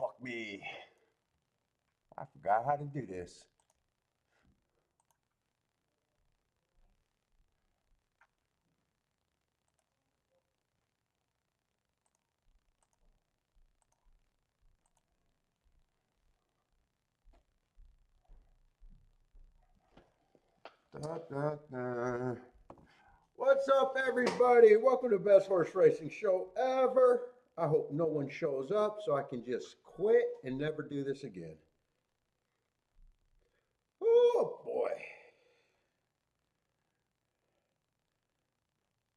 fuck me. I forgot how to do this. Da, da, da. What's up, everybody? Welcome to the best horse racing show ever. I hope no one shows up so I can just quit and never do this again. Oh boy.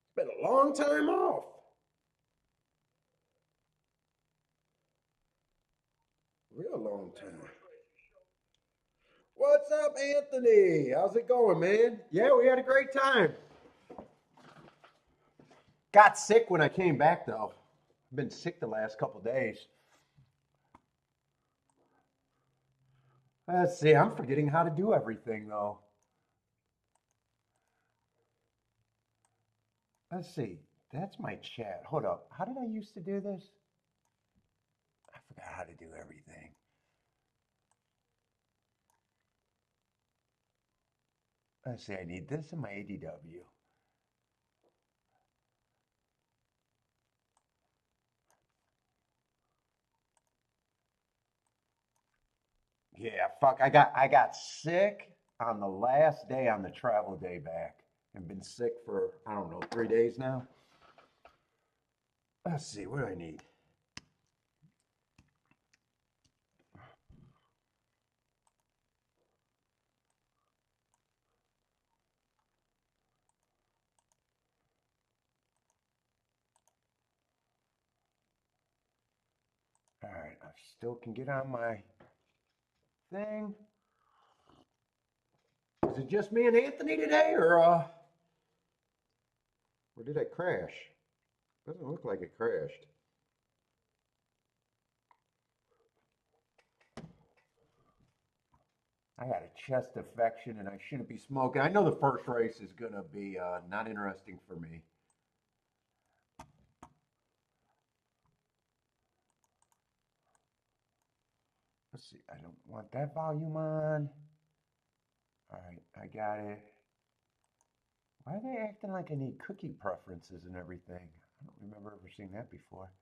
It's been a long time off. Real long time. What's up, Anthony? How's it going, man? Yeah, we had a great time. Got sick when I came back, though. I've been sick the last couple days. Let's see, I'm forgetting how to do everything, though. Let's see, that's my chat. Hold up. How did I used to do this? I forgot how to do everything. Let's see, I need this in my ADW. Yeah, fuck. I got sick on the last day on the travel day back and been sick for, I don't know, 3 days now. Let's see, what do I need? All right, I still can get on my thing. Is it just me and Anthony today, or did I crash? Doesn't look like it crashed. I got a chest infection and I shouldn't be smoking. I know the first race is gonna be not interesting for me. Let's see. I don't want that volume on. All right, I got it. Why are they acting like I need cookie preferences and everything? I don't remember ever seeing that before.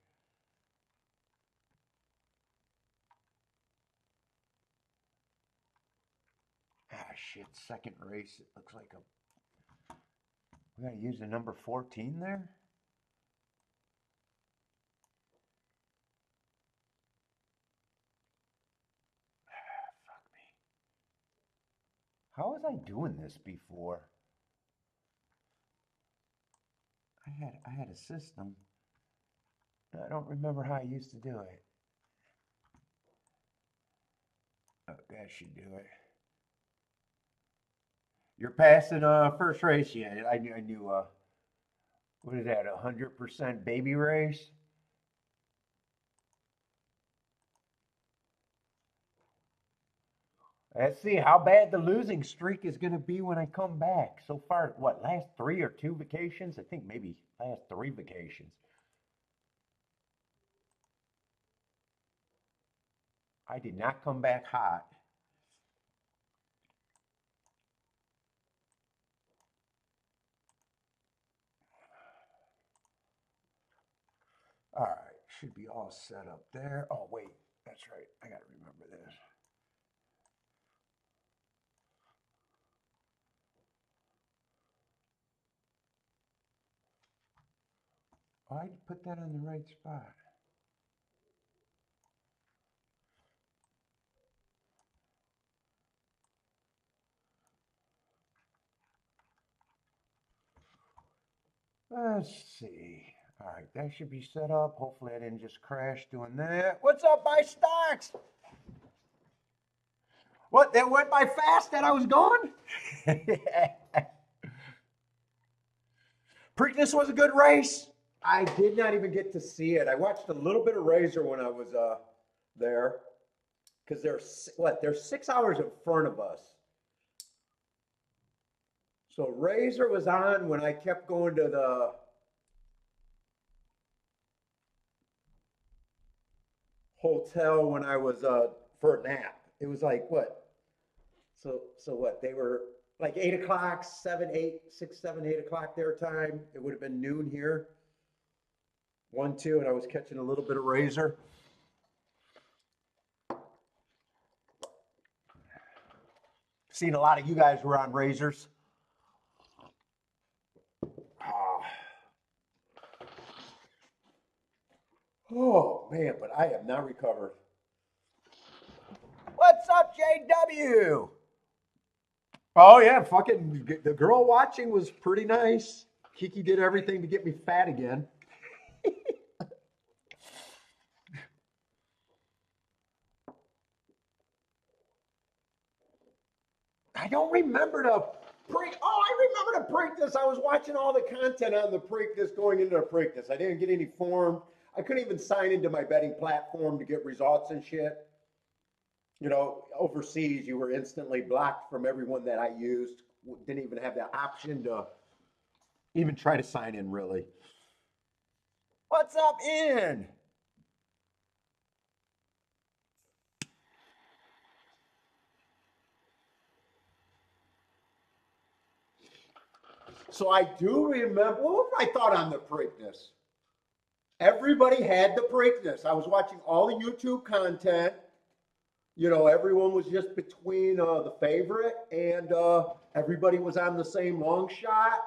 Ah, shit. Second race. It looks like we gotta use the number 14 there. Ah, fuck me. How was I doing this before? I had a system. I don't remember how I used to do it. Oh, that should do it. You're passing first race yet. I knew what is that, 100% baby race? Let's see how bad the losing streak is going to be when I come back. So far, what, last three or two vacations? I think maybe last three vacations. I did not come back hot. All right, should be all set up there. Oh, wait, that's right. I got to remember this. Oh, I put that on the right spot. Let's see. All right, that should be set up. Hopefully I didn't just crash doing that. What's up, my stocks? What, that went by fast that I was gone? Preakness was a good race. I did not even get to see it. I watched a little bit of Razor when I was there. Because they're 6 hours in front of us. So Razor was on when I kept going to the hotel when I was for a nap. It was like what? So what? They were like 8 o'clock, 7, 8, 6, 7, 8 o'clock their time. It would have been noon here. 1, 2, and I was catching a little bit of razor. Seen a lot of you guys were on razors. Oh man, but I have not recovered. What's up, JW? Oh yeah, fucking the girl watching was pretty nice. Kiki did everything to get me fat again. I don't remember the Preakness. Oh, I remember the Preakness. I was watching all the content on the Preakness going into the Preakness. I didn't get any form. I couldn't even sign into my betting platform to get results and shit. You know, overseas, you were instantly blocked from everyone that I used. Didn't even have the option to even try to sign in, really. What's up, Ian? So I do remember, what was my thought on the Preakness? Everybody had the Preakness. I was watching all the YouTube content. You know, everyone was just between the favorite and everybody was on the same long shot.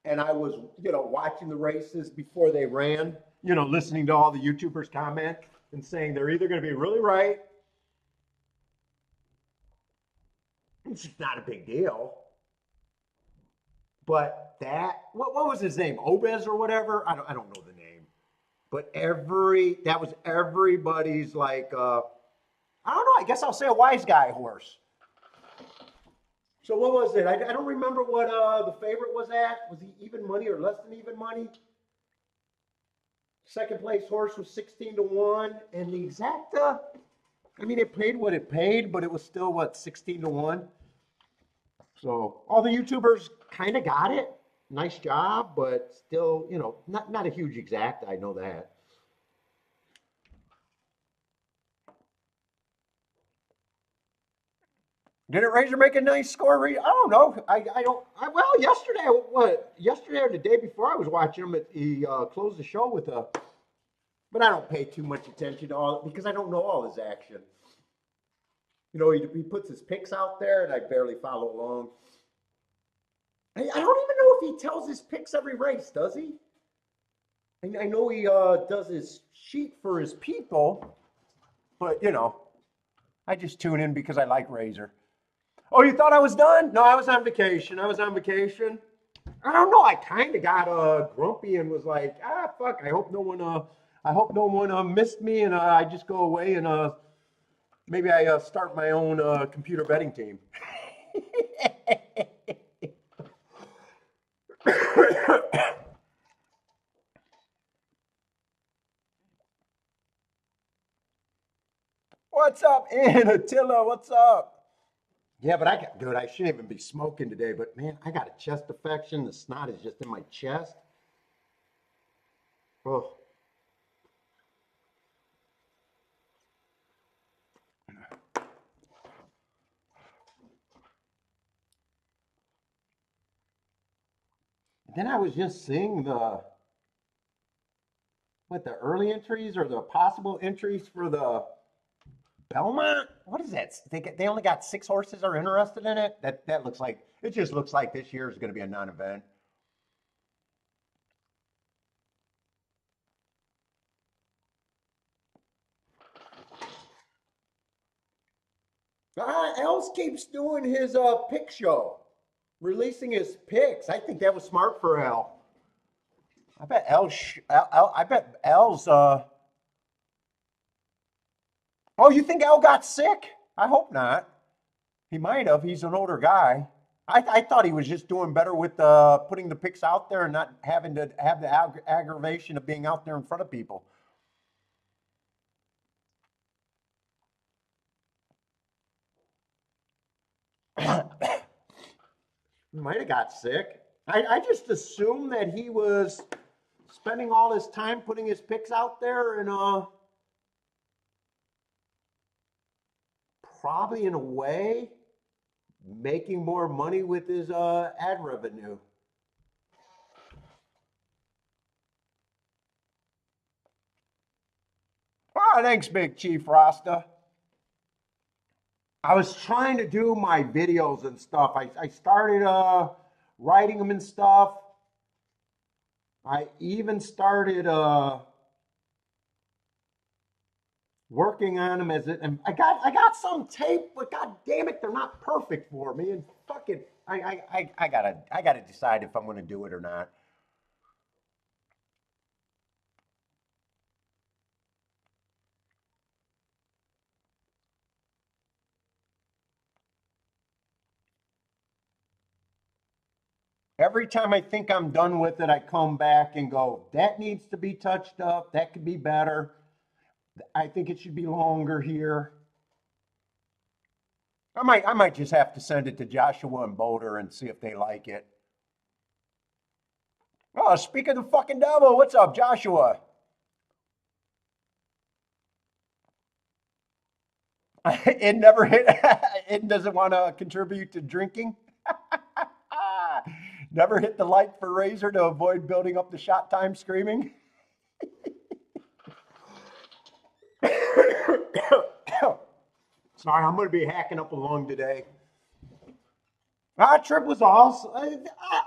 And I was, you know, watching the races before they ran, you know, listening to all the YouTubers comment and saying they're either going to be really right. It's just not a big deal. But that, what was his name? Obez or whatever? I don't know the name. But that was everybody's like, I don't know. I guess I'll say a wise guy horse. So what was it? I don't remember what the favorite was at. Was he even money or less than even money? Second place horse was 16-1, and the exacta. I mean, it paid what it paid, but it was still what 16-1. So all the YouTubers kind of got it. Nice job, but still, you know, not a huge exact. I know that. Didn't Razor make a nice score? I don't know. Well, yesterday or the day before I was watching him, he closed the show with a. But I don't pay too much attention to all because I don't know all his action. You know, he puts his picks out there, and I barely follow along. I don't even know if he tells his picks every race, does he? I know he does his sheet for his people, but you know, I just tune in because I like Razor. Oh, you thought I was done? No, I was on vacation. I don't know. I kind of got grumpy and was like, fuck. I hope no one missed me, and I just go away and maybe I start my own computer betting team. What's up, Ian Attila? What's up? Yeah, but I shouldn't even be smoking today, but man, I got a chest infection. The snot is just in my chest. Oh. Then I was just seeing the early entries or the possible entries for the Belmont. What is that? They only got 6 horses are interested in it. That looks like it just looks like this year is going to be a non-event. Els keeps doing his pick show, releasing his picks. I think that was smart for El. I bet El's. Oh, you think El got sick? I hope not. He might have. He's an older guy. I thought he was just doing better with putting the picks out there and not having to have the aggravation of being out there in front of people. He might have got sick. I just assumed that he was spending all his time putting his picks out there and probably in a way making more money with his ad revenue. Oh, thanks, Big Chief Rasta. I was trying to do my videos and stuff. I started writing them and stuff. I even started working on them as it, and I got some tape, but god damn it, they're not perfect for me. And fuck it, I gotta decide if I'm gonna do it or not. Every time I think I'm done with it, I come back and go, that needs to be touched up. That could be better. I think it should be longer here. I might just have to send it to Joshua and Boulder and see if they like it. Oh, speak of the fucking devil, what's up, Joshua? It never hit. It doesn't want to contribute to drinking. Never hit the like for Razor to avoid building up the shot time screaming. Sorry, I'm going to be hacking up a lung today. Our trip was awesome.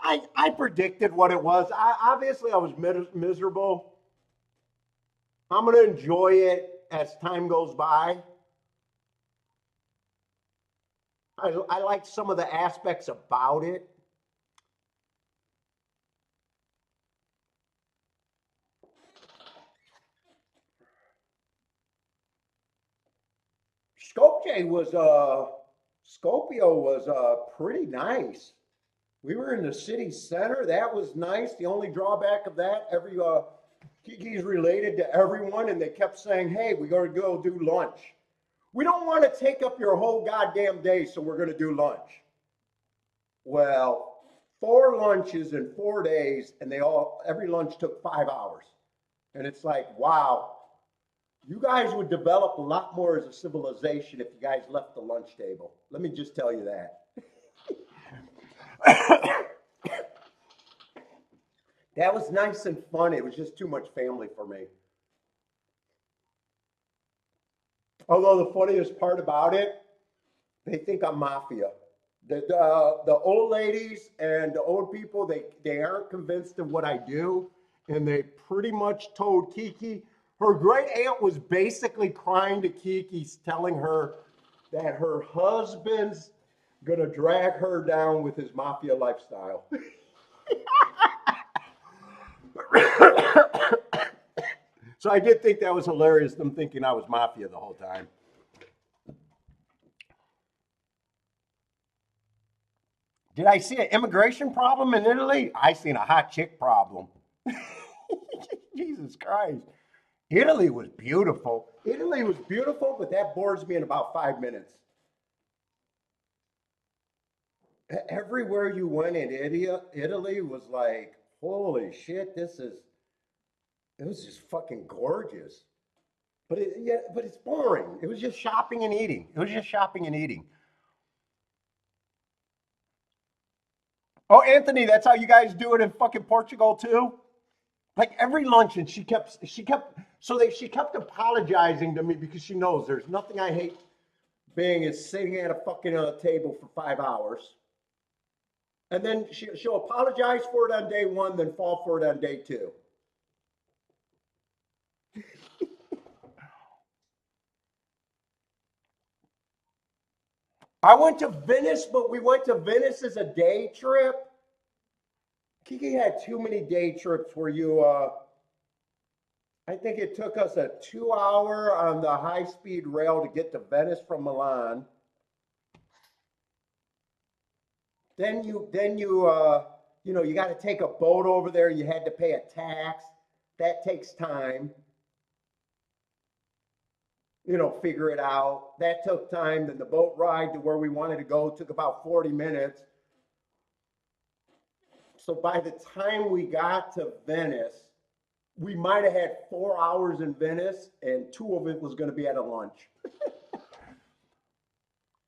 I predicted what it was. Obviously, I was miserable. I'm going to enjoy it as time goes by. I like some of the aspects about it. Skopje was Skopje was pretty nice. We were in the city center. That was nice. The only drawback of that, every Kiki's related to everyone, and they kept saying, "Hey, we got to go do lunch." We don't want to take up your whole goddamn day, so we're going to do lunch. Well, 4 lunches in 4 days, and every lunch took 5 hours. And it's like, wow, you guys would develop a lot more as a civilization if you guys left the lunch table. Let me just tell you that. That was nice and fun. It was just too much family for me. Although the funniest part about it, they think I'm mafia. The old ladies and the old people, they aren't convinced of what I do. And they pretty much told Kiki, her great aunt was basically crying to Kiki, telling her that her husband's gonna drag her down with his mafia lifestyle. So I did think that was hilarious, them thinking I was mafia the whole time. Did I see an immigration problem in Italy? I seen a hot chick problem. Jesus Christ. Italy was beautiful. Italy was beautiful, but that bores me in about 5 minutes. Everywhere you went in Italy was like, holy shit, it was just fucking gorgeous. But it's boring. It was just shopping and eating. It was just shopping and eating. Oh, Anthony, that's how you guys do it in fucking Portugal too? Like every lunch, and she kept apologizing to me because she knows there's nothing I hate being is sitting at a fucking table for 5 hours. And then she'll apologize for it on day one, then fall for it on day two. I went to Venice, but we went to Venice as a day trip. Kiki had too many day trips where I think it took us a 2 hour on the high speed rail to get to Venice from Milan. Then you got to take a boat over there. You had to pay a tax. That takes time. Figure it out. That took time. Then the boat ride to where we wanted to go took about 40 minutes. So by the time we got to Venice, we might have had 4 hours in Venice, and 2 of it was going to be at a lunch.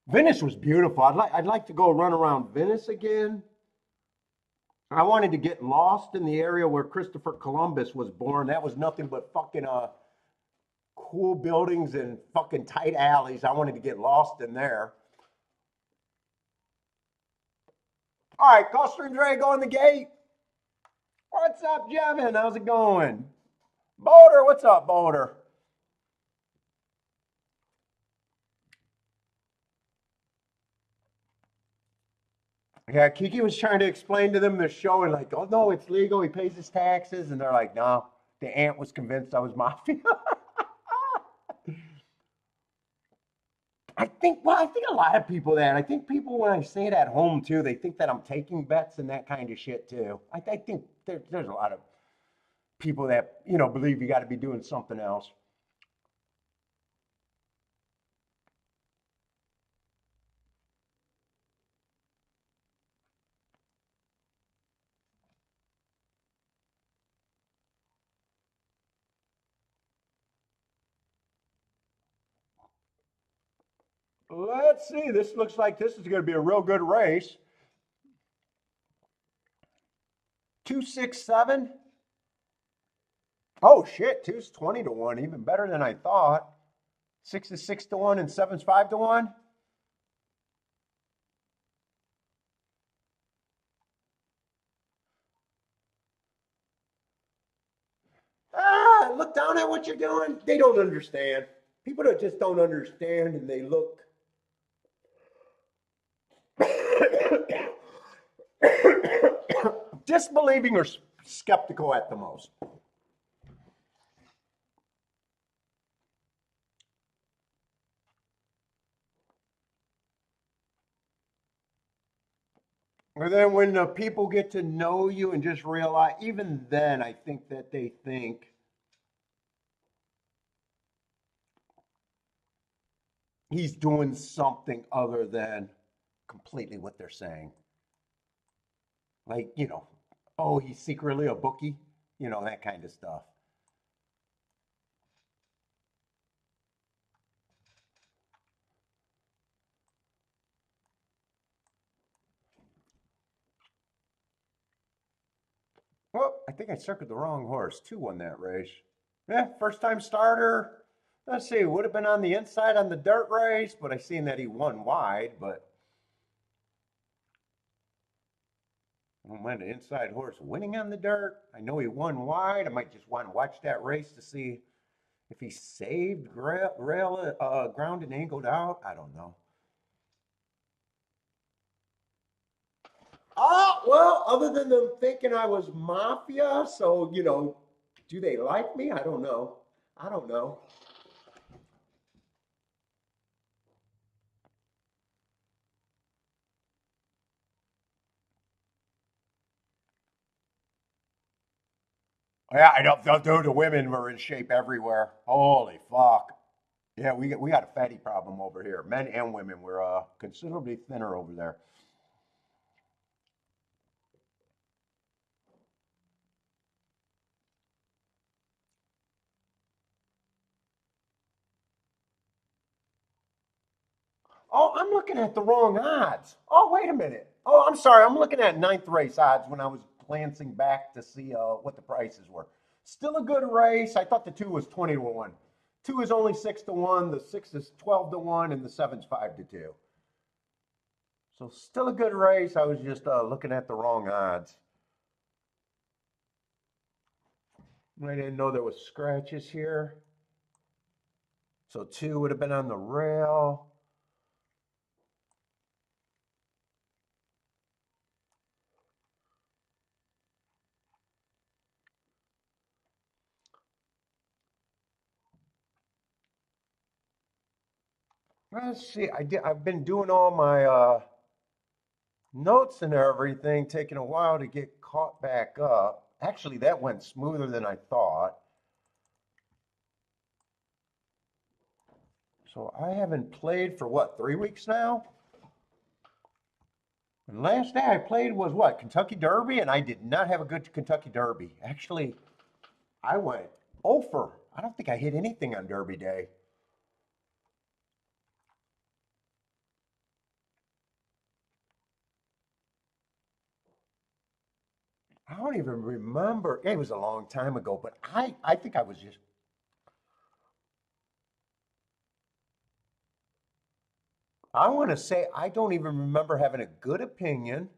Venice was beautiful. I'd like to go run around Venice again. I wanted to get lost in the area where Christopher Columbus was born. That was nothing but fucking cool buildings and fucking tight alleys. I wanted to get lost in there. All right, Gulfstream Dre, go in the gate. What's up, Jevin? How's it going? Boulder, what's up, Boulder? Yeah, Kiki was trying to explain to them the show and like, oh no, it's legal. He pays his taxes, and they're like, no. The aunt was convinced I was mafia. I think a lot of people that I think people when I say it at home too, they think that I'm taking bets and that kind of shit too. I think there's a lot of people that believe you got to be doing something else. Let's see. This looks like this is going to be a real good race. 267. Oh shit, two's 20 to 1, even better than I thought. Six is 6 to 1 and seven's 5 to 1. Look down at what you're doing. They don't understand. People that just don't understand and they look disbelieving or skeptical at the most. And then when the people get to know you and just realize, even then, I think that they think he's doing something other than completely what they're saying. Like, oh, he's secretly a bookie, that kind of stuff. Well, I think I circled the wrong horse. 2 won that race. Yeah, first time starter. Let's see, would have been on the inside on the dirt race, but I seen that he won wide. But I don't mind an inside horse winning on the dirt. I know he won wide. I might just want to watch that race to see if he saved ground and angled out. I don't know. Oh, well, other than them thinking I was mafia, so, do they like me? I don't know. I don't know. Yeah, I don't. The women were in shape everywhere. Holy fuck. Yeah, we got a fatty problem over here. Men and women were considerably thinner over there. Oh, I'm looking at the wrong odds. Oh, wait a minute. Oh, I'm sorry. I'm looking at ninth race odds when I was glancing back to see what the prices were. Still a good race. I thought the 2 was 20 to 1. 2 is only 6 to 1. The 6 is 12 to 1, and the 7's 5 to 2. So still a good race. I was just looking at the wrong odds. I didn't know there was scratches here. So 2 would have been on the rail. Let's see. I've been doing all my notes and everything, taking a while to get caught back up. Actually, that went smoother than I thought. So I haven't played for what, 3 weeks now? And last day I played was what, Kentucky Derby, and I did not have a good Kentucky Derby. Actually, I went over. I don't think I hit anything on Derby Day. I don't even remember. It was a long time ago, but I think I was just, I want to say I don't even remember having a good opinion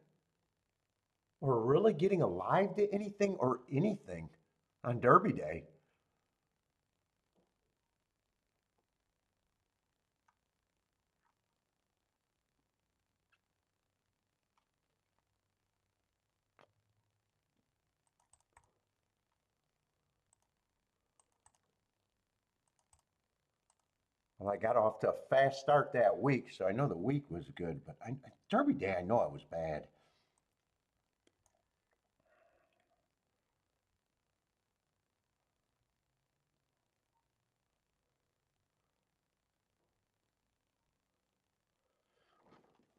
or really getting alive to anything or anything on Derby Day. Well, I got off to a fast start that week, so I know the week was good, but Derby Day, I know I was bad.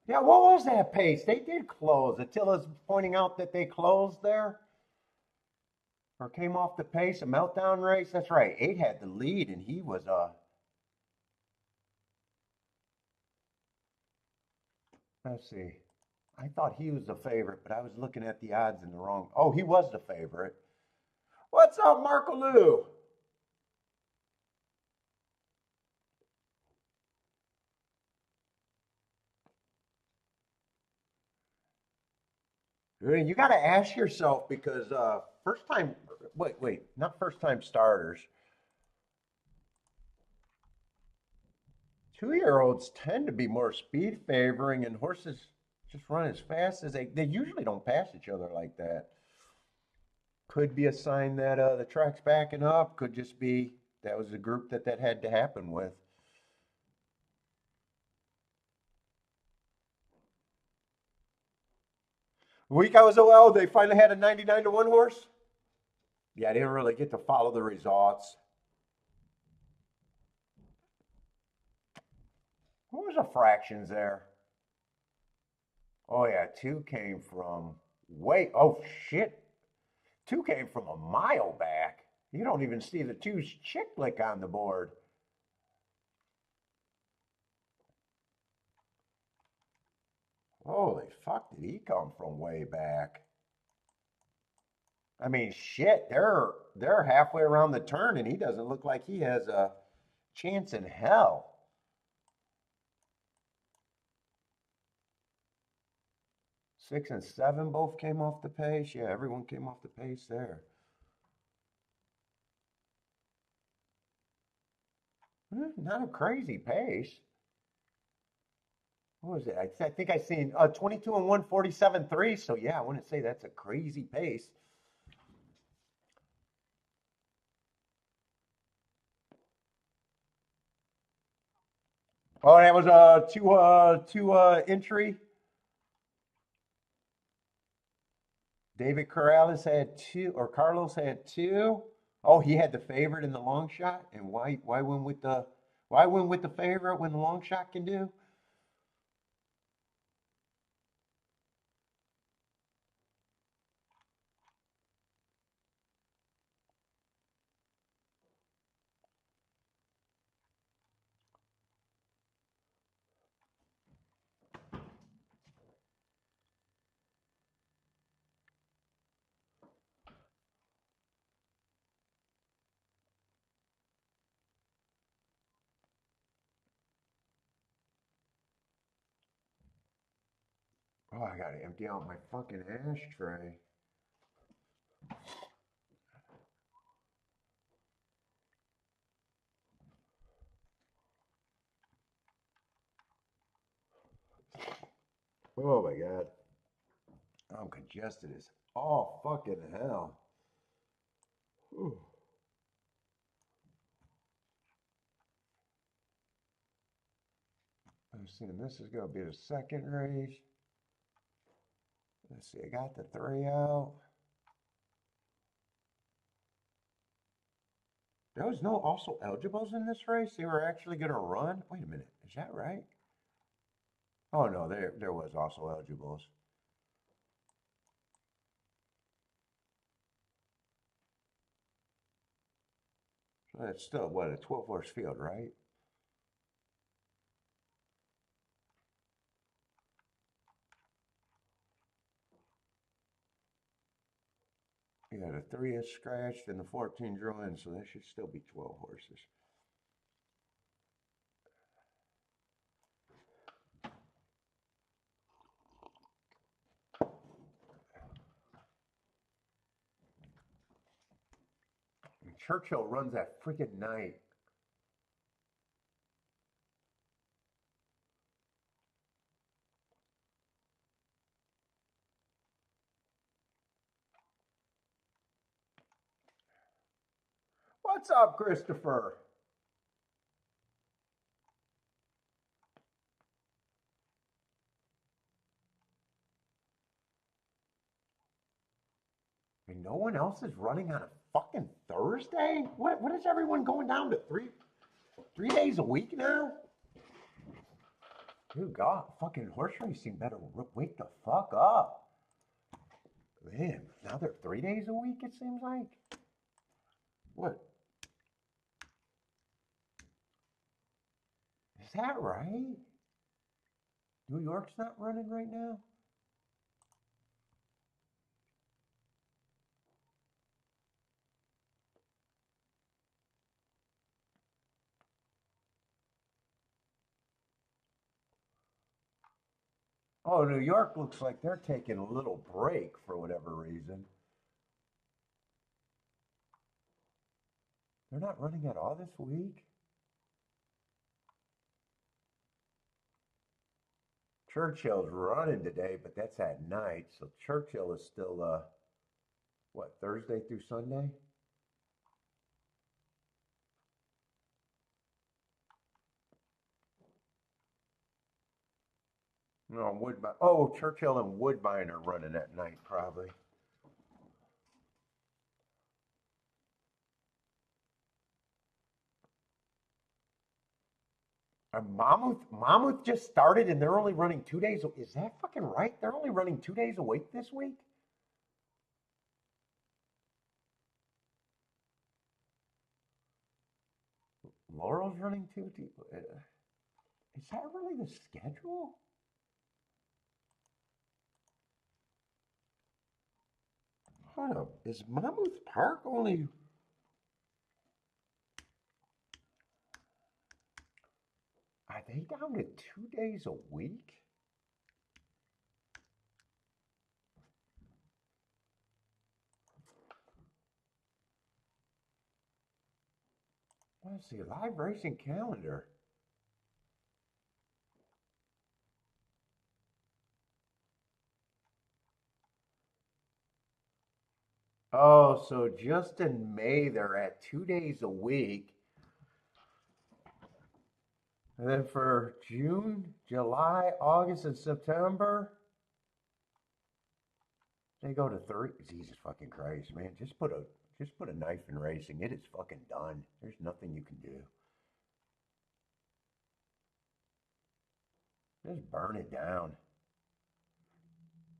Yeah, what was that pace? They did close. Attila's pointing out that they closed there or came off the pace, a meltdown race. That's right. Eight had the lead, and he was let's see. I thought he was the favorite, but I was looking at the odds in the wrong. Oh, he was the favorite. What's up, Marco Lou? You got to ask yourself because first time, wait, not first time starters. 2 year olds tend to be more speed favoring, and horses just run as fast as they usually don't pass each other like that. Could be a sign that the track's backing up. Could just be that was a group that had to happen with. The week I was OL, they finally had a 99-1 horse. Yeah, I didn't really get to follow the results. What was the fractions there? Oh yeah, two came from way. Oh shit, two came from a mile back. You don't even see the two's chick lick on the board. Holy fuck, did he come from way back? I mean, shit, they're halfway around the turn, and he doesn't look like he has a chance in hell. 6 and 7 both came off the pace. Yeah, everyone came off the pace there. Not a crazy pace. What was it? I think I seen 22 and 1, 47-3. So yeah, I wouldn't say that's a crazy pace. Oh, that was a two entry. David Corrales had two, or Carlos had two. Oh, he had the favorite in the long shot, and why win with the favorite when the long shot can do? Oh, I gotta empty out my fucking ashtray. Oh my god, I'm congested as all fucking hell. Whew. I'm seeing this is gonna be the second race. Let's see, I got the three out. There was no also eligibles in this race. They were actually gonna run. Wait a minute, is that right? Oh no, there was also eligibles. So that's still what, a 12 horse field, right? Yeah, the 3 is scratched and the 14 drew in, so that should still be 12 horses. And Churchill runs that freaking night. What's up, Christopher? I mean, no one else is running on a fucking Thursday? What is everyone going down to three days a week now? Dude, God, fucking horse racing better wake the fuck up. Man, now they're 3 days a week, it seems like. What? Is that right? New York's not running right now? Oh, New York looks like they're taking a little break for whatever reason. They're not running at all this week? Churchill's running today, but that's at night. So Churchill is still, what, Thursday through Sunday? No, Woodbine. Oh, Churchill and Woodbine are running at night, probably. And Monmouth just started and they're only running 2 days. Is that fucking right? They're only running 2 days a week this week? Laurel's running two. Is that really the schedule? Hold up. Is Monmouth Park only? Are they down to 2 days a week? Let's see. Live racing calendar. Oh, so just in May they're at 2 days a week. And then for June, July, August, and September, they go to 30. Jesus fucking Christ, man. Just put a knife in racing. It is fucking done. There's nothing you can do. Just burn it down.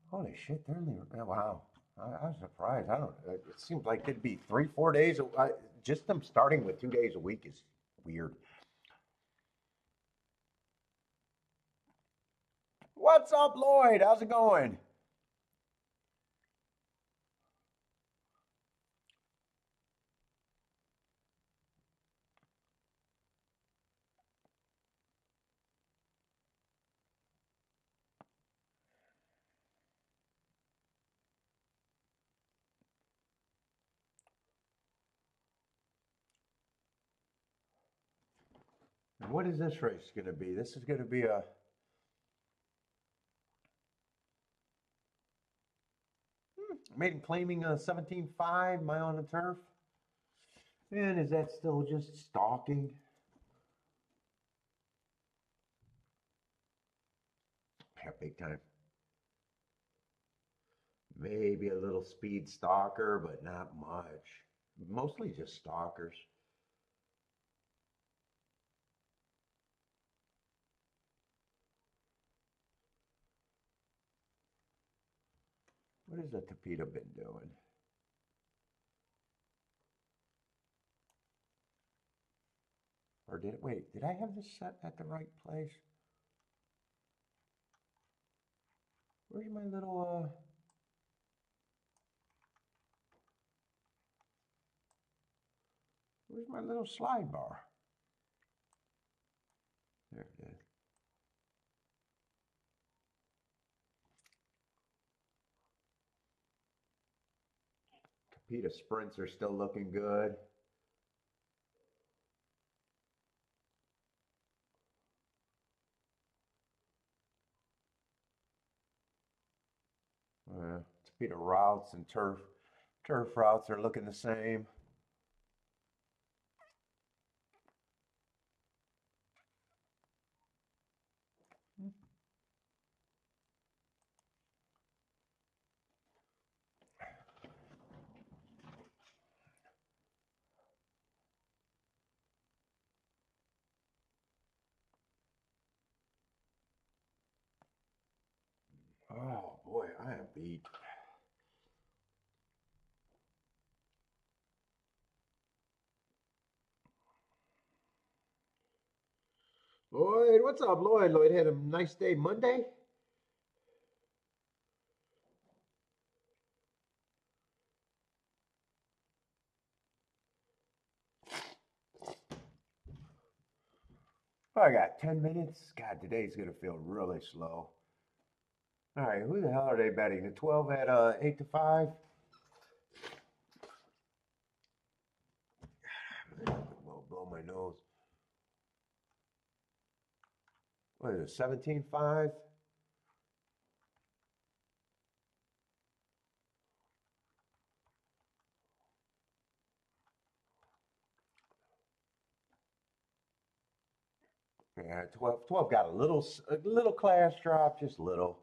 Holy shit, they're only, oh, wow. I was surprised. I don't, it seems like it'd be 3, 4 days. Just them starting with 2 days a week is weird. What's up, Lloyd? How's it going? What is this race going to be? This is going to be a maiden claiming a 17.5 mile on the turf. And is that still just stalking? Yeah, big time. Maybe a little speed stalker, but not much. Mostly just stalkers. What has the Tapita been doing? Or did I have this set at the right place? Where's my little, Where's my little slide bar? There it is. Capita sprints are still looking good. Capita routes and turf routes are looking the same. Oh boy, I am beat. Lloyd, what's up, Lloyd? Lloyd had a nice day Monday. I got 10 minutes. God, today's going to feel really slow. All right, who the hell are they betting? The 12 at 8 to 5? Well, blow my nose. What is it, 17-5? Yeah, 12 got a little class drop, just little.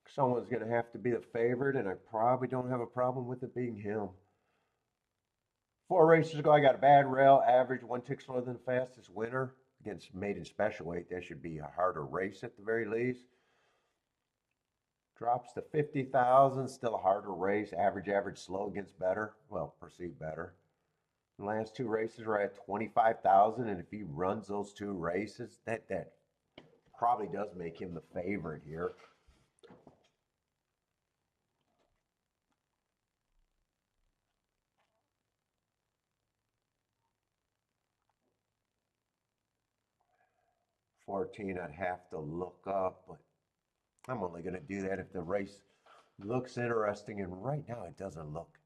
Someone's going to have to be the favorite, and I probably don't have a problem with it being him. 4 races ago, I got a bad rail, average, 1 tick slower than the fastest winner. Against maiden special weight, that should be a harder race at the very least. Drops to 50,000, still a harder race. Average, slow against better. Well, perceived better. The last 2 races were at 25,000, and if he runs those 2 races, that probably does make him the favorite here. $14, I'd have to look up, but I'm only going to do that if the race looks interesting, and right now it doesn't look.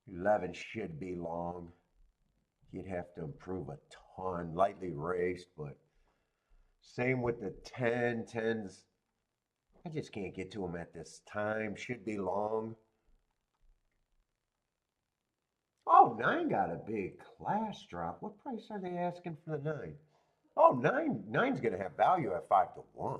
11 should be long. You'd have to improve a ton. Lightly raced, but same with the 10. 10s, I just can't get to them at this time. Should be long. Oh, 9 got a big class drop. What price are they asking for the 9? Oh, 9's going to have value at 5 to 1.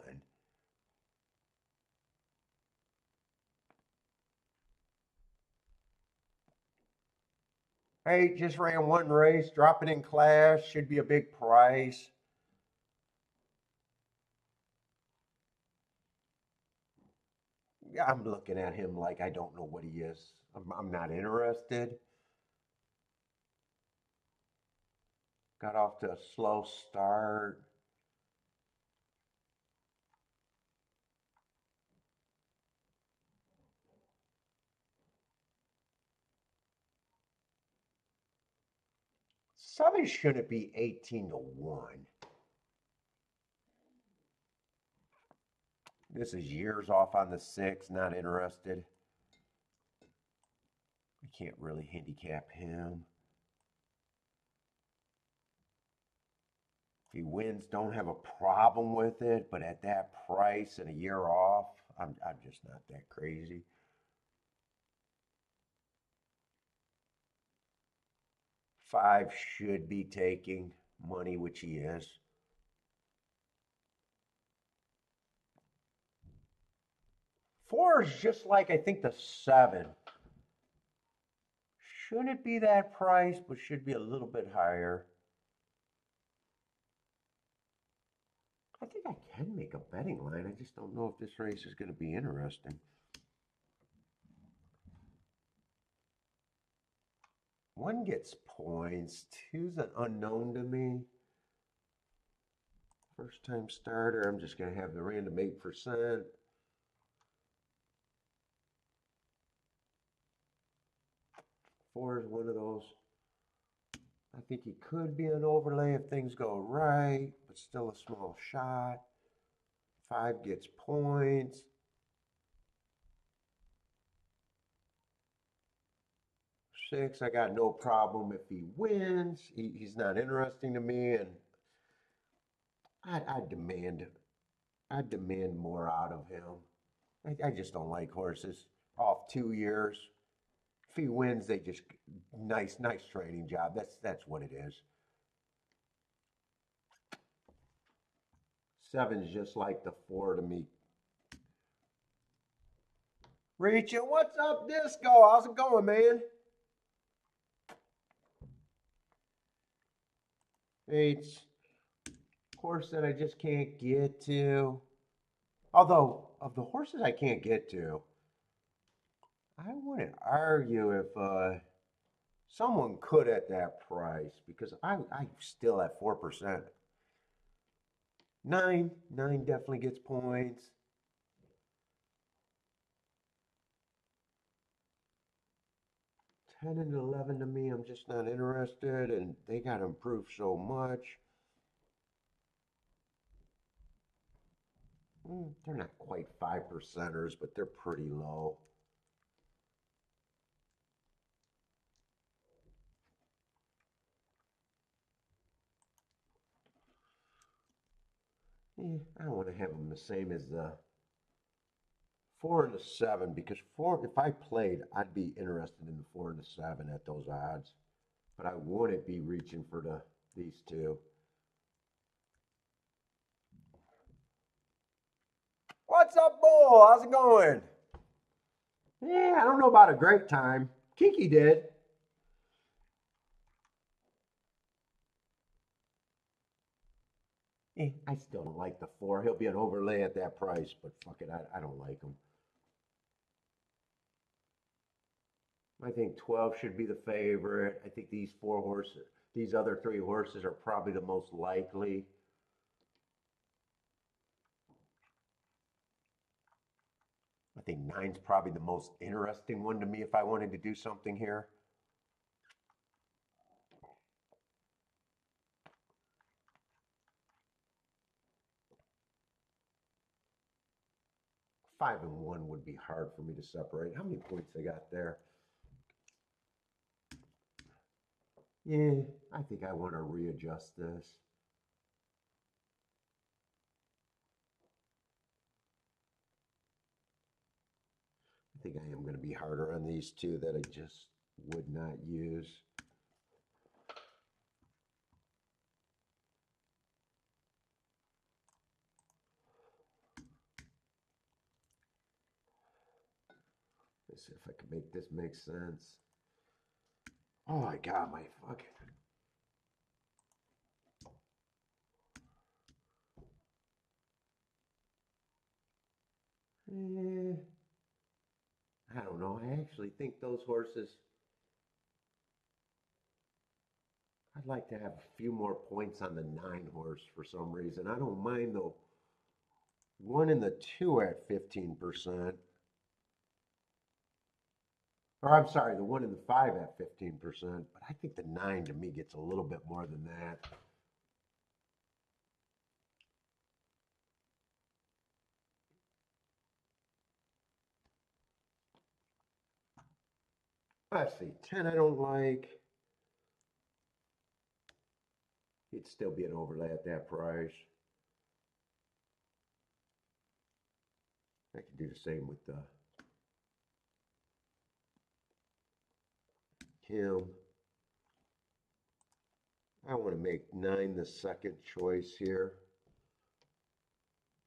Hey, just ran 1 race, dropping in class, should be a big price. Yeah, I'm looking at him like I don't know what he is. I'm not interested. Got off to a slow start. Southern shouldn't be 18 to 1. This is years off on the 6, not interested. I can't really handicap him. If he wins, don't have a problem with it, but at that price and a year off, I'm just not that crazy. 5 should be taking money, which he is. 4 is just like I think the 7. Shouldn't be that price, but should be a little bit higher. I think I can make a betting line. I just don't know if this race is going to be interesting. 1 gets points. 2's an unknown to me. First time starter, I'm just going to have the random 8%. 4 is one of those. I think he could be an overlay if things go right, but still a small shot. 5 gets points. 6, I got no problem if he wins. He's not interesting to me, and I demand more out of him. I just don't like horses. Off 2 years. If he wins, they just nice training job. That's what it is. 7's just like the 4 to me. Reach it. What's up, Disco? How's it going, man? 8's horse that I just can't get to. Although, of the horses I can't get to, I wouldn't argue if someone could at that price, because I'm still at 4%. 9 definitely gets points. 10 and 11 to me, I'm just not interested, and they got to improve so much. They're not quite 5%ers, but they're pretty low. I don't want to have them the same as the 4 and the 7, because 4, if I played, I'd be interested in the 4 and the 7 at those odds, but I wouldn't be reaching for these two. What's up, Bull? How's it going? Yeah, I don't know about a great time. Kiki did. I still don't like the 4. He'll be an overlay at that price, but fuck it, I don't like him. I think 12 should be the favorite. I think these other 3 horses are probably the most likely. I think 9's probably the most interesting one to me if I wanted to do something here. Five and 1 would be hard for me to separate. How many points they got there? Yeah, I think I want to readjust this. I think I am going to be harder on these two that I just would not use. Let's see if I can make this make sense. Oh my God, my fucking. I don't know. I actually think those horses, I'd like to have a few more points on the 9 horse for some reason. I don't mind the 1 and the 2 at 15%. Or I'm sorry, the 1 and the 5 at 15%. But I think the 9 to me gets a little bit more than that. Let's see, 10 I don't like. It'd still be an overlay at that price. I could do the same with him. I want to make 9 the second choice here.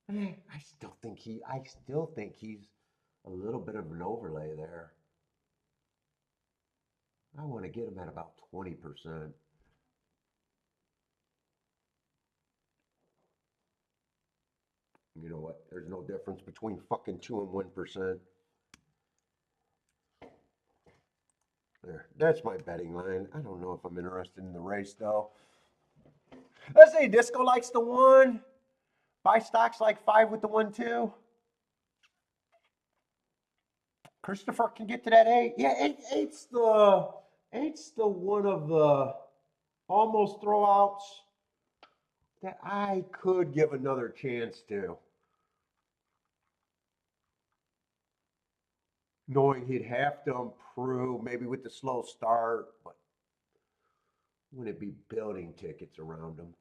I still think he's a little bit of an overlay there. I want to get him at about 20%. You know what? There's no difference between fucking 2 and 1%. There, that's my betting line. I don't know if I'm interested in the race though. Let's say Disco likes the 1. Buy stocks like 5 with the 1 too. Christopher can get to that 8. Yeah, 8's the ain't still one of the almost throwouts that I could give another chance to, knowing he'd have to improve, maybe with the slow start, but wouldn't it be building tickets around him?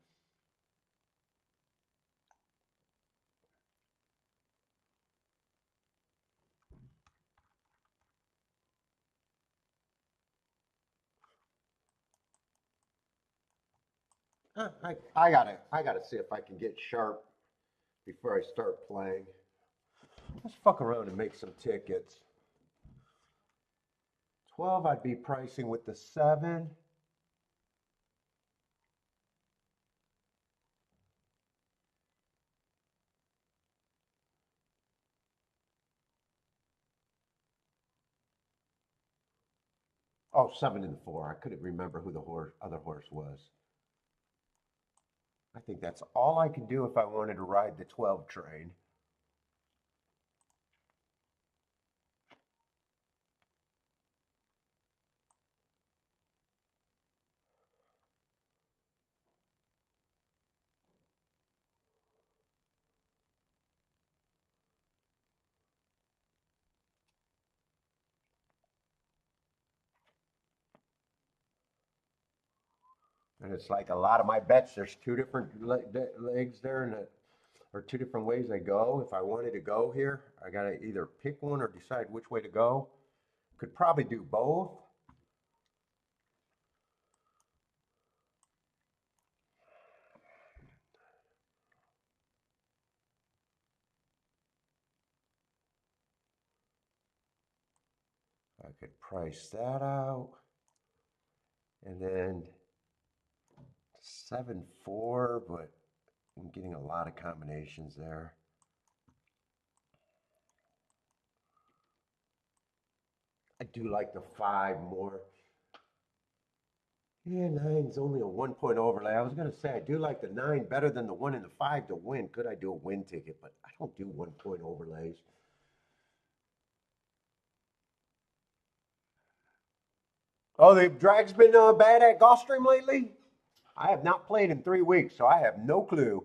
I gotta see if I can get sharp before I start playing. Let's fuck around and make some tickets. 12, I'd be pricing with the 7. Oh, 7 and 4. I couldn't remember who the other horse was. I think that's all I can do if I wanted to ride the 12 train. And it's like a lot of my bets, there's two different legs there, and or two different ways I go. If I wanted to go here, I got to either pick one or decide which way to go. Could probably do both. I could price that out. And then 7-4, but I'm getting a lot of combinations there. I do like the 5 more. Yeah, 9's only a 1-point overlay. I was going to say, I do like the 9 better than the 1 and the 5 to win. Could I do a win ticket? But I don't do 1-point overlays. Oh, the drag's been bad at Gulfstream lately? I have not played in 3 weeks, so I have no clue.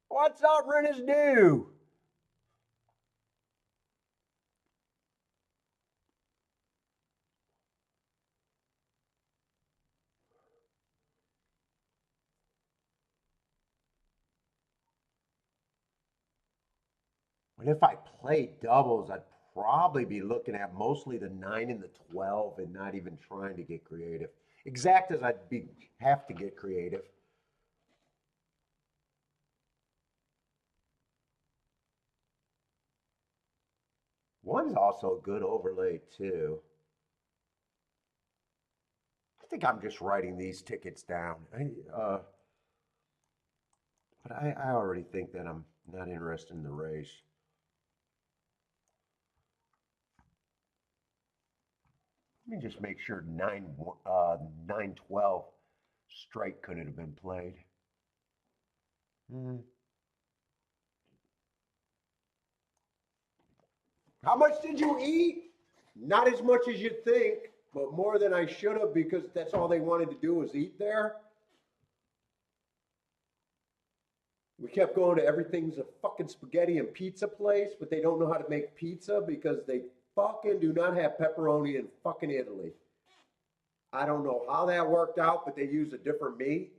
What's up, Rennis do? And if I play doubles, I'd probably be looking at mostly the 9 and the 12 and not even trying to get creative. Exact as have to get creative. One's also a good overlay too. I think I'm just writing these tickets down. But I already think that I'm not interested in the race. Let me just make sure 9-12 straight couldn't have been played. Hmm. How much did you eat? Not as much as you think, but more than I should have because that's all they wanted to do was eat there. We kept going to everything's a fucking spaghetti and pizza place, but they don't know how to make pizza because they fucking do not have pepperoni in fucking Italy. I don't know how that worked out, but they use a different meat.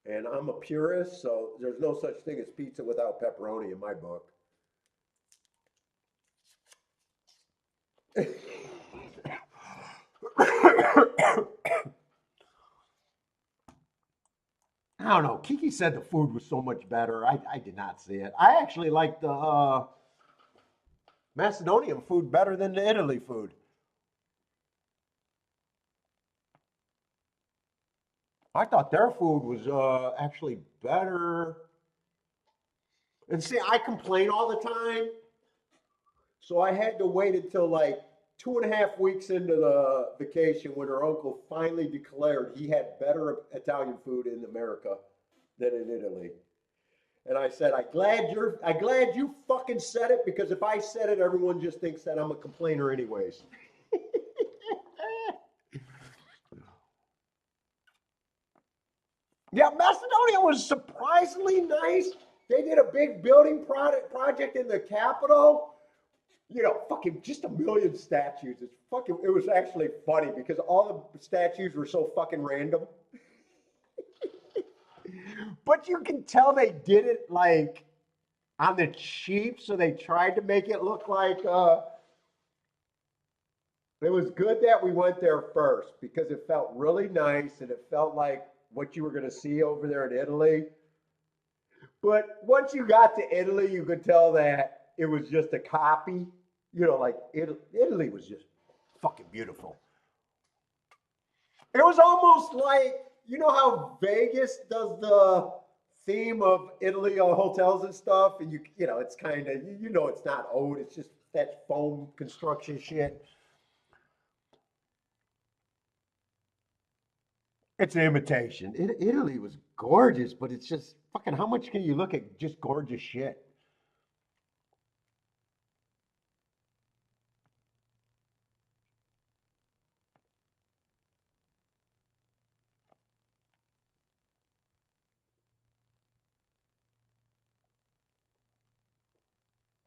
And I'm a purist, so there's no such thing as pizza without pepperoni in my book. I don't know. Kiki said the food was so much better. I did not see it. I actually like the Macedonian food better than the Italy food. I thought their food was actually better. And see, I complain all the time, so I had to wait until like 2.5 weeks into the vacation when her uncle finally declared he had better Italian food in America than in Italy. And I said, I glad you fucking said it because if I said it, everyone just thinks that I'm a complainer anyways. Yeah, Macedonia was surprisingly nice. They did a big building project in the capital. You know, fucking just a million statues. It was actually funny because all the statues were so fucking random. But you can tell they did it like on the cheap, so they tried to make it look like it was good that we went there first because it felt really nice and it felt like what you were going to see over there in Italy. But once you got to Italy, you could tell that it was just a copy. You know, like Italy was just fucking beautiful. It was almost like, you know how Vegas does the theme of Italy on hotels and stuff, and you know it's kind of you know it's not old, it's just that foam construction shit. It's an imitation. Italy was gorgeous, but it's just fucking. How much can you look at just gorgeous shit?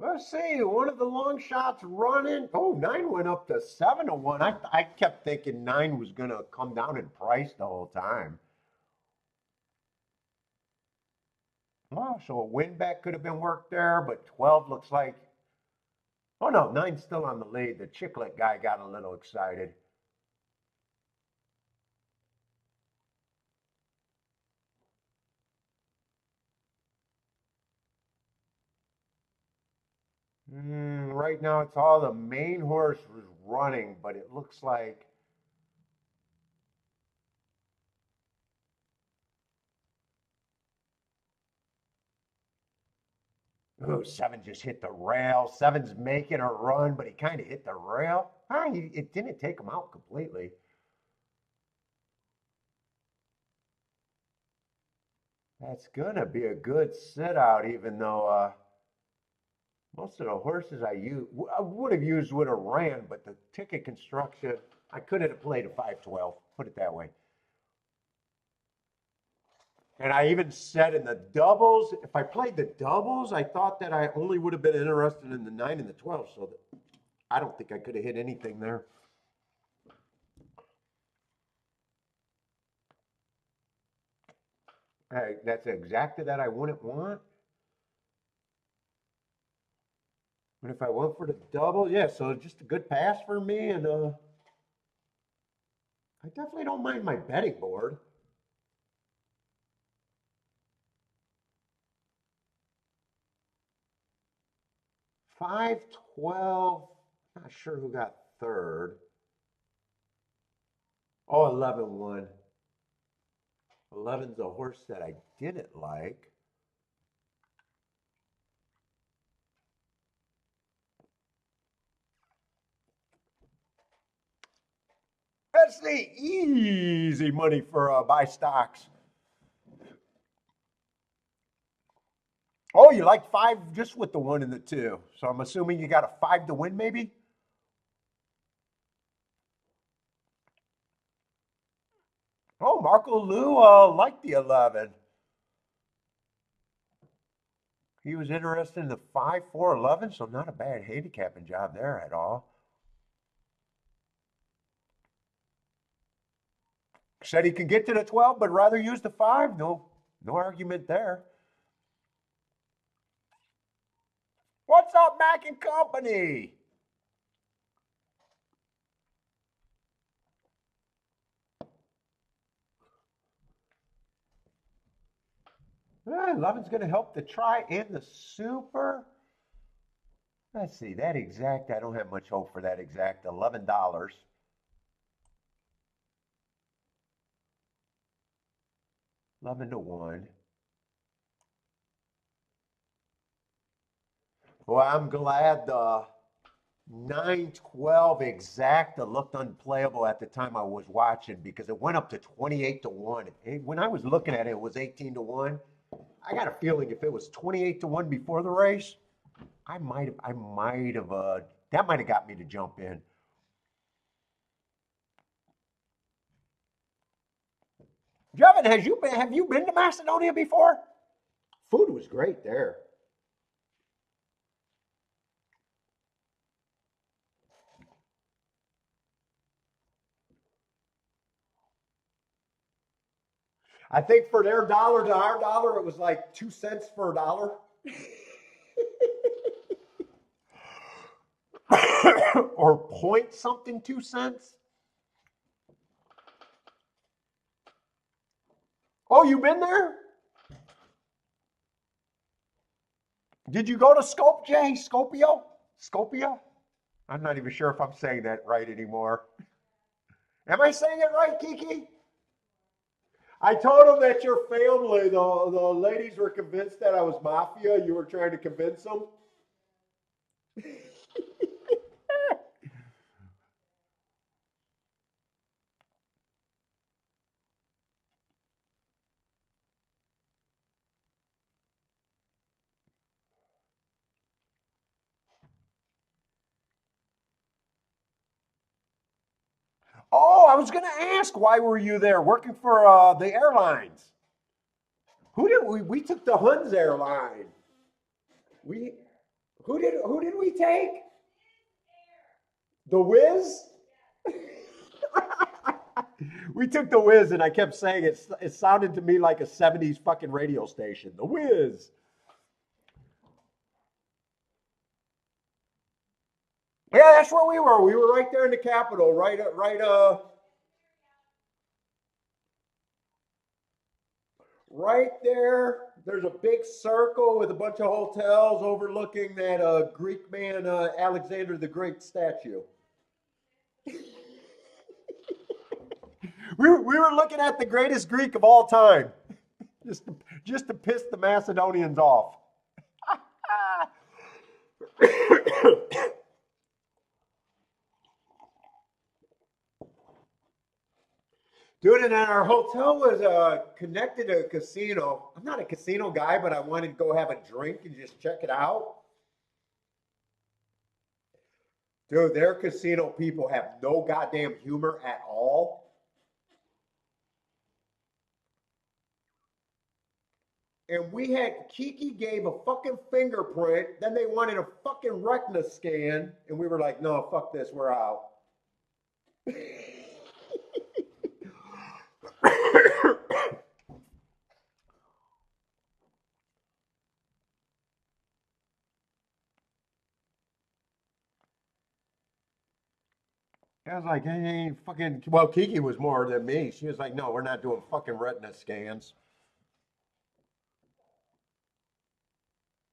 Let's see. One of the long shots running. Oh, nine went up to 7-1. I kept thinking nine was gonna come down in price the whole time. Oh, so a win bet could have been worked there, but 12 looks like. Oh no, nine's still on the lead. The Chiclet guy got a little excited. Right now, it's all the main horse was running, but it looks like. Oh, seven just hit the rail. Seven's making a run, but he kind of hit the rail. It didn't take him out completely. That's gonna be a good sit out, even though most of the horses I would have used would have ran, but the ticket construction, I couldn't have played a 5-12. Put it that way. And I even said in the doubles, if I played the doubles, I thought that I only would have been interested in the 9 and the 12. So I don't think I could have hit anything there. Hey, that's exactly that I wouldn't want. But if I went for the double, yeah, so just a good pass for me. And I definitely don't mind my betting board. 5-12, not sure who got third. Oh, 11-1. 11's a horse that I didn't like. That's the easy money for buy stocks. Oh, you like five just with the one and the two. So I'm assuming you got a five to win, maybe? Oh, Marco Lou liked the 11. He was interested in the 5-4-11, so not a bad handicapping job there at all. Said he could get to the 12, but rather use the 5. No argument there. What's up, Mac and Company? Yeah, 11's going to help the try and the super. Let's see, that exact, I don't have much hope for that exact. $11. 11-1. Well, I'm glad the 9-12 exacta looked unplayable at the time I was watching because it went up to 28-1. When I was looking at it, it was 18-1. I got a feeling if it was 28-1 before the race, that might have got me to jump in. Jevin, have you been to Macedonia before? Food was great there. I think for their dollar to our dollar, it was like 2 cents for a dollar. Or point something 2 cents. Oh, you been there? Did you go to Skopje? Skopje? Skopje? I'm not even sure if I'm saying that right anymore. Am I saying it right, Kiki? I told them that your family, the ladies were convinced that I was mafia. You were trying to convince them. Oh, I was going to ask, why were you there working for the airlines? Who did we took the Huns airline? We who did we take? The Wiz? We took the Wiz, and I kept saying it sounded to me like a 70s fucking radio station. The Wiz. Yeah, that's where we were. We were right there in the Capitol, right there. There's a big circle with a bunch of hotels overlooking that Greek man Alexander the Great statue. We were looking at the greatest Greek of all time, just just to piss the Macedonians off. Dude, and then our hotel was connected to a casino. I'm not a casino guy, but I wanted to go have a drink and just check it out. Dude, their casino people have no goddamn humor at all. And we had Kiki gave a fucking fingerprint, then they wanted a fucking retina scan, and we were like, no, fuck this, we're out. I was like, hey, fucking. Well, Kiki was more than me. She was like, no, we're not doing fucking retina scans.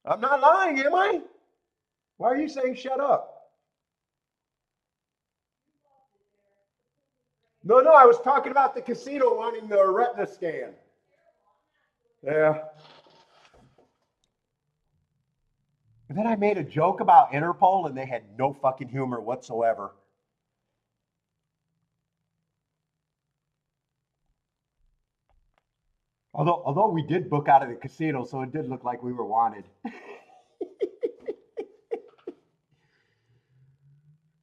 I'm not lying, am I? Why are you saying shut up? No, no, I was talking about the casino wanting the retina scan. Yeah. And then I made a joke about Interpol, and they had no fucking humor whatsoever. Although we did book out of the casino, so it did look like we were wanted.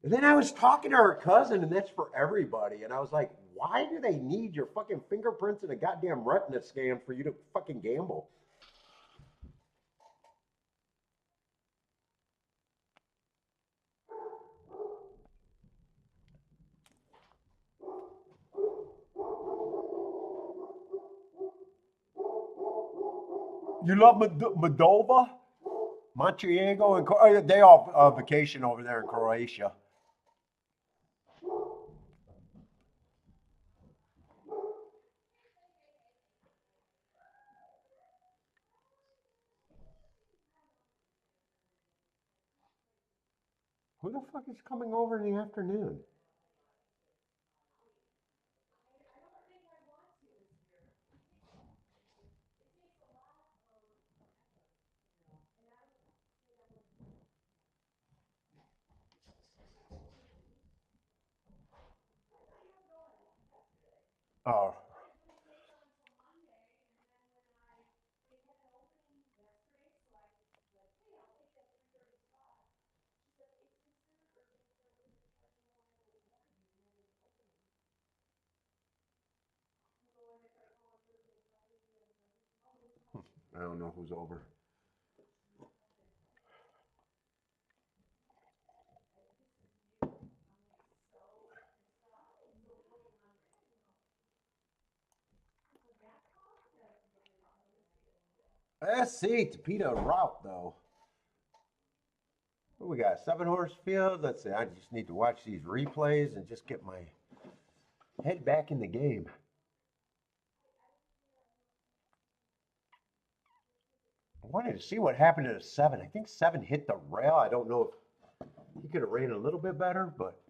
And then I was talking to her cousin, and that's for everybody. And I was like, why do they need your fucking fingerprints and a goddamn retina scan for you to fucking gamble? You love Moldova, Montenegro, and they all vacation over there in Croatia. Who the fuck is coming over in the afternoon? Oh, I don't know who's over. Let's see, Tapeta route though. What we got? 7-horse field. Let's see. I just need to watch these replays and just get my head back in the game. I wanted to see what happened to the 7. I think 7 hit the rail. I don't know if he could have ran a little bit better, but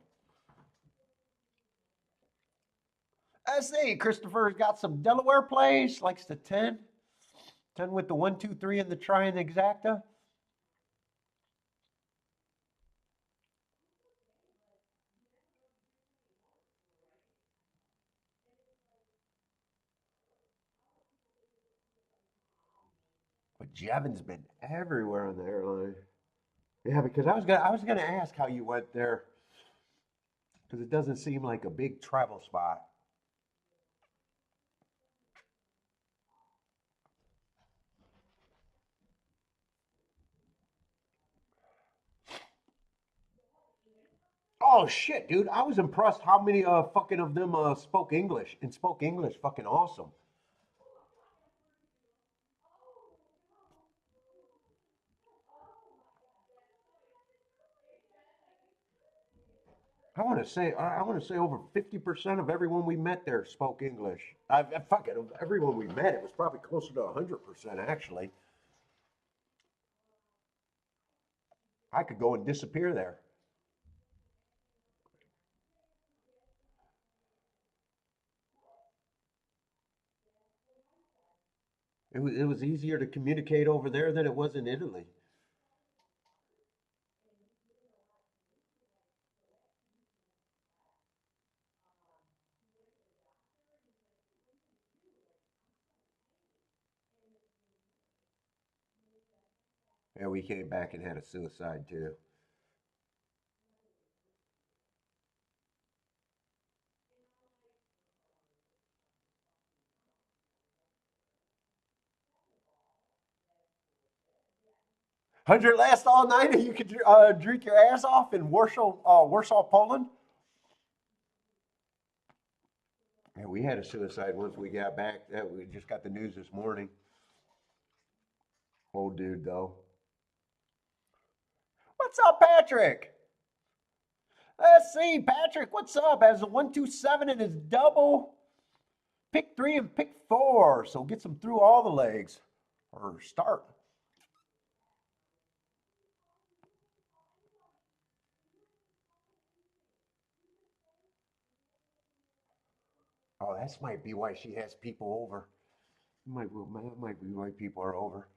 I see Christopher's got some Delaware plays. Likes the 10. 10 with the 1, 2, 3 and the try and the exacta. But Jevin's been everywhere on the airline. Yeah, because I was gonna ask how you went there because it doesn't seem like a big travel spot. Oh shit, dude! I was impressed how many fucking of them spoke English and spoke English fucking awesome. I want to say over 50% of everyone we met there spoke English. Fuck it, of everyone we met, it was probably closer to 100% actually. I could go and disappear there. It was easier to communicate over there than it was in Italy. Yeah, we came back and had a suicide too. 100 last all night, and you could drink your ass off in Warsaw, Poland. Yeah, we had a suicide once we got back. We just got the news this morning. Old dude though. What's up, Patrick? Let's see, Patrick. What's up? Has a 127 in his double. Pick 3 and pick 4. So gets him through all the legs or start. Oh, that might be why she has people over. Might be why people are over.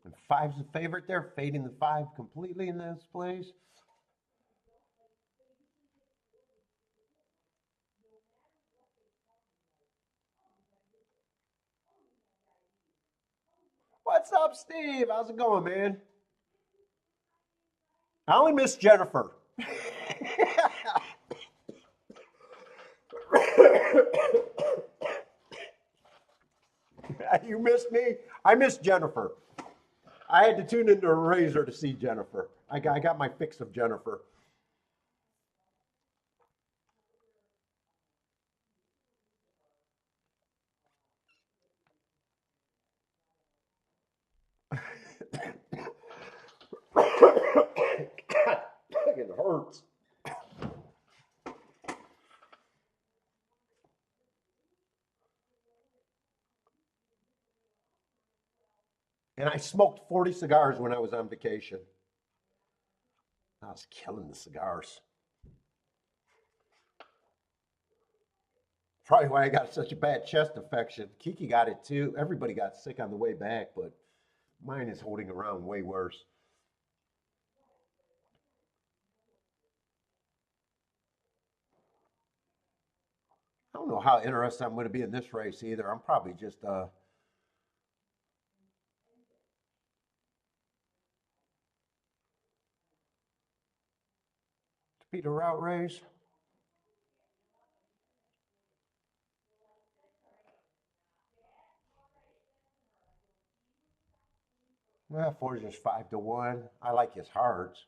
And 5's the favorite there, fading the 5 completely in this place. What's up, Steve? How's it going, man? I only miss Jennifer. You missed me? I miss Jennifer. I had to tune into a razor to see Jennifer. I got my fix of Jennifer. And I smoked 40 cigars when I was on vacation. I was killing the cigars. Probably why I got such a bad chest infection. Kiki got it too. Everybody got sick on the way back, but mine is holding around way worse. I don't know how interested I'm going to be in this race either. I'm probably just to be the route race. Well, four is just 5-1. I like his hearts.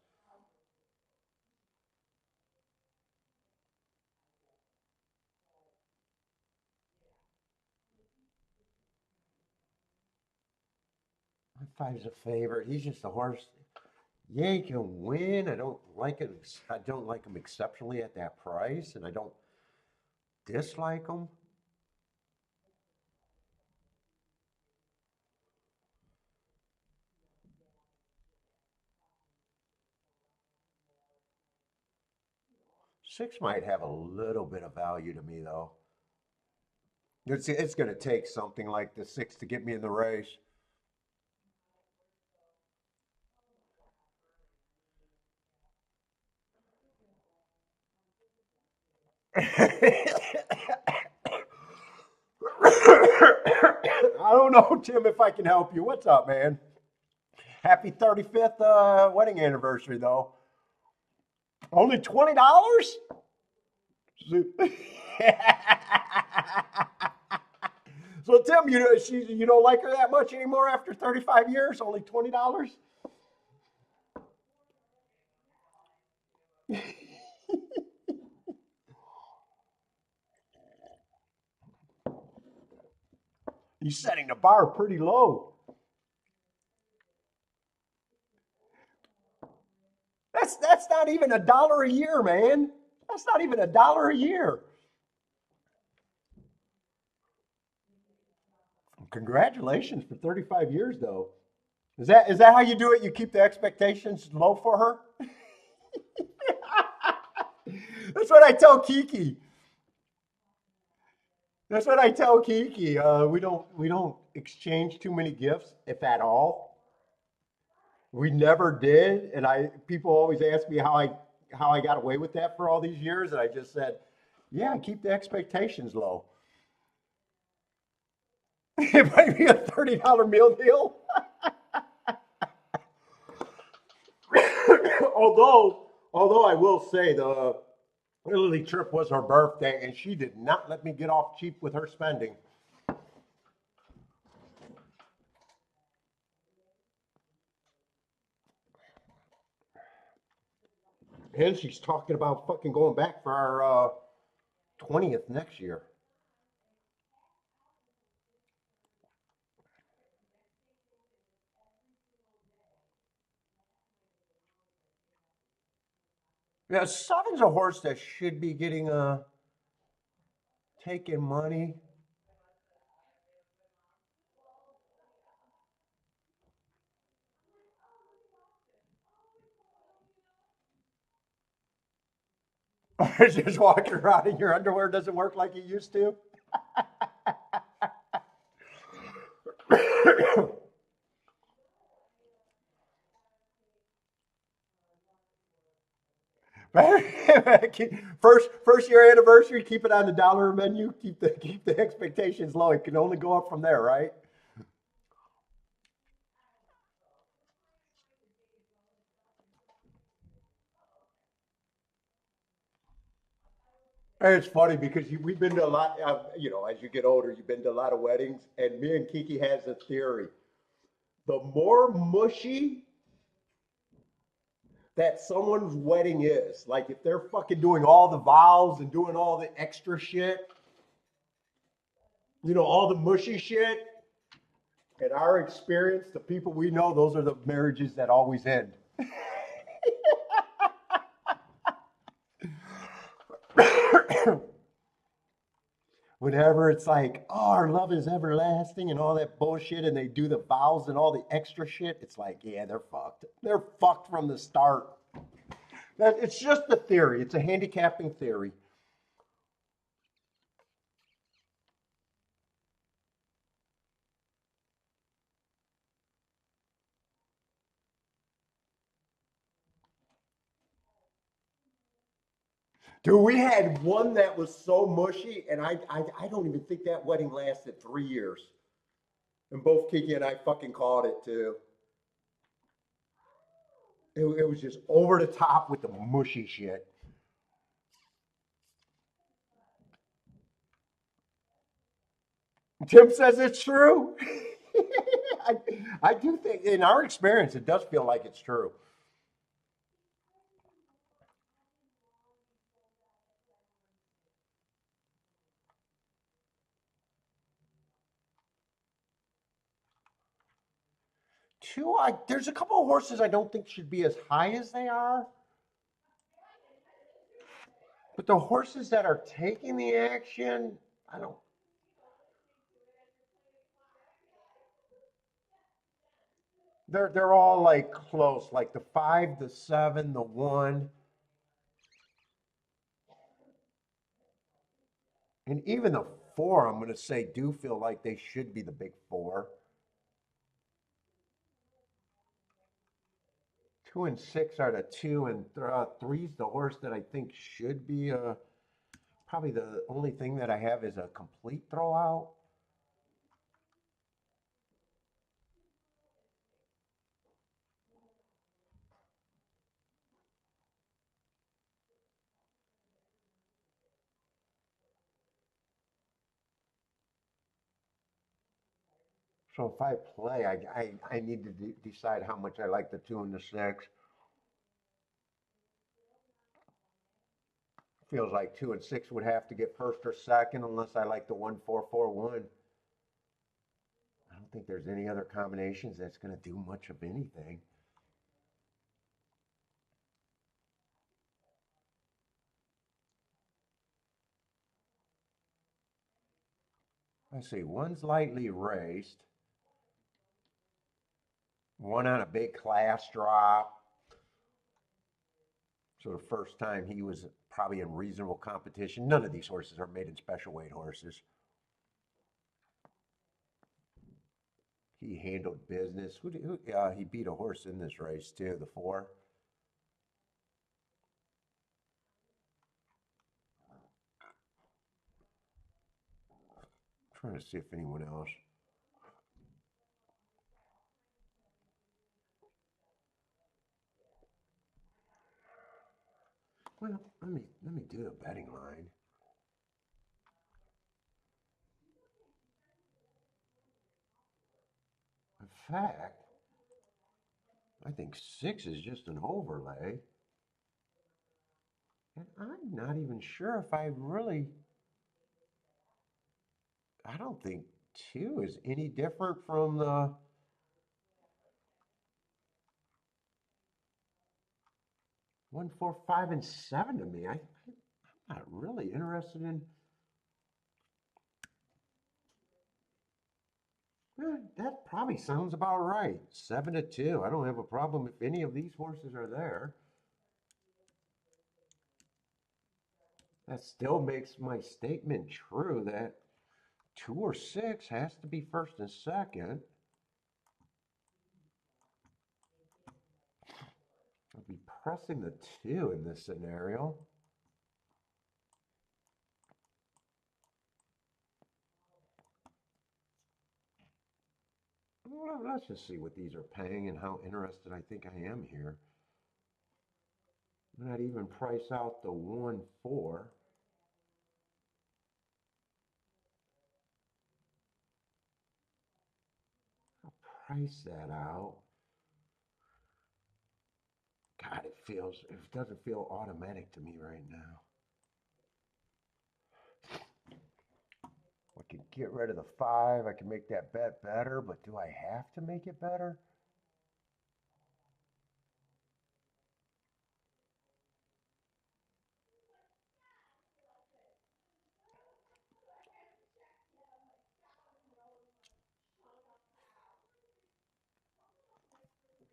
Five's a favorite. He's just a horse. Yeah, he can win. I don't like it. I don't like him exceptionally at that price, and I don't dislike him. Six might have a little bit of value to me, though. It's going to take something like the six to get me in the race. I don't know, Tim, if I can help you. What's up, man? Happy 35th wedding anniversary, though. Only $20? So, Tim, you don't like her that much anymore after 35 years? Only $20? He's setting the bar pretty low. That's not even $1 a year, man. That's not even $1 a year. Congratulations for 35 years, though. Is that how you do it? You keep the expectations low for her? That's what I tell Kiki. That's what I tell Kiki. We don't exchange too many gifts, if at all. We never did, and people always ask me how I got away with that for all these years, and I just said, yeah, keep the expectations low. It might be a $30 meal deal. although I will say the Italy trip was her birthday, and she did not let me get off cheap with her spending. And she's talking about fucking going back for our 20th next year. Yeah, Seven's a horse that should be getting taking money. Just walking around in your underwear doesn't work like it used to. first year anniversary, keep it on the dollar menu. Keep the expectations low. It can only go up from there, right? And it's funny because we've been to a lot. As you get older, you've been to a lot of weddings, and me and Kiki has a theory: the more mushy that someone's wedding is, like if they're fucking doing all the vows and doing all the extra shit, all the mushy shit. In our experience, the people we know, those are the marriages that always end. Whenever it's like, oh, our love is everlasting and all that bullshit, and they do the vows and all the extra shit, it's like, yeah, they're fucked. They're fucked from the start. It's just a theory. It's a handicapping theory. Dude, we had one that was so mushy, and I don't even think that wedding lasted 3 years. And both Kiki and I fucking called it too. It was just over the top with the mushy shit. Tim says it's true. I, I do think, in our experience, it does feel like it's true. Two, there's a couple of horses I don't think should be as high as they are, but the horses that are taking the action, I don't. They're all like close, like the five, the seven, the one, and even the four. I'm going to say do feel like they should be the big four. Two and six are the two, and three's the horse that I think should be probably the only thing that I have is a complete throwout. So if I play, I need to decide how much I like the two and the six. Feels like two and six would have to get first or second unless I like the 1-4-4-1. I don't think there's any other combinations that's going to do much of anything. Let's see, one's lightly raced, one on a big class drop. So the first time he was probably in reasonable competition. None of these horses are made in special weight horses. He handled business. He beat a horse in this race too, the four. I'm trying to see if anyone else. Well, let me do a betting line. In fact, I think six is just an overlay. And I'm not even sure if I really. I don't think two is any different from the one, four, five, and seven to me. I'm not really interested in. That probably sounds about right. 7-2. I don't have a problem if any of these horses are there. That still makes my statement true that two or six has to be first and second. I'd be pressing the two in this scenario. Well, let's just see what these are paying and how interested I think I am here. Not even price out the 1-4. I'll price that out. God, it doesn't feel automatic to me right now. I can get rid of the five. I can make that bet better, but do I have to make it better?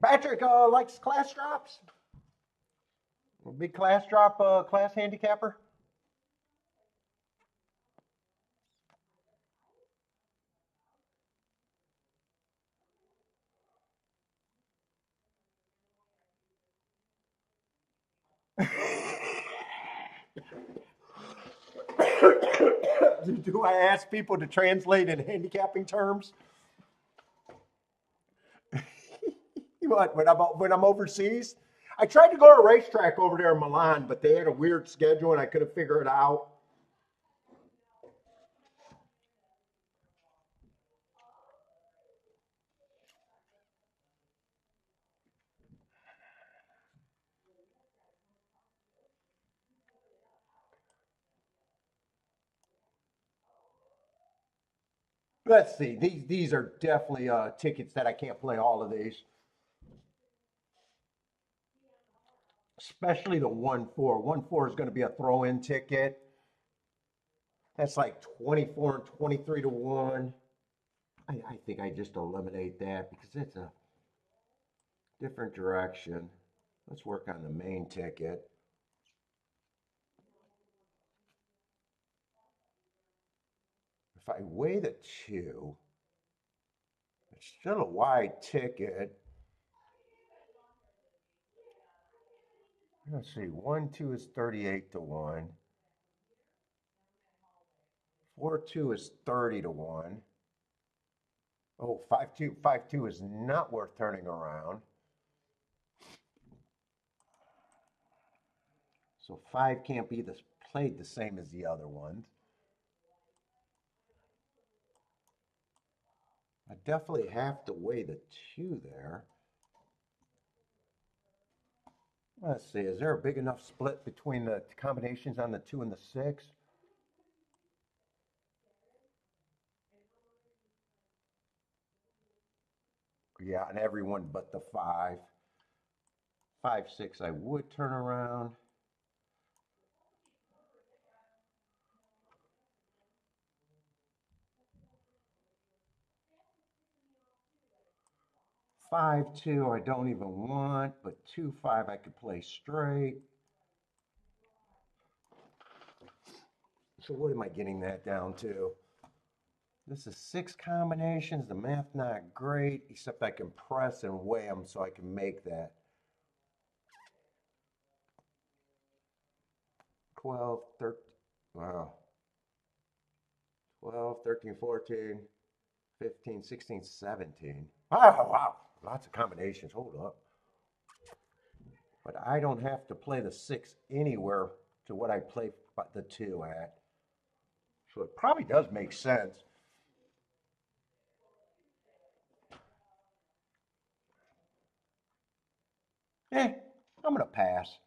Patrick likes class drops. Big class drop, class handicapper. Do I ask people to translate in handicapping terms? What, when I'm overseas? I tried to go to a racetrack over there in Milan, but they had a weird schedule and I couldn't figure it out. Let's see. These are definitely tickets that I can't play all of these, especially the 1-4. 1-4 is going to be a throw-in ticket. That's like 24 and 23 to 1. I think I just eliminate that because it's a different direction. Let's work on the main ticket. If I weigh the 2, it's still a wide ticket. Let's see, 1-2 is 38 to 1. 4-2 is 30 to 1. Oh, 5-2, 5-2 is not worth turning around. So 5 can't be played the same as the other ones. I definitely have to weigh the 2 there. Let's see, is there a big enough split between the combinations on the 2 and the 6? Yeah, and everyone but the 5. 5-6 I would turn around. Five, 2 I don't even want, but 2-5 I could play straight. So what am I getting that down to? This is 6 combinations. The math not great, except I can press and weigh them so I can make that. 12, 13, wow. 12, 13, 14, 15, 16, 17. Wow, wow. Lots of combinations. Hold up. But I don't have to play the 6 anywhere to what I play the 2 at. So it probably does make sense. I'm going to pass.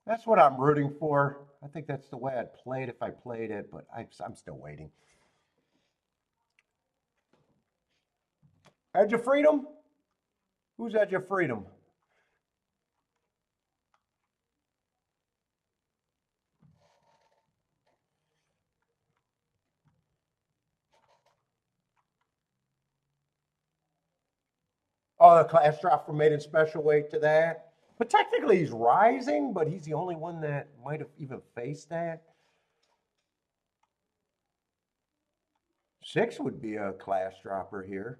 That's what I'm rooting for. I think that's the way I'd play it if I played it, but I'm still waiting. Edge of Freedom? Who's Edge of Freedom? Oh, the class drop from maiden special weight to that. But technically he's rising, but he's the only one that might have even faced that. 6 would be a class dropper here.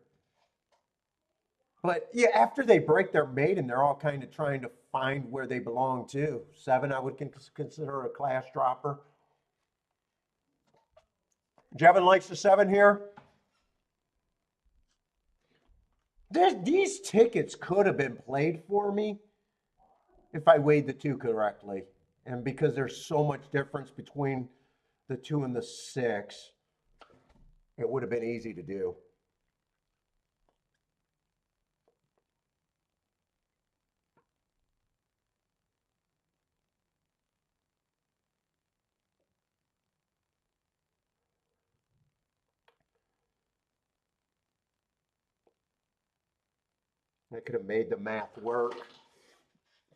But yeah, after they break their maiden, they're all kind of trying to find where they belong to. 7, I would consider a class dropper. Jevin likes the 7 here. These tickets could have been played for me if I weighed the 2 correctly. And because there's so much difference between the 2 and the 6, it would have been easy to do. I could have made the math work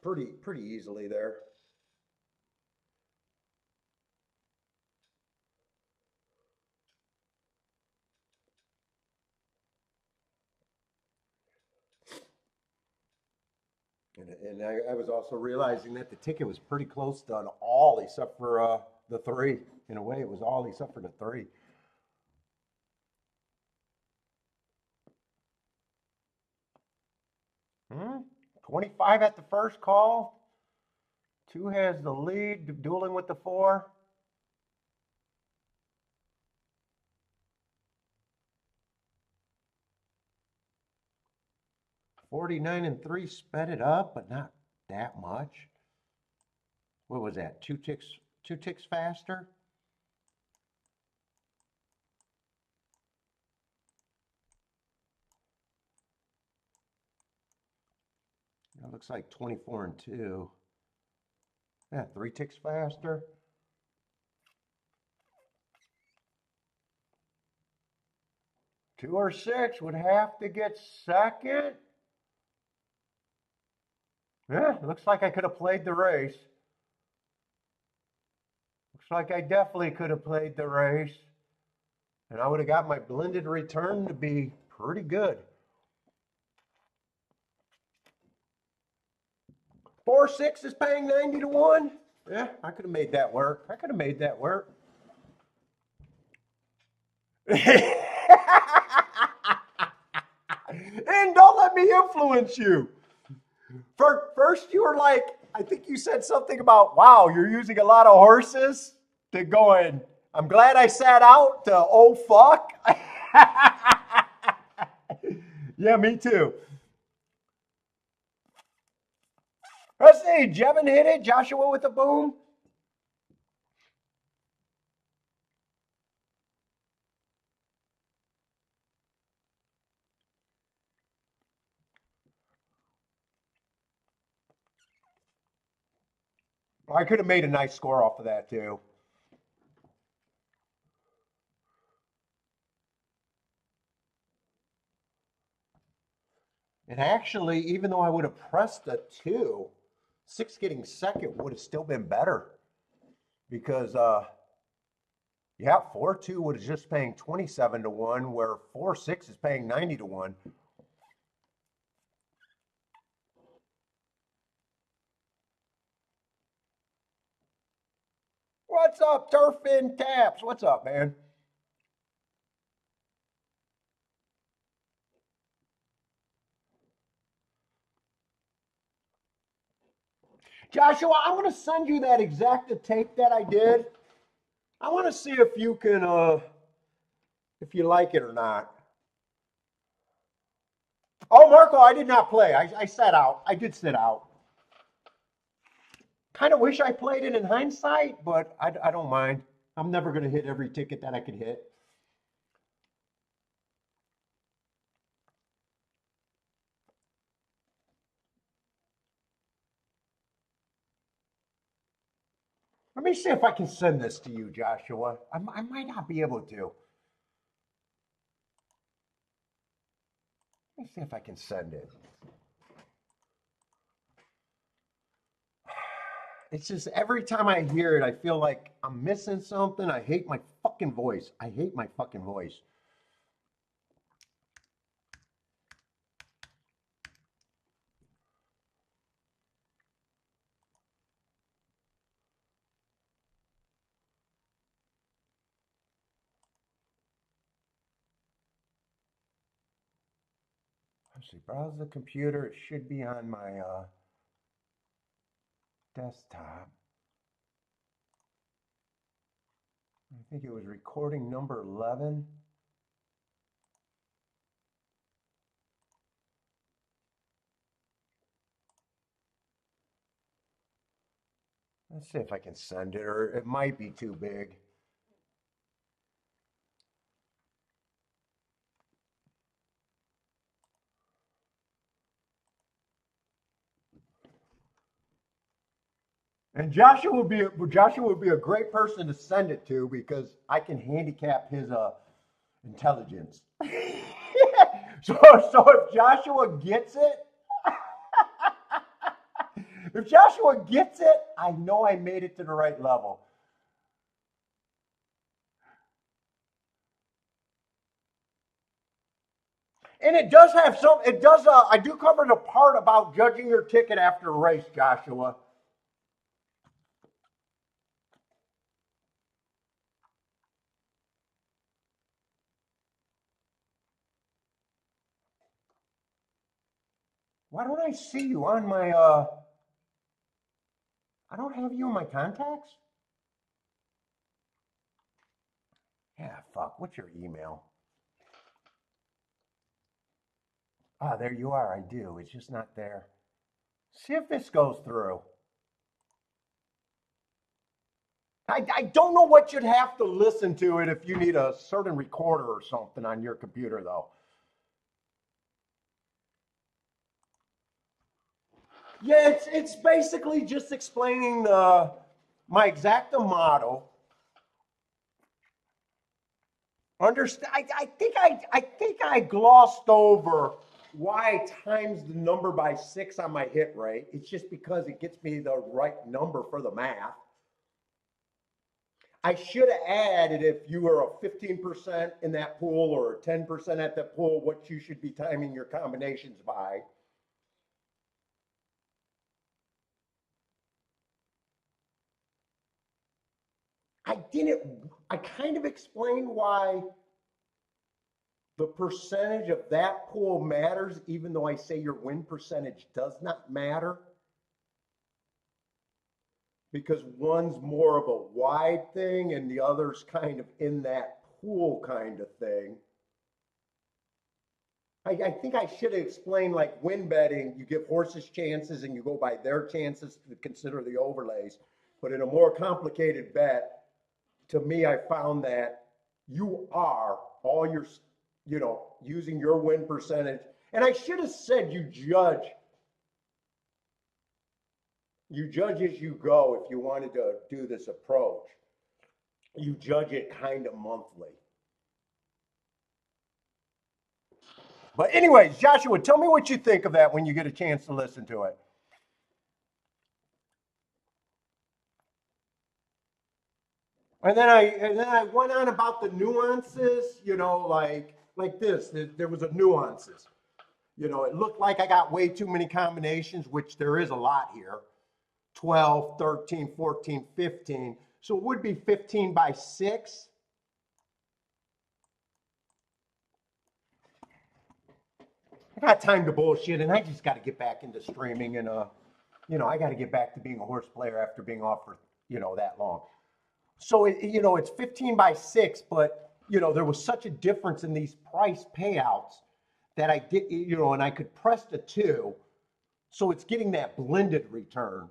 pretty easily there. And I was also realizing that the ticket was pretty close to an all except for the three. In a way, it was all except for the three. Hmm? 25 at the first call. Two has the lead, dueling with the four. $49 and 3 sped it up, but not that much. What was that? Two ticks faster? That looks like 24 and 2. Yeah, 3 ticks faster. Two or six would have to get second. Yeah, looks like I could have played the race. Looks like I definitely could have played the race. And I would have got my blended return to be pretty good. 4-6 is paying 90 to 1. Yeah, I could have made that work. I could have made that work. And don't let me influence you. First, you were like, I think you said something about, wow, you're using a lot of horses, to going, I'm glad I sat out, to, oh, fuck. Yeah, me too. Let's see, Jevin hit it, Joshua with a boom. I could have made a nice score off of that too. And actually, even though I would have pressed a 2, 6 getting second would have still been better. Because, yeah, 4-2 was just paying 27 to 1, where 4-6 is paying 90 to 1. What's up, Turfin Taps? What's up, man? Joshua, I'm going to send you that exact tape that I did. I want to see if you can, if you like it or not. Oh, Marco, I did not play. I sat out. I did sit out. Kind of wish I played it in hindsight, but I don't mind. I'm never going to hit every ticket that I can hit. Let me see if I can send this to you, Joshua. I might not be able to. Let me see if I can send it. It's just every time I hear it, I feel like I'm missing something. I hate my fucking voice. I hate my fucking voice. Let's see, browse the computer. It should be on my desktop. I think it was recording number 11. Let's see if I can send it, or it might be too big. And Joshua would be a great person to send it to because I can handicap his intelligence. so if Joshua gets it, if Joshua gets it, I know I made it to the right level. And it does have some, it does, I do cover the part about judging your ticket after a race, Joshua. Why don't I see you on my, I don't have you in my contacts? Yeah, fuck, what's your email? Ah, there you are, I do, it's just not there. See if this goes through. I don't know what you'd have to listen to it if you need a certain recorder or something on your computer, though. Yeah, it's basically just explaining my exacta model. Understand? I think I glossed over why I times the number by 6 on my hit rate. It's just because it gets me the right number for the math. I should have added if you were a 15% in that pool or a 10% at that pool, what you should be timing your combinations by. I didn't, I kind of explained why the percentage of that pool matters, even though I say your win percentage does not matter. Because one's more of a wide thing and the other's kind of in that pool kind of thing. I think I should have explained like win betting, you give horses chances and you go by their chances to consider the overlays. But in a more complicated bet, to me, I found that you are all your, using your win percentage. And I should have said you judge as you go if you wanted to do this approach. You judge it kind of monthly. But anyways, Joshua, tell me what you think of that when you get a chance to listen to it. And then I went on about the nuances, like this. There was a nuances. It looked like I got way too many combinations, which there is a lot here. 12, 13, 14, 15. So it would be 15 by 6. I got time to bullshit, and I just got to get back into streaming, and I got to get back to being a horse player after being off for that long. So it's 15 by 6, but there was such a difference in these price payouts that I did, and I could press the 2, so it's getting that blended return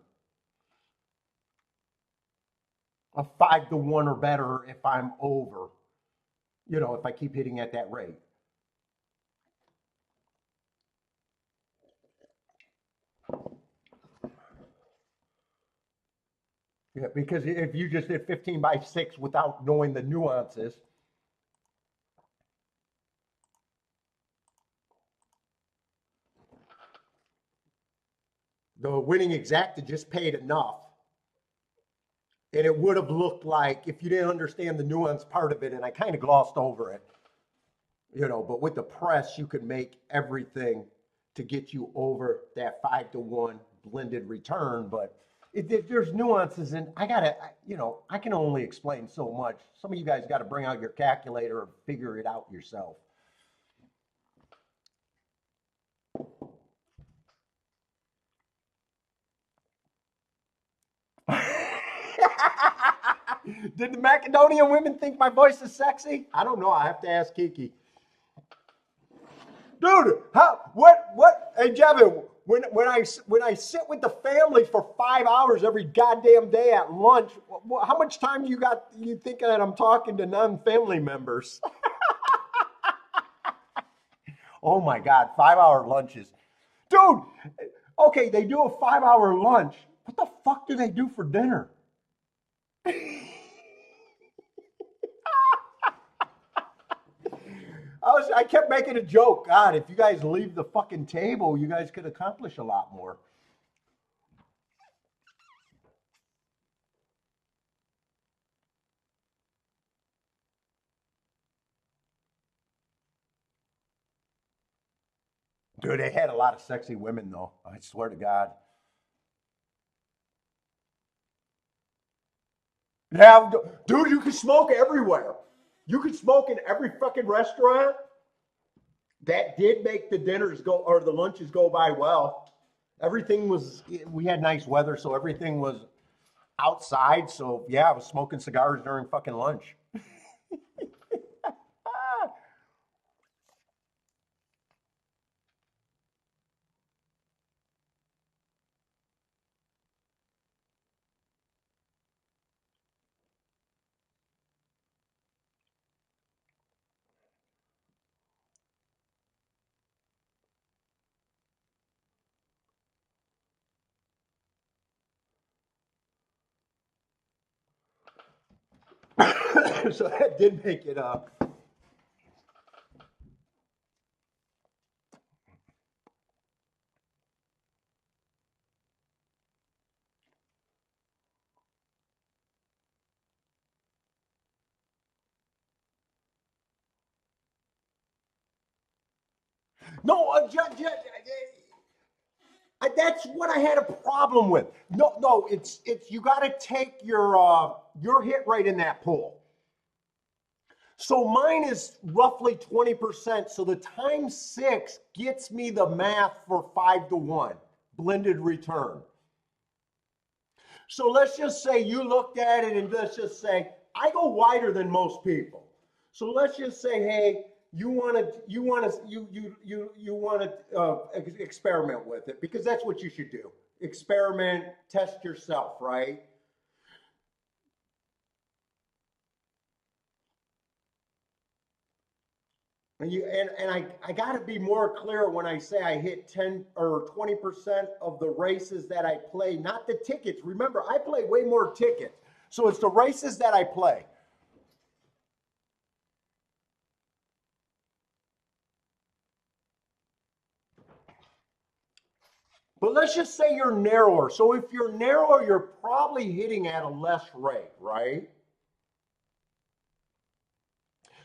of 5 to 1 or better if I'm over, if I keep hitting at that rate. Yeah, because if you just did 15 by 6 without knowing the nuances, the winning exacta just paid enough. And it would have looked like if you didn't understand the nuance part of it, and I kind of glossed over it, but with the press, you could make everything to get you over that 5 to 1 blended return. But there's nuances, and I can only explain so much. Some of you guys got to bring out your calculator and figure it out yourself. Did the Macedonian women think my voice is sexy? I don't know. I have to ask Kiki. Dude, hey, Jevin, when I sit with the family for 5 hours every goddamn day at lunch, how much time you think that I'm talking to non-family members? Oh my God, 5 hour lunches. Dude, okay, they do a 5 hour lunch. What the fuck do they do for dinner? I kept making a joke. God, if you guys leave the fucking table, you guys could accomplish a lot more. Dude, they had a lot of sexy women though. I swear to God. Yeah, dude, you can smoke everywhere. You can smoke in every fucking restaurant. That did make the dinners go or the lunches go by well. Everything was, we had nice weather, so everything was outside. So yeah, I was smoking cigars during fucking lunch. So that did make it up. No, that's what I had a problem with. No, it's you got to take your hit rate in that pool. So mine is roughly 20%. So the times six gets me the math for 5 to 1 blended return. So let's just say you looked at it and let's just say I go wider than most people. So let's just say, hey, you want to experiment with it because that's what you should do. Experiment, test yourself, right? And I got to be more clear when I say I hit 10 or 20% of the races that I play, not the tickets. Remember, I play way more tickets. So it's the races that I play. But let's just say you're narrower. So if you're narrower, you're probably hitting at a less rate, right?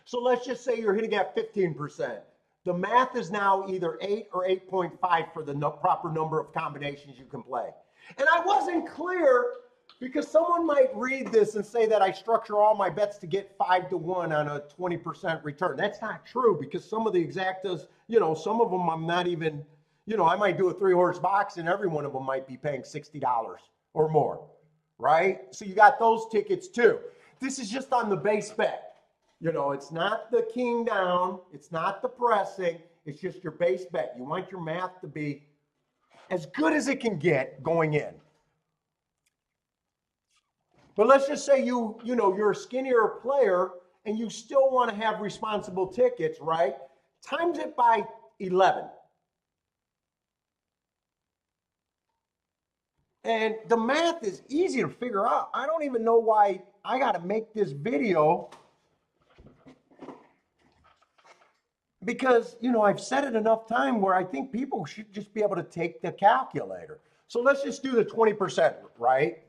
So let's just say you're hitting at 15%. The math is now either 8 or 8.5 for the proper number of combinations you can play. And I wasn't clear because someone might read this and say that I structure all my bets to get 5 to 1 on a 20% return. That's not true because some of the exactas, some of them I'm not even, I might do a 3-horse box and every one of them might be paying $60 or more, right? So you got those tickets too. This is just on the base bet. It's not the king down, it's not the pressing, it's just your base bet. You want your math to be as good as it can get going in. But let's just say you're a skinnier player and you still want to have responsible tickets, right? Times it by 11. And the math is easy to figure out. I don't even know why I got to make this video because I've said it enough time where I think people should just be able to take the calculator. So let's just do the 20%, right?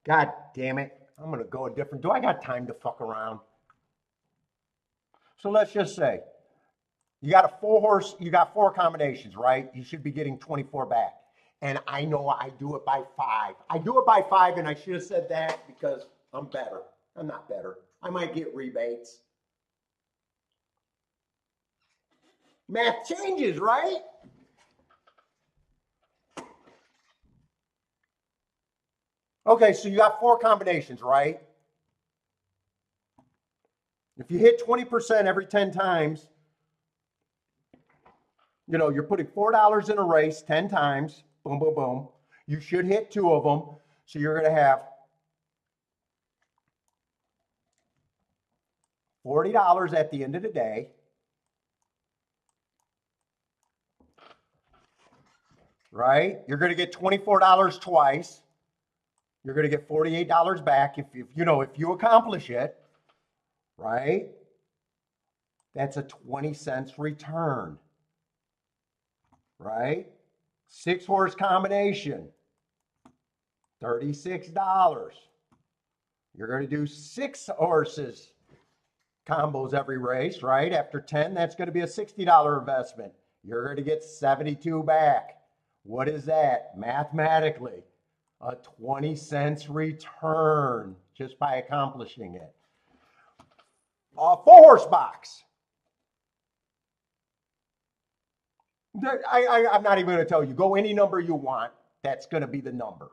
God damn it. I'm going to go a different. Do I got time to fuck around? So let's just say you got a 4-horse, you got 4 combinations, right? You should be getting 24 back. And I know I do it by 5. I do it by 5, and I should have said that because I'm better. I'm not better. I might get rebates. Math changes, right? Okay, so you got 4 combinations, right? If you hit 20% every 10 times, you're putting $4 in a race 10 times. Boom, boom, boom. You should hit 2 of them. So you're going to have $40 at the end of the day. Right? You're going to get $24 twice. You're going to get $48 back if you accomplish it. Right? That's a 20 cents return. Right? 6-horse combination, $36. You're going to do 6 horses. combos every race, right? After 10, that's going to be a $60 investment. You're going to get 72 back. What is that? Mathematically, a 20 cents return just by accomplishing it. A 4-horse box. I'm not even going to tell you. Go any number you want. That's going to be the number.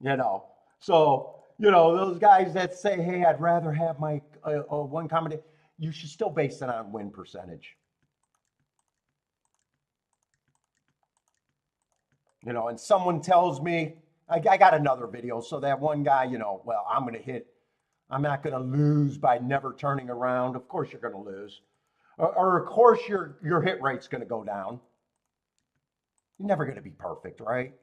You know, so, you know, those guys that say, hey, I'd rather have my one combination, you should still base it on win percentage. You know, and someone tells me, I got another video. So that one guy, you know, well, I'm not going to lose by never turning around. Of course you're going to lose. Or of course your hit rate's going to go down. You're never going to be perfect, right?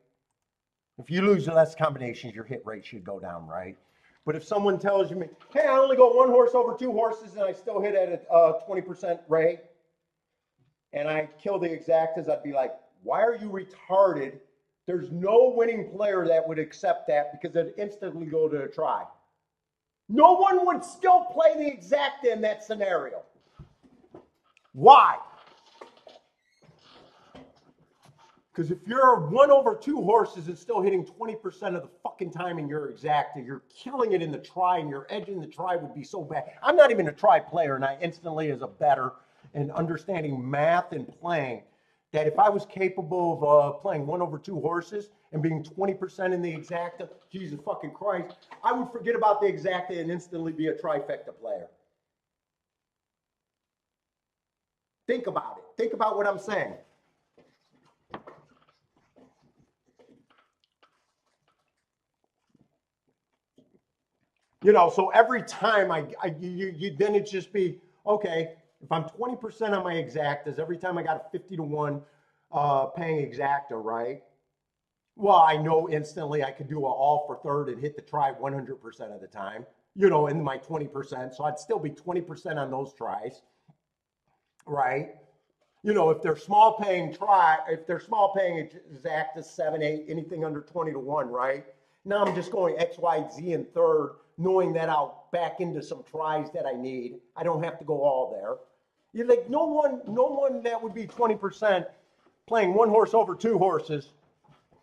If you lose less combinations, your hit rate should go down, right? But if someone tells me, hey, I only go 1 horse over 2 horses and I still hit at a 20% rate and I kill the exactas, I'd be like, why are you retarded? There's no winning player that would accept that because it'd instantly go to a try. No one would still play the exacta in that scenario. Why? Because if you're 1 over 2 horses and still hitting 20% of the fucking time in your exacta, you're killing it in the try, and your edge in the try would be so bad. I'm not even a try player, and I instantly, as a bettor and understanding math and playing, that if I was capable of playing 1 over 2 horses and being 20% in the exacta, Jesus fucking Christ, I would forget about the exacta and instantly be a trifecta player. Think about it. Think about what I'm saying. You know, so every time then it's just be, okay, if I'm 20% on my exactas, every time I got a 50 to 1 paying exacta, right? Well, I know instantly I could do a all for third and hit the try 100% of the time, you know, in my 20%. So I'd still be 20% on those tries, right? You know, if they're small paying exacta 7, 8, anything under 20 to 1, right? Now I'm just going X, Y, Z in third, knowing that I'll back into some tries that I need. I don't have to go all there. You're like, no one that would be 20% playing 1 horse over 2 horses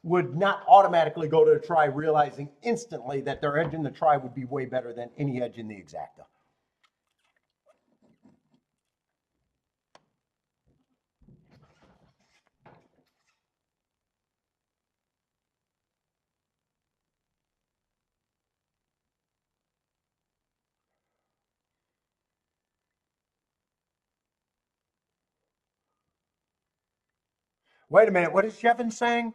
would not automatically go to a try, realizing instantly that their edge in the try would be way better than any edge in the exacta. Wait a minute, what is Jevin saying?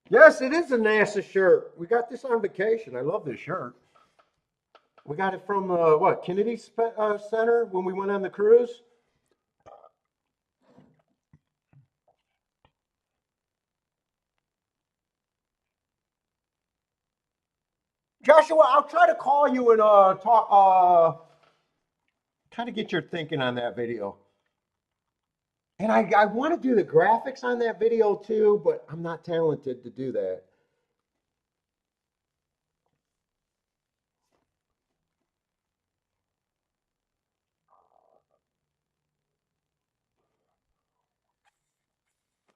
Yes, it is a NASA shirt. We got this on vacation. I love this shirt. We got it from what, Kennedy Center when we went on the cruise. Joshua, I'll try to call you and talk, kind of get your thinking on that video. And I want to do the graphics on that video too, but I'm not talented to do that.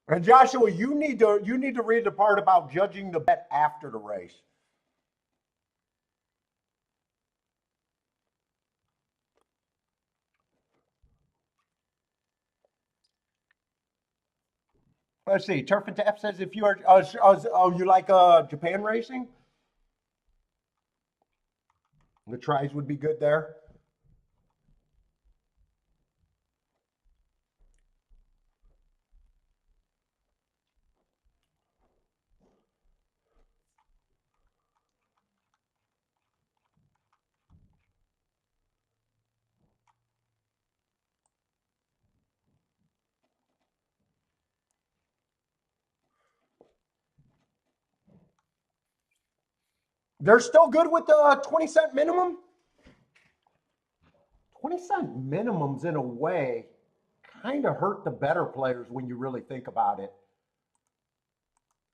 And Joshua, you need to read the part about judging the bet after the race. Let's see. Turf and Tap says if you are, you like Japan racing? The tries would be good there. They're still good with the 20-cent minimum. 20-cent minimums in a way kind of hurt the better players when you really think about it.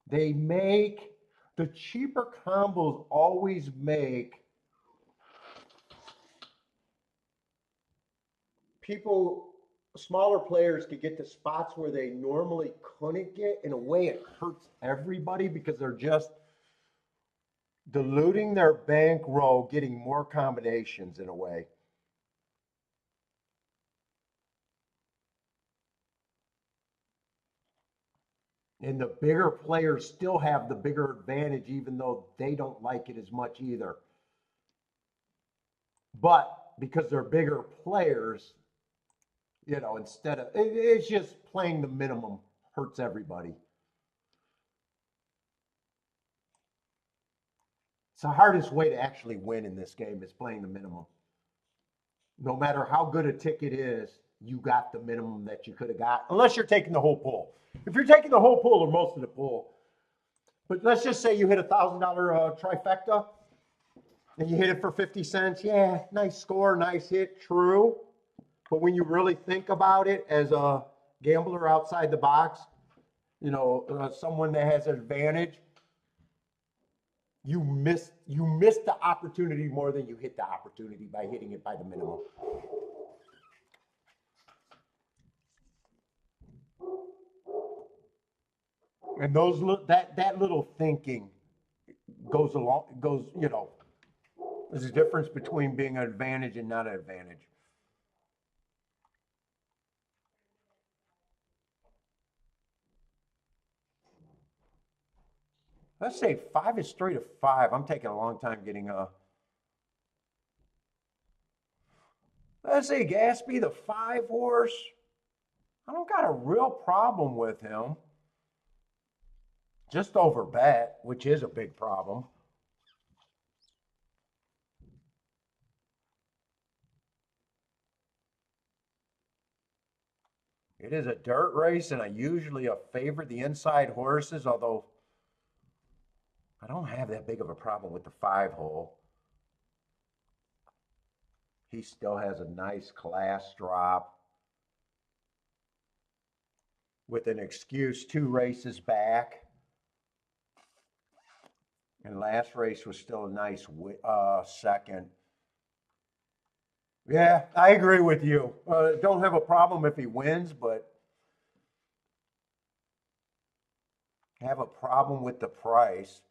They make the cheaper combos always make people, smaller players, could get to spots where they normally couldn't get. In a way, it hurts everybody because they're just diluting their bankroll, getting more combinations in a way. And the bigger players still have the bigger advantage, even though they don't like it as much either. But because they're bigger players, you know, instead of, it's just playing the minimum hurts everybody. It's the hardest way to actually win in this game is playing the minimum. No matter how good a ticket is, you got the minimum that you could have got, unless you're taking the whole pool. If you're taking the whole pool or most of the pool, but let's just say you hit $1,000 trifecta and you hit it for 50 cents. Yeah, nice score, nice hit, true. But when you really think about it as a gambler outside the box, you know, someone that has an advantage, you missed the opportunity more than you hit the opportunity by hitting it by the minimum. And that little thinking goes, you know, there's a difference between being an advantage and not an advantage. Let's say 5 is straight of 5. I'm taking a long time getting a. Let's say Gatsby, the 5 horse. I don't got a real problem with him. Just over bet, which is a big problem. It is a dirt race, and I usually favor the inside horses, although I don't have that big of a problem with the 5 hole. He still has a nice class drop with an excuse 2 races back. And last race was still a nice second. Yeah, I agree with you. Don't have a problem if he wins, but have a problem with the price.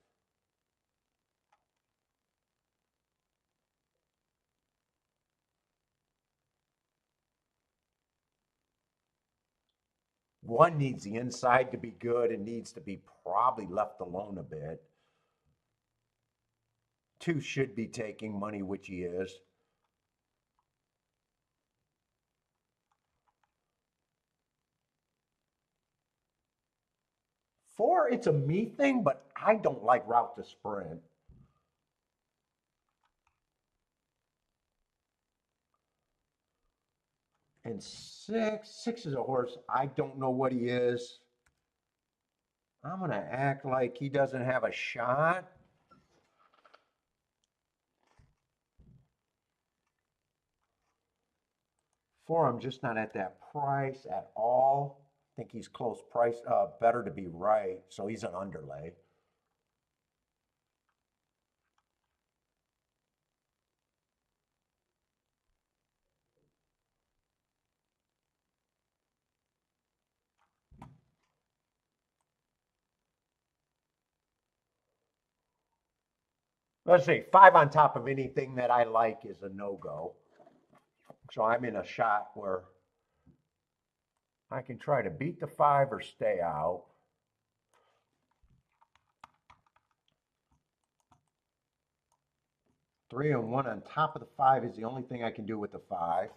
One needs the inside to be good and needs to be probably left alone a bit. 2 should be taking money, which he is. 4, it's a me thing, but I don't like route to sprint. And 6 is a horse. I don't know what he is. I'm going to act like he doesn't have a shot. 4, I'm just not at that price at all. I think he's close price, better to be right. So he's an underlay. Let's say 5 on top of anything that I like is a no-go. So I'm in a shot where I can try to beat the 5 or stay out. Three and 1 on top of the 5 is the only thing I can do with the 5.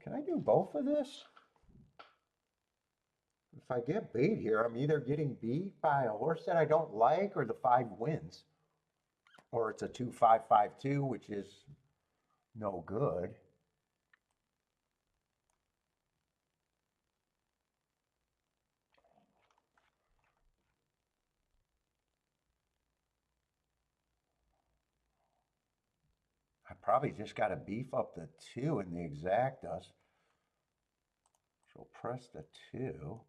Can I do both of this? If I get beat here, I'm either getting beat by a horse that I don't like or the 5 wins. Or it's a 2-5-5-2, which is no good. probably just got to beef up the 2 in the exactas. So press the 2.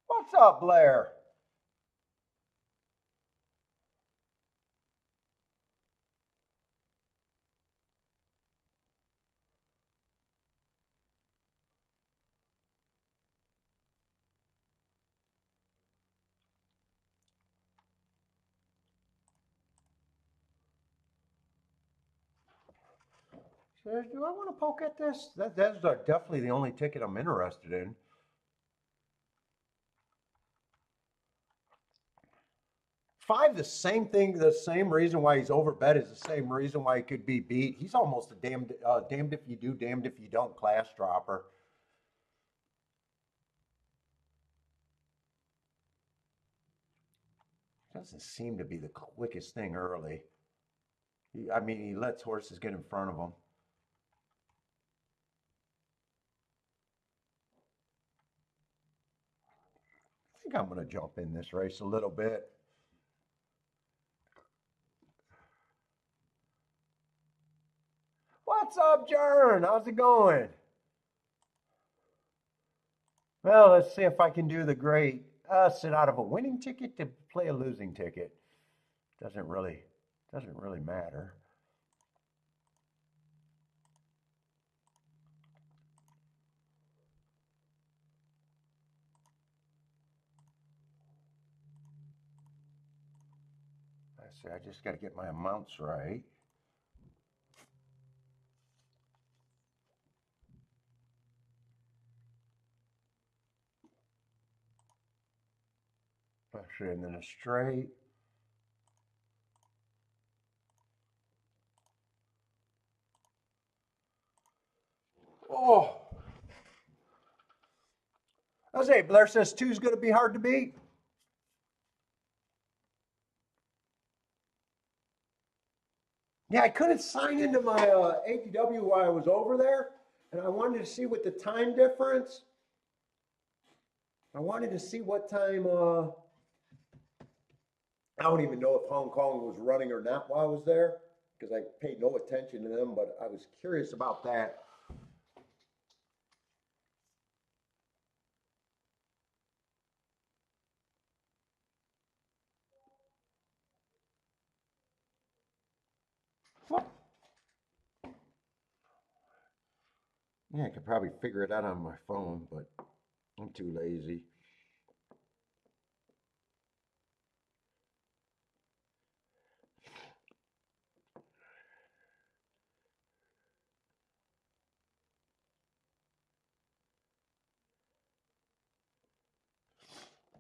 What's up, Blair? Says, do I want to poke at this? That's definitely the only ticket I'm interested in. 5, the same thing, the same reason why he's overbet is the same reason why he could be beat. He's almost a damned if you do, damned if you don't class dropper. Doesn't seem to be the quickest thing early. I mean, he lets horses get in front of him. I think I'm going to jump in this race a little bit. What's up, Jern? How's it going? Well, let's see if I can do the great sit out of a winning ticket to play a losing ticket. Doesn't really matter. I see. I just got to get my amounts right. Actually, and then a straight. Oh. I say, Blair says 2's going to be hard to beat. Yeah, I couldn't sign into my ADW while I was over there, and I wanted to see what the time difference. I wanted to see what time. I don't even know if Hong Kong was running or not while I was there because I paid no attention to them, but I was curious about that. Yeah, I could probably figure it out on my phone, but I'm too lazy.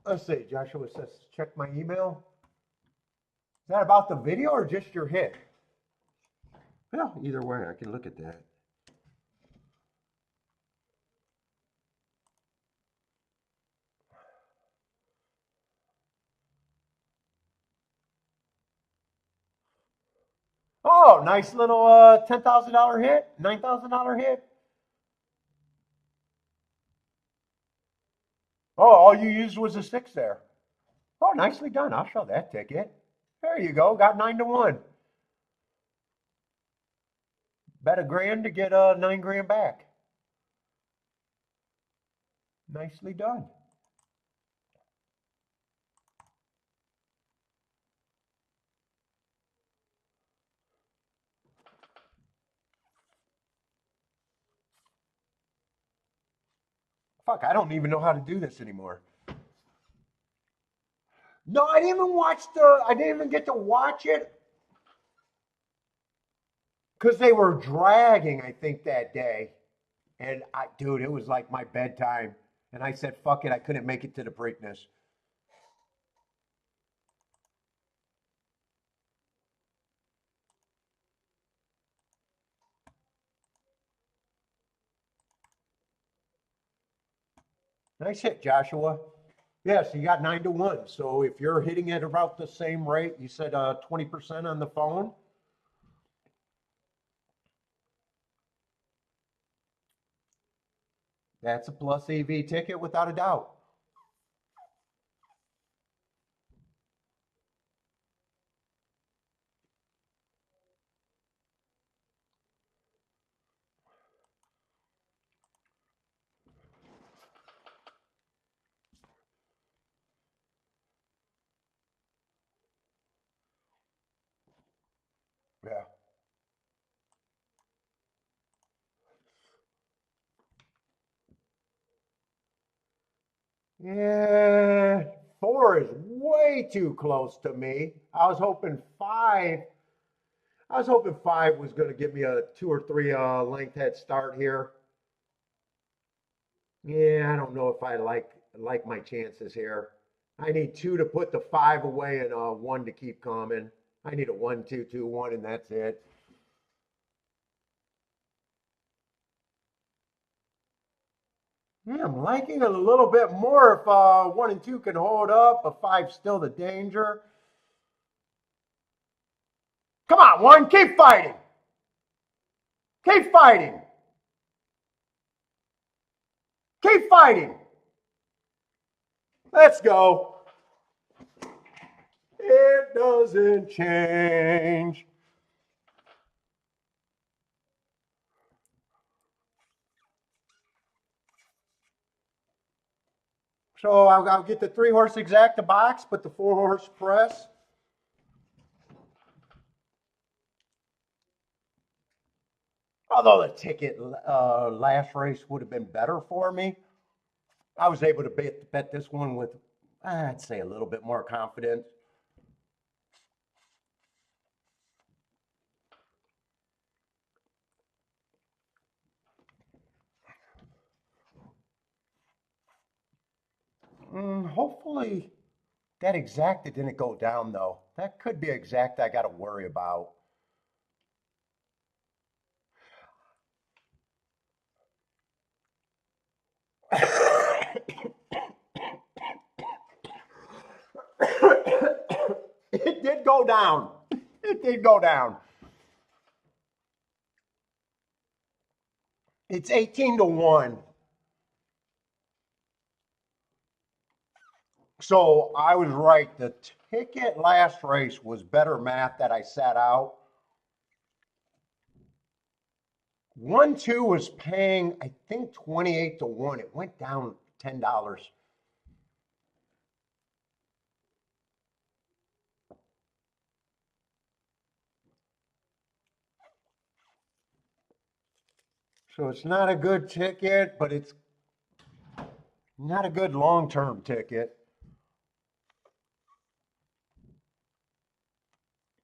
Let's see, Joshua says, check my email. Is that about the video or just your hit? Well, either way, I can look at that. Oh, nice little $10,000 hit, $9,000 hit. Oh, all you used was a 6 there. Oh, nicely done. I'll show that ticket. There you go. Got 9 to 1. Bet $1,000 to get 9 grand back. Nicely done. Fuck, I don't even know how to do this anymore. No, I didn't even watch I didn't even get to watch it because they were dragging, I think, that day. And dude, it was like my bedtime. And I said, fuck it, I couldn't make it to the Preakness. Nice hit, Joshua. Yes, you got 9 to 1. So if you're hitting at about the same rate, you said 20% on the phone. That's a plus EV ticket without a doubt. Yeah. Yeah, 4 is way too close to me. I was hoping 5. I was hoping 5 was going to give me a 2 or 3 length head start here. Yeah, I don't know if I like my chances here. I need 2 to put the 5 away and 1 to keep coming. I need a 1, 2, 2, 1, and that's it. Yeah, I'm liking it a little bit more if 1 and 2 can hold up. A 5's still the danger. Come on, 1, keep fighting. Keep fighting. Keep fighting. Let's go. It doesn't change. So I'll get the 3-horse exacta box, put the 4-horse press. Although the ticket last race would have been better for me, I was able to bet this one with, I'd say, a little bit more confidence. Hopefully that exacta didn't go down, though. That could be exacta I got to worry about. It did go down. It did go down. It's 18 to 1. So I was right. The ticket last race was better math that I sat out. 1, 2 was paying, I think, 28 to 1. It went down $10. So it's not a good ticket, but it's not a good long-term ticket.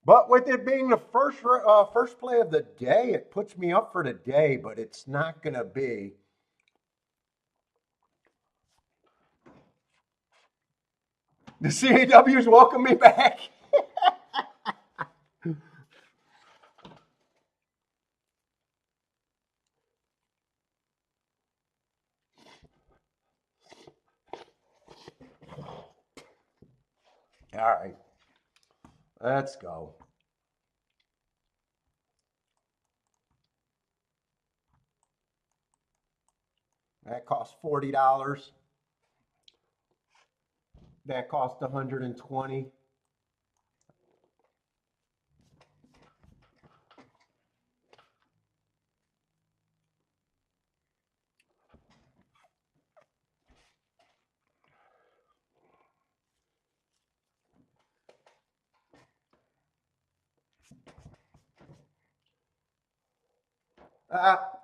But with it being the first play of the day, it puts me up for the day, but it's not going to be. The CAWs welcome me back. All right, let's go. That cost $40. That cost 120.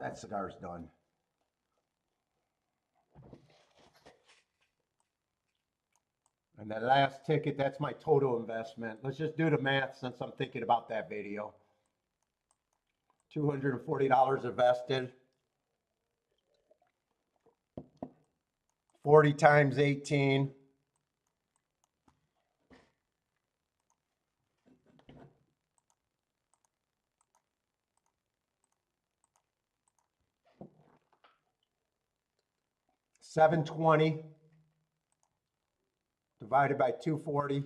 That cigar's done. And the last ticket, that's my total investment. Let's just do the math since I'm thinking about that video. $240 invested. 40 times 18. $720 divided by 240.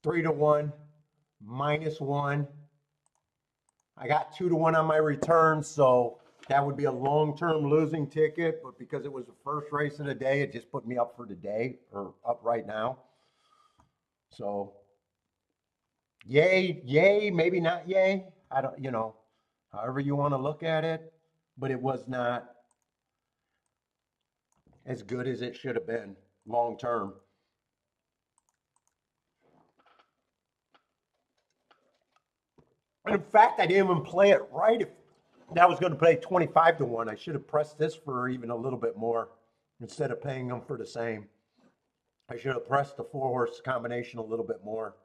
3 to 1 minus 1. I got 2 to 1 on my return, so That would be a long-term losing ticket, but because it was the first race of the day, it just put me up for today or up right now. So, yay, yay, maybe not yay. I don't, however you want to look at it, but it was not as good as it should have been long term. And in fact, I didn't even play it right. If that was going to play 25 to 1, I should have pressed this for even a little bit more instead of paying them for the same. I should have pressed the 4-horse combination a little bit more.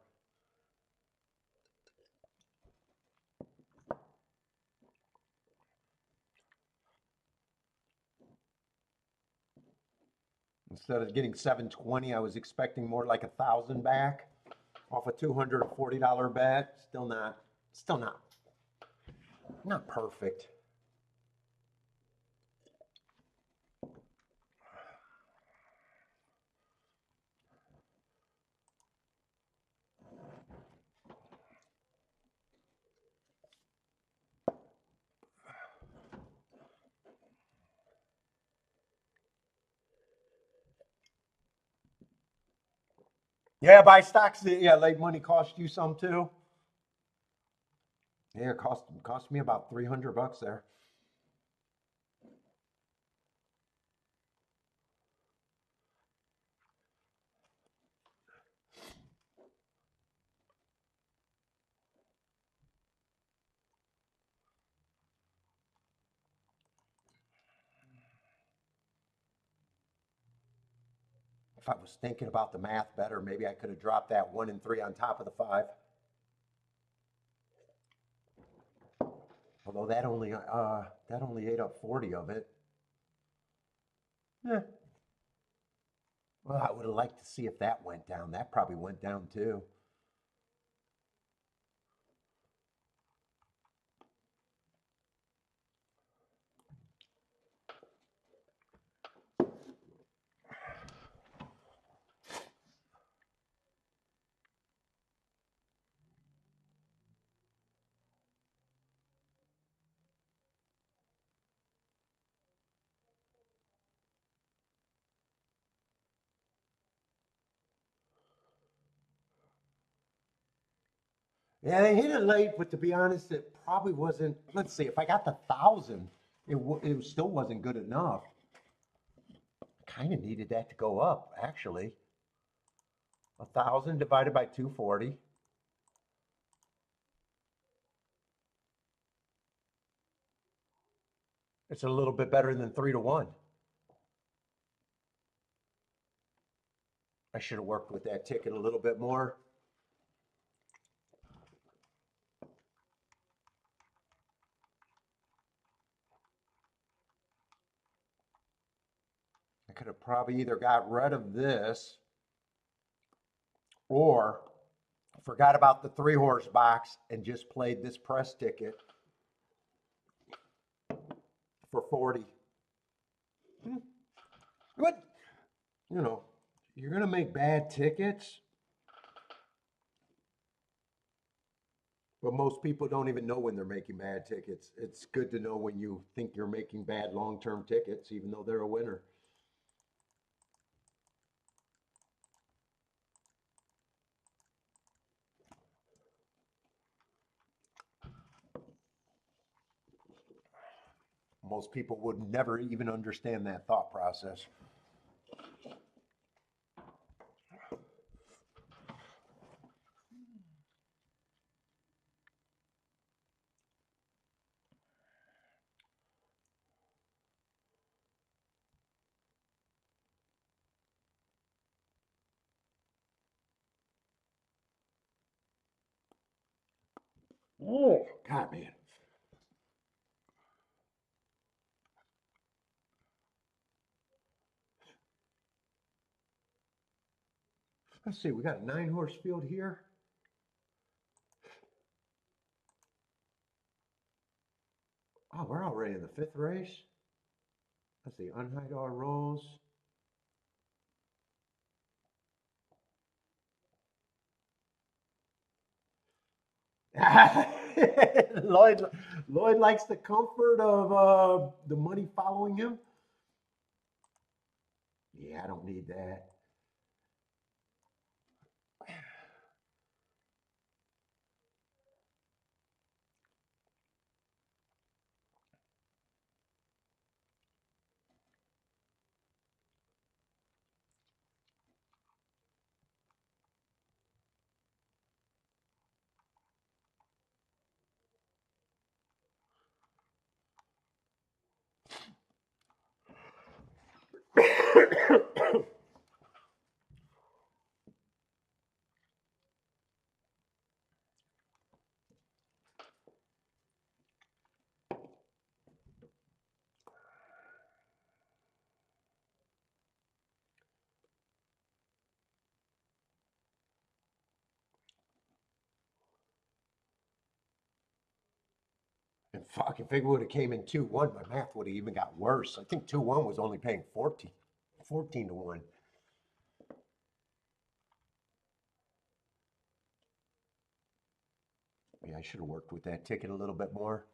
Instead of getting 720, I was expecting more like 1,000 back off a $240 bet. Still not perfect. Yeah, buy stocks. Yeah, late money cost you some too. Yeah, it cost me about $300 there. If I was thinking about the math better, maybe I could have dropped that 1 and 3 on top of the 5. Although that only ate up 40 of it. Yeah. Well, I would have liked to see if that went down. That probably went down too. Yeah, they hit it late, but to be honest, it probably wasn't. Let's see, if I got the 1,000, it still wasn't good enough. Kind of needed that to go up, actually. 1,000 divided by 240. It's a little bit better than 3 to 1. I should have worked with that ticket a little bit more. I could have probably either got rid of this or forgot about the 3-horse box and just played this press ticket for 40. But, you're going to make bad tickets, but most people don't even know when they're making bad tickets. It's good to know when you think you're making bad long-term tickets, even though they're a winner. Most people would never even understand that thought process. Oh, God, man. Let's see, we got a 9-horse field here. Oh, we're already in the 5th race. Let's see, unhide all rows. Lloyd, Lloyd likes the comfort of the money following him. Yeah, I don't need that. And fuck, if it would have came in 2-1, my math would have even got worse. I think 2-1 was only paying 14 to 1. Yeah, I should have worked with that ticket a little bit more.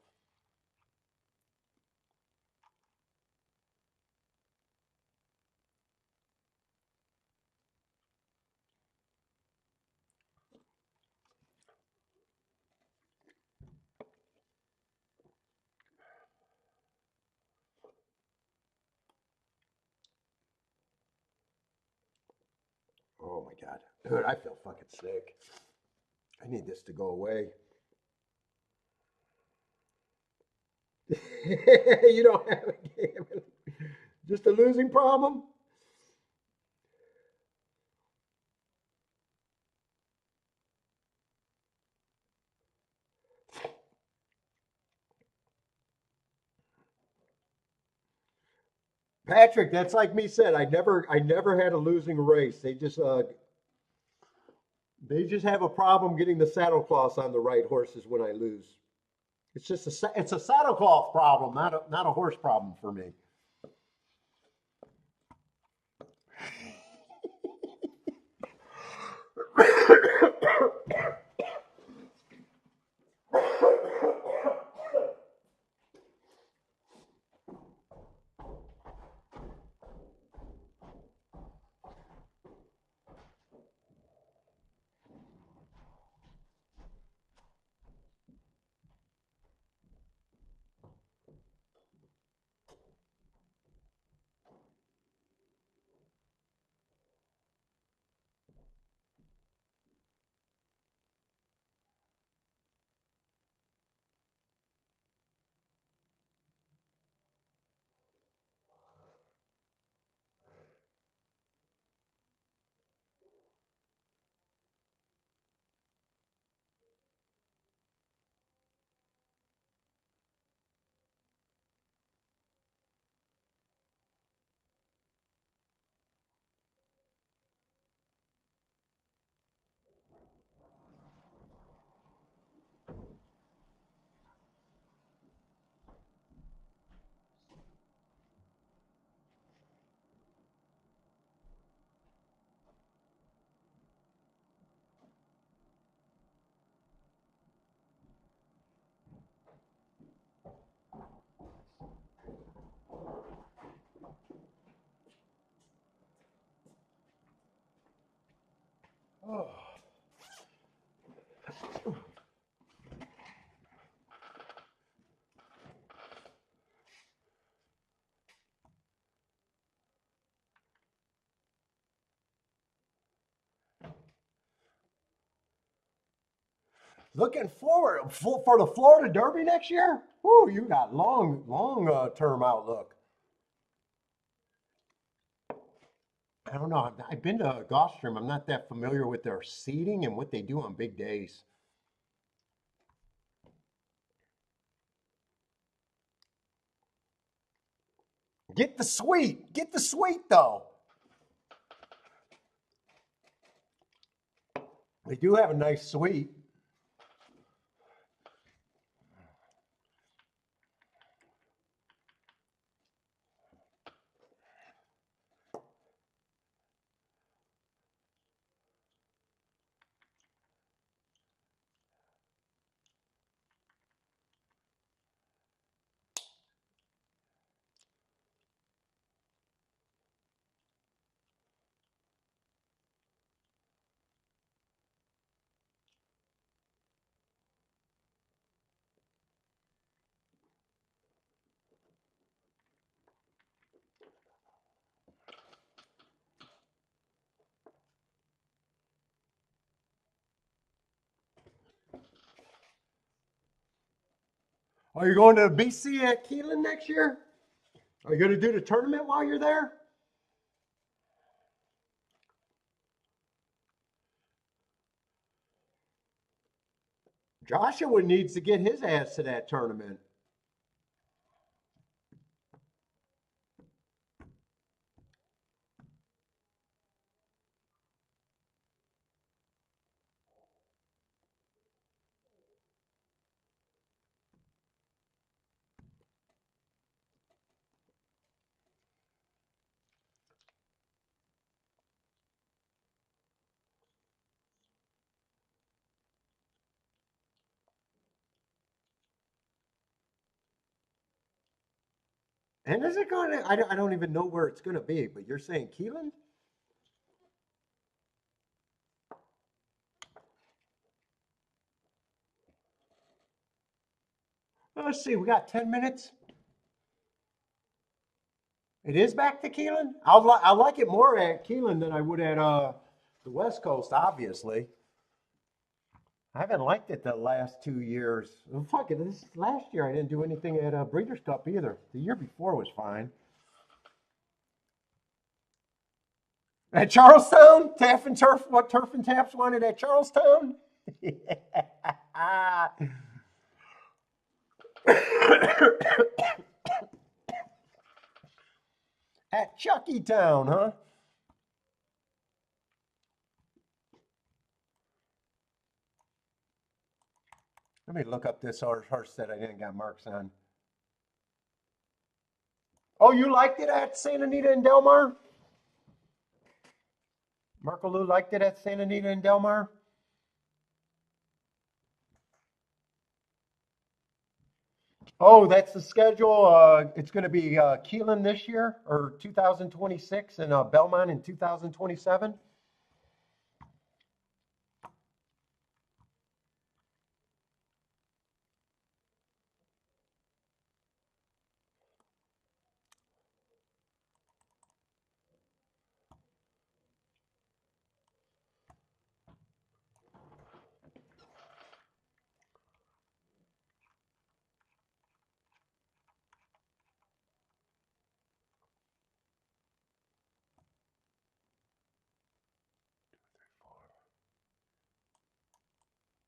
Oh my God. Dude, I feel fucking sick. I need this to go away. You don't have a game. Just a losing problem? Patrick, that's like me said. I never had a losing race. They just have a problem getting the saddlecloths on the right horses when I lose. It's a saddlecloth problem, not a horse problem for me. Oh. Looking forward for the Florida Derby next year. Whoo, you got long term outlook. I don't know. I've been to Gulfstream. I'm not that familiar with their seating and what they do on big days. Get the suite. Get the suite though. They do have a nice suite. Are you going to BC at Keelan next year? Are you going to do the tournament while you're there? Joshua needs to get his ass to that tournament. And is it going to, I don't even know where it's going to be, but you're saying Keelan? Let's see, we got 10 minutes. It is back to Keelan? I like it more at Keelan than I would at the West Coast, obviously. I haven't liked it the last 2 years. Well, fuck it, this last year I didn't do anything at Breeders' Cup either. The year before was fine. At Charlestown, Taff and Turf, what Turf and Taps wanted at Charlestown? At Chucky Town, huh? Let me look up this horse that I didn't got marks on. Oh, you liked it at Santa Anita and Del Mar? Marco Lou liked it at Santa Anita and Del Mar? Oh, that's the schedule. It's going to be Keelan this year, or 2026, and Belmont in 2027.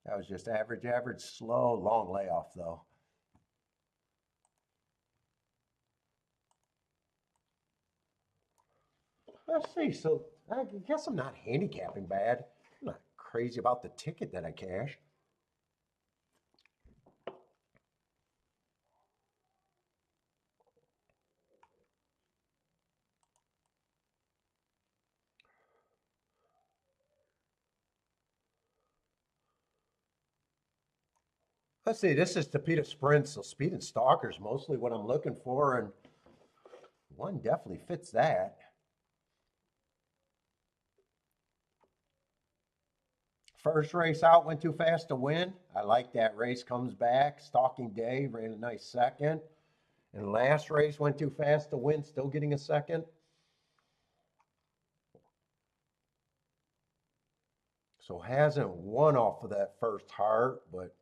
That was just average, slow, long layoff, though. Let's see. So I guess I'm not handicapping bad. I'm not crazy about the ticket that I cashed. Let's see. This is Tapeta Sprints, so speed and stalkers mostly what I'm looking for, and one definitely fits that. First race out went too fast to win. I like that race. Comes back. Stalking Day ran a nice second. And last race went too fast to win, still getting a second. So hasn't won off of that first heart, but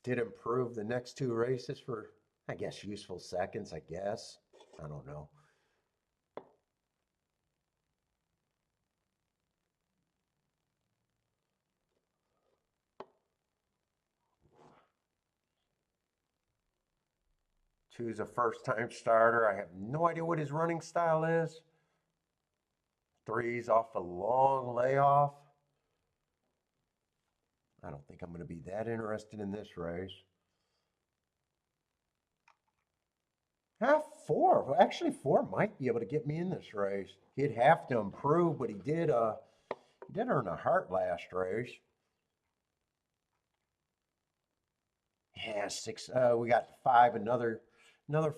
did improve the next two races for, I guess, useful seconds, I guess. I don't know. Two's a first time starter. I have no idea what his running style is. Three's off a long layoff. I don't think I'm going to be that interested in this race. Four. Well, actually, four might be able to get me in this race. He'd have to improve, but he did earn a heart last race. Yeah, six. We got five. Another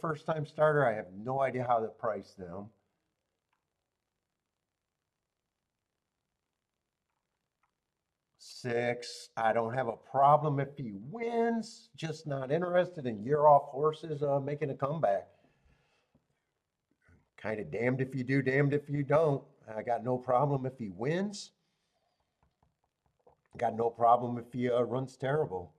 first time starter. I have no idea how to price them. Six. I don't have a problem if he wins. Just not interested in year off horses making a comeback. Kind of damned if you do, damned if you don't. I got no problem if he wins. Got no problem if he runs terrible.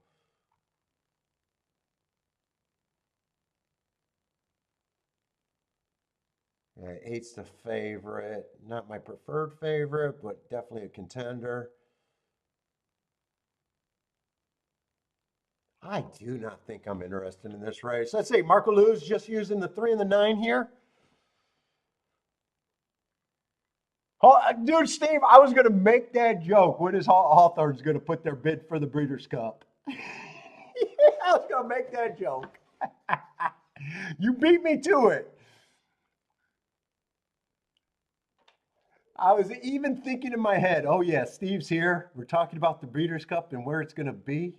Yeah, 8's the favorite. Not my preferred favorite, but definitely a contender. I do not think I'm interested in this race. Let's see, Marco Lou's just using the 3 and the 9 here. Oh, dude, Steve, I was going to make that joke. When is Hawthorne's going to put their bid for the Breeders' Cup? Yeah, I was going to make that joke. You beat me to it. I was even thinking in my head, oh, yeah, Steve's here. We're talking about the Breeders' Cup and where it's going to be.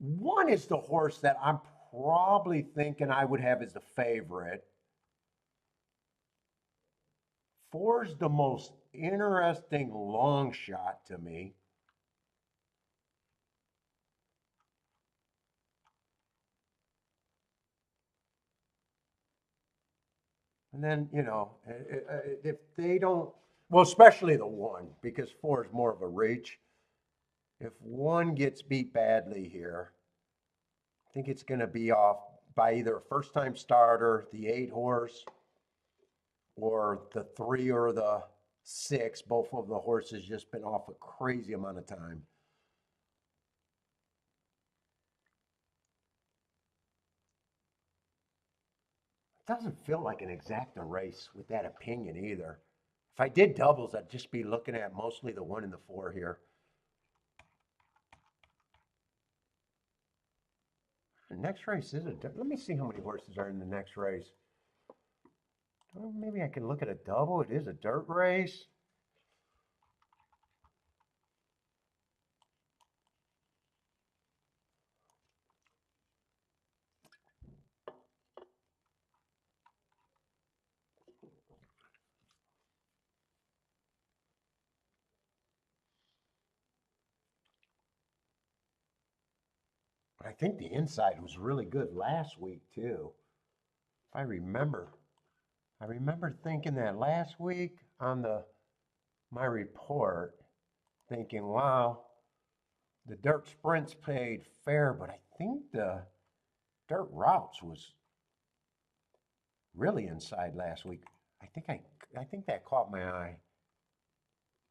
One is the horse that I'm probably thinking I would have as the favorite. Four's the most interesting long shot to me. And then, if they don't, well, especially the one, because four is more of a reach. If one gets beat badly here, I think it's going to be off by either a first time starter, the 8 horse, or the 3 or the 6. Both of the horses just been off a crazy amount of time. It doesn't feel like an exacta race with that opinion either. If I did doubles, I'd just be looking at mostly the 1 and the 4 here. The next race is let me see how many horses are in the next race. Well, maybe I can look at a double. It is a dirt race. I think the inside was really good last week too. If I remember thinking that last week on the my report, thinking, wow, the dirt sprints paid fair, but I think the dirt routes was really inside last week. I think that caught my eye.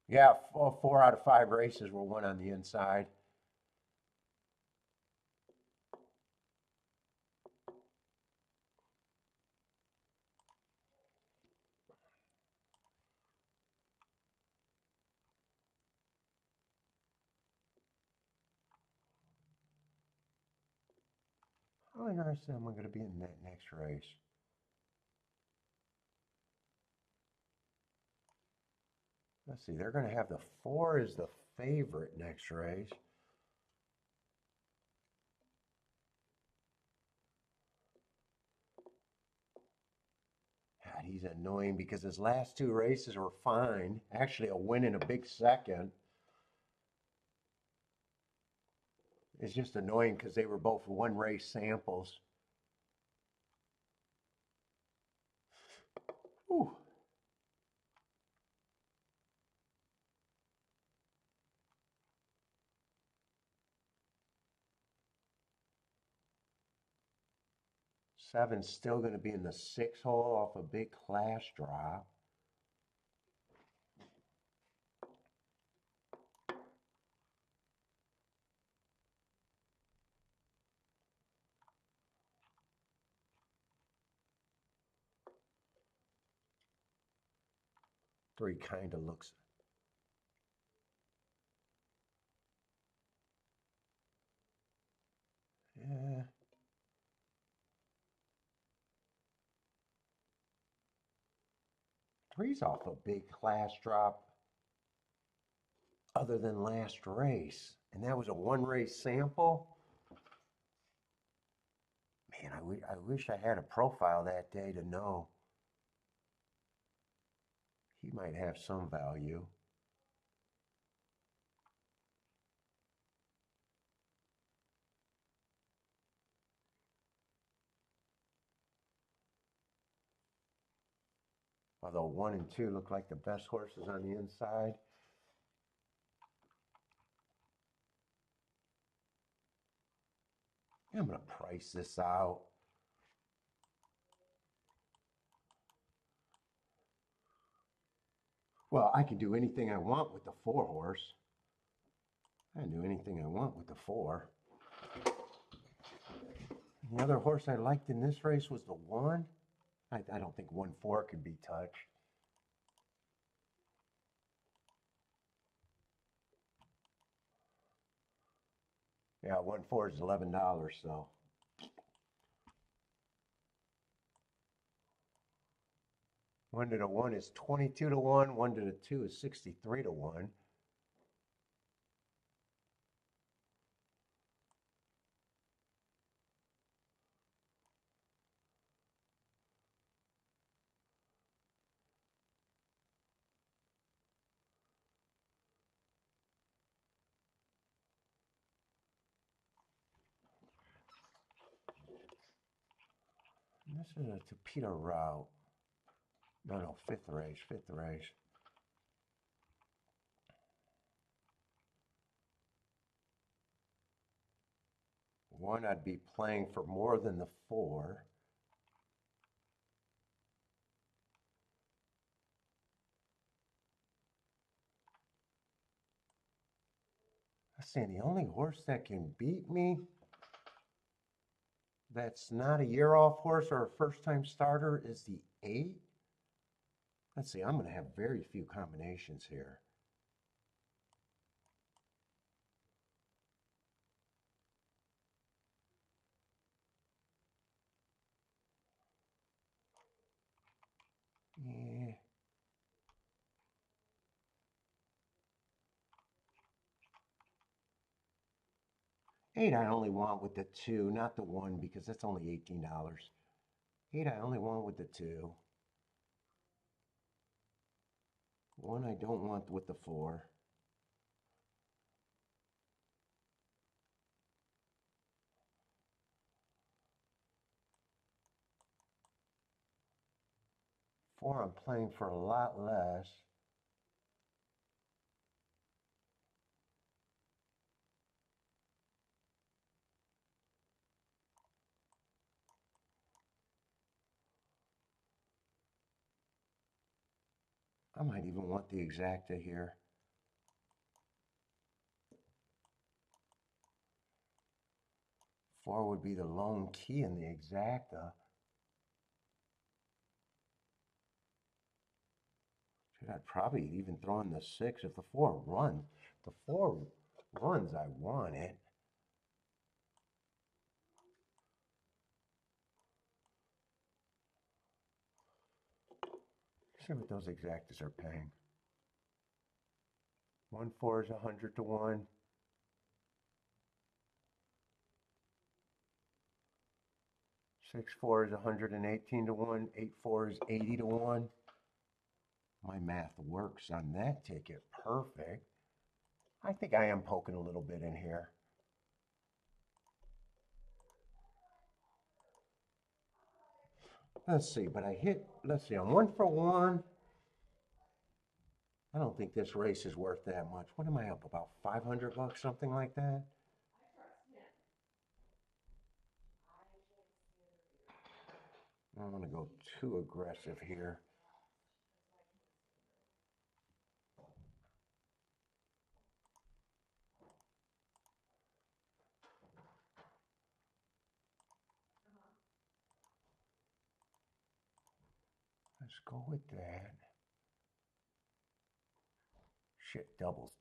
Yeah, 4 out of 5 races were won on the inside. How interested am I going to be in that next race? Let's see, they're going to have the 4 as the favorite next race. God, he's annoying because his last 2 races were fine. Actually, a win and a big second. It's just annoying because they were both 1 race samples. Whew. Seven's still going to be in the 6 hole off a big clash drop. Three kind of looks. Yeah. Three's off a big class drop other than last race. And that was a 1 race sample. Man, I wish I had a profile that day to know. He might have some value. Although 1 and 2 look like the best horses on the inside. I'm going to price this out. Well, I can do anything I want with the 4-horse. I can do anything I want with the 4. The other horse I liked in this race was the 1. I don't think 1-4 could be touched. Yeah, 1-4 is $11, so. One to the 1 is 22 to 1. 1 to the 2 is 63 to 1. And this is a torpedo route. No, fifth race. One, I'd be playing for more than the 4. Let's see, the only horse that can beat me that's not a year-off horse or a first-time starter is the 8. Let's see, I'm going to have very few combinations here. Yeah. 8 I only want with the 2, not the 1, because that's only $18. 8 I only want with the 2. 1 I don't want with the 4. Four, I'm playing for a lot less. I might even want the exacta here. Four would be the lone key in the exacta. I'd probably even throw in the 6 if the 4 runs. The 4 runs, I want it. See what those exactas are paying. 1-4 is 100 to 1. 6-4 is 118 to 1. 8-4 is 80 to 1. My math works on that ticket. Perfect. I think I am poking a little bit in here. Let's see, but I hit, let's see, I'm 1 for 1. I don't think this race is worth that much. What am I up, about 500 bucks, something like that? I don't want to go too aggressive here. Let's go with that. Shit, doubles.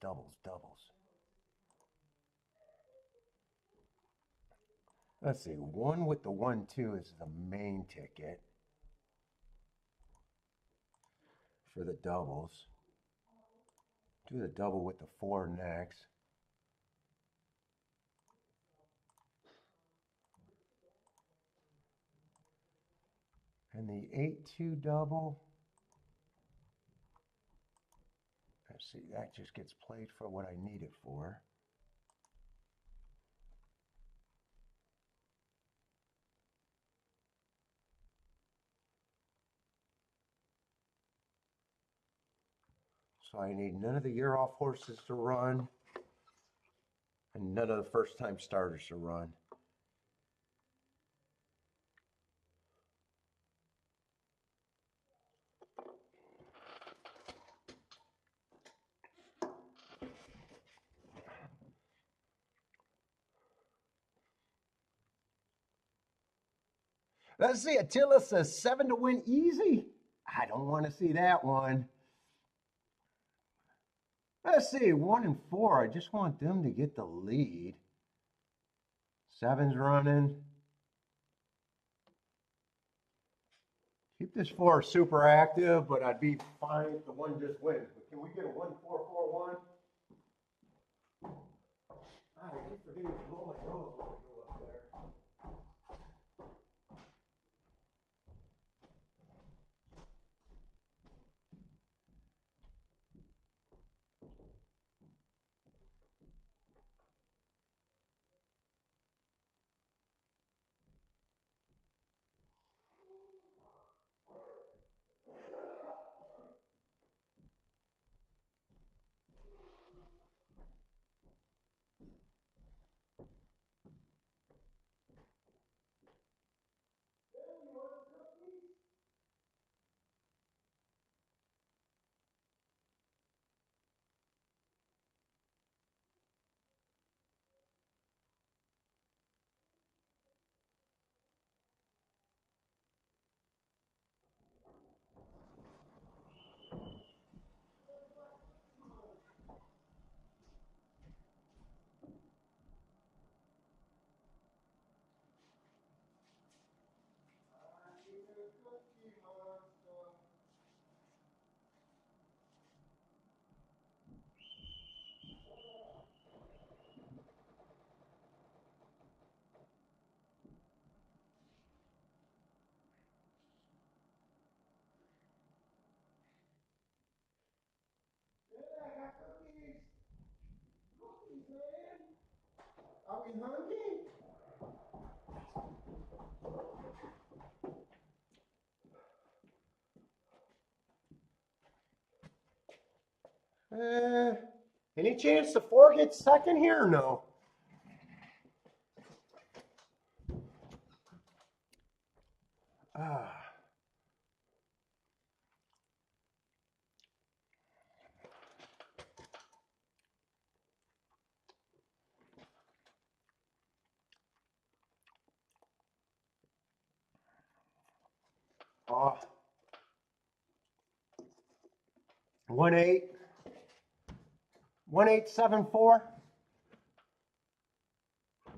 Let's see, 1 with the 1-2 is the main ticket for the doubles. Do the double with the 4 next. And the 8-2 double. Let's see, that just gets played for what I need it for. So I need none of the year-off horses to run, and none of the first-time starters to run. Let's see, Attila says 7 to win easy. I don't want to see that one. Let's see, 1 and 4. I just want them to get the lead. 7's running. Keep this 4 super active, but I'd be fine if the 1 just wins. But can we get a 1-4-4-1? I keep forgetting to blow my nose when I go up there. Are we hungry? Any chance the 4 gets second here or no? Ah. Oh. 1-8. 1-8-7-4. All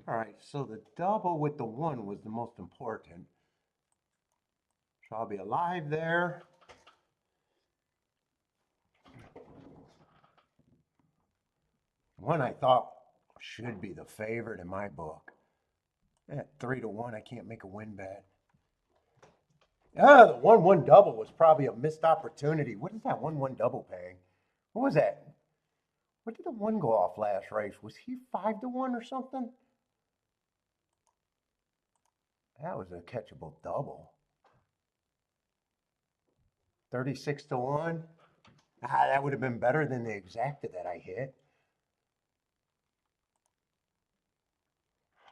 right, so the double with the 1 was the most important. So I'll be alive there. One I thought should be the favorite in my book. At 3 to 1, I can't make a win bet. Ah, the 1-1 double was probably a missed opportunity. What is that 1-1 double paying? What was that? What did the 1 go off last race? Was he 5 to 1 or something? That was a catchable double. 36 to 1. Ah, that would have been better than the exacta that I hit.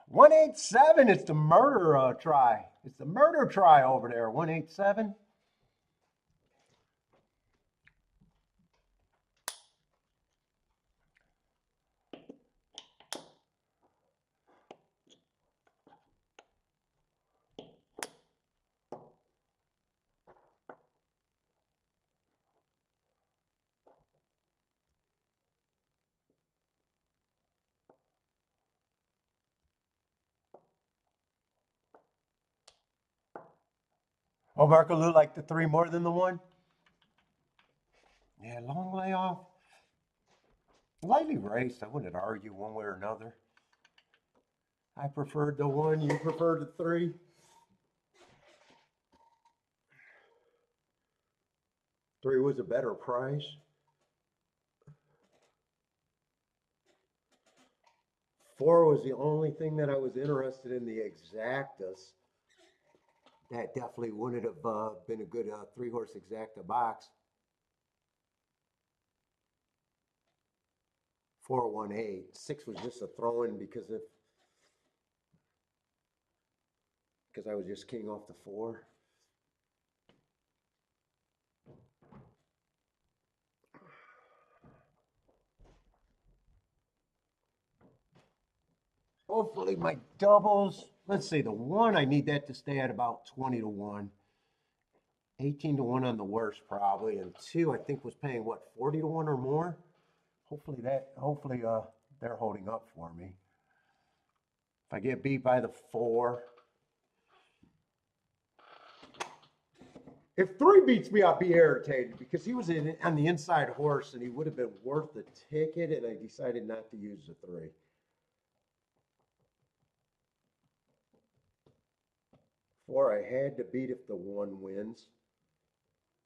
187. It's the murder try. It's the murder try over there. 187. Oh, Marco Lou like the 3 more than the 1? Yeah, long layoff. Lightly raced. I wouldn't argue one way or another. I preferred the 1. You preferred the 3. Three was a better price. 4 was the only thing that I was interested in, the exactas. That definitely wouldn't have been a good 3-horse exacta box. 4-1-8. 6 was just a throw-in because I was just king off the 4. Hopefully my doubles let's see, the one, I need that to stay at about 20 to 1. 18 to 1 on the worst probably. And two, I think was paying what, 40 to 1 or more? Hopefully they're holding up for me. If I get beat by the 4. If 3 beats me, I'll be irritated because he was on the inside horse and he would have been worth the ticket, and I decided not to use the 3. 4, I had to beat if the 1 wins.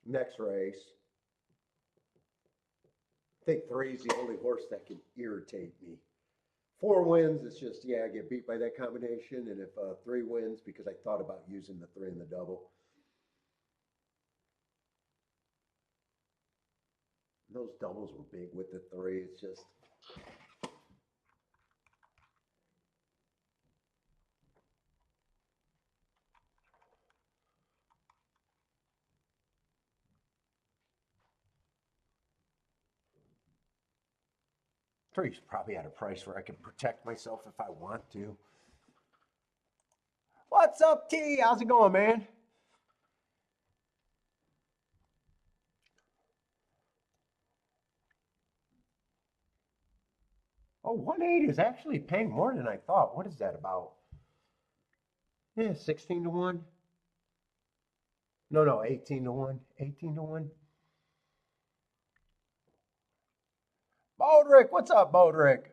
Next race. I think 3 is the only horse that can irritate me. 4 wins, it's just, yeah, I get beat by that combination. And if 3 wins, because I thought about using the 3 in the double. Those doubles were big with the 3. It's just. Three's probably at a price where I can protect myself if I want to. What's up, T? How's it going, man? Oh, 180 is actually paying more than I thought. What is that about? Yeah, 16 to 1. No, 18 to 1. 18 to 1. Bodrick, what's up, Bodrick?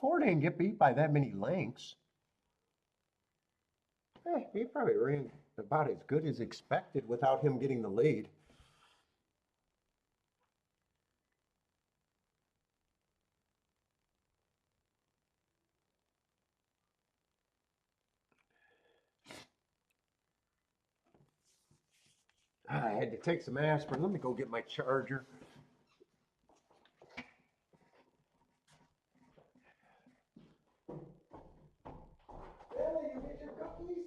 Ford didn't get beat by that many lengths. He probably ran about as good as expected without him getting the lead. I had to take some aspirin. Let me go get my charger. Ellie, you get your cookies?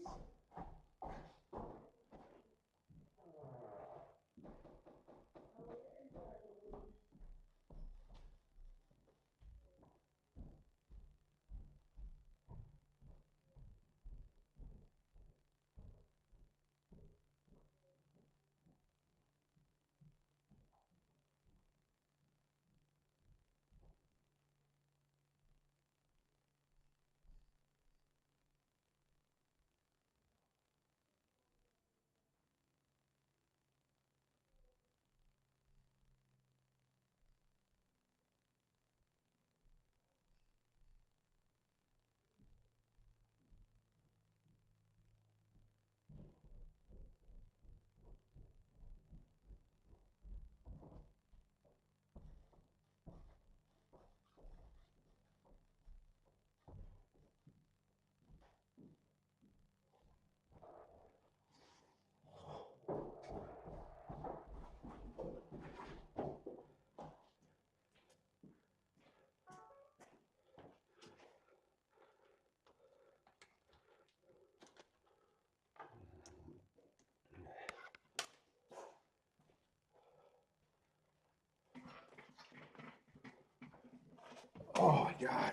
Oh my God.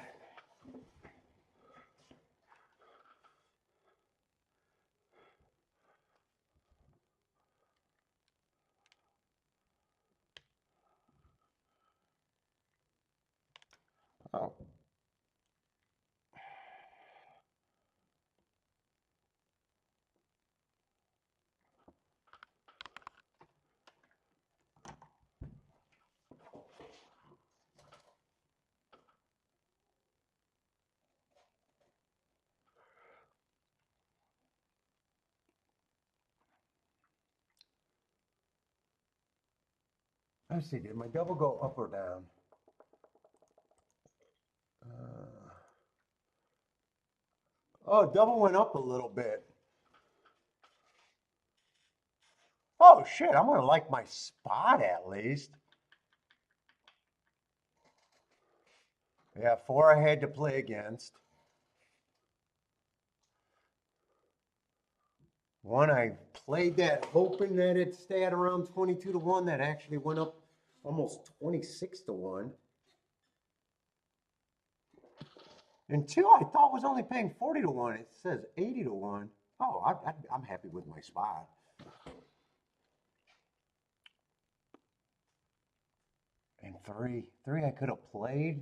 Oh. Let's see, did my double go up or down? Oh, double went up a little bit. Oh shit, I'm gonna like my spot at least. Yeah, 4 I had to play against. One, I played that hoping that it'd stay at around 22 to 1. That actually went up almost 26 to 1. And two, I thought was only paying 40 to 1. It says 80 to 1. Oh, I'm happy with my spot. And three I could have played.